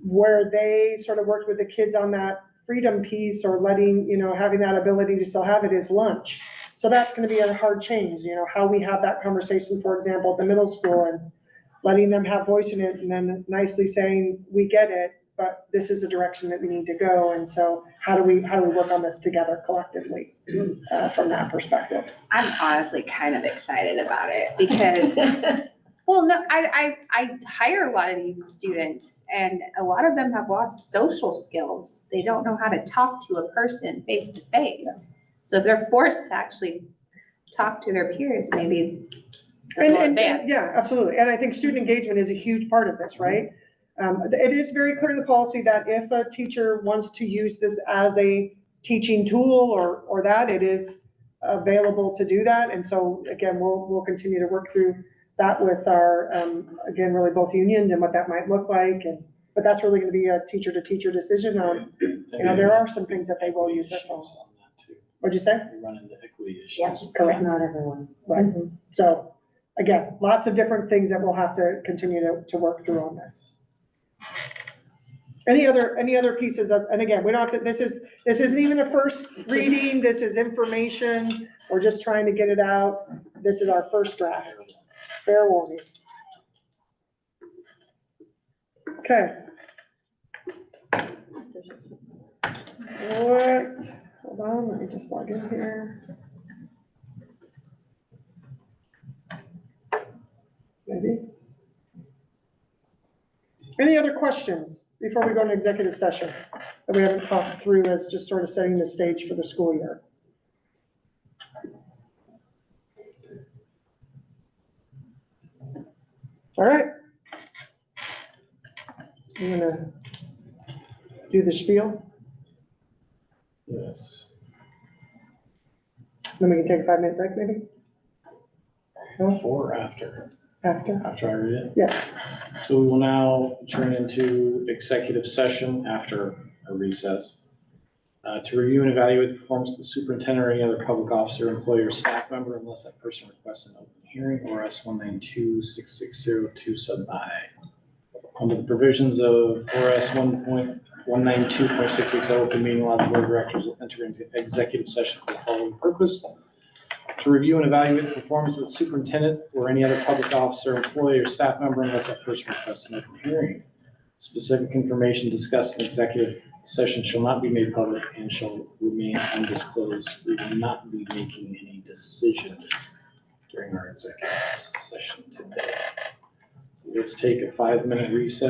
where they sort of worked with the kids on that freedom piece, or having that ability to still have it, is lunch. So that's gonna be a hard change, how we have that conversation, for example, at the middle school, and letting them have voice in it, and then nicely saying, we get it, but this is the direction that we need to go. And so how do we work on this together collectively from that perspective? I'm honestly kind of excited about it because, well, no, I hire a lot of these students, and a lot of them have lost social skills. They don't know how to talk to a person face to face. So if they're forced to actually talk to their peers, maybe they're more advanced. Yeah, absolutely. And I think student engagement is a huge part of this, right? It is very clear in the policy that if a teacher wants to use this as a teaching tool or that, it is available to do that. And so again, we'll continue to work through that with our, again, really both unions and what that might look like. But that's really going to be a teacher to teacher decision on, there are some things that they will use their phones. What'd you say? We run into equity issues. Yeah. Correct. Not everyone. Right. So again, lots of different things that we'll have to continue to work through on this. Any other pieces of, and again, we don't have to, this isn't even a first reading, this is information, we're just trying to get it out. This is our first draft, fair warning. Okay. Hold on, let me just log in here. Maybe. Any other questions before we go into executive session? that we haven't talked through as just sort of setting the stage for the school year? All right. I'm gonna do the spiel, Yes. then we can take a 5-minute break maybe, Before or after? after. After I read it? Yeah. So we will now turn into executive session after a recess. To review and evaluate the performance of the superintendent or any other public officer, employee, or staff member unless that person requests an open hearing or S 192-6602 sub I. Under the provisions of ORS 1.192.660 open meeting law, the board of directors will enter into executive session for the following purpose: to review and evaluate the performance of the superintendent or any other public officer, employee, or staff member unless that person requests an open hearing. Specific information discussed in executive session shall not be made public and shall remain undisclosed. We will not be making any decisions during our executive session today. Let's take a 5-minute recess.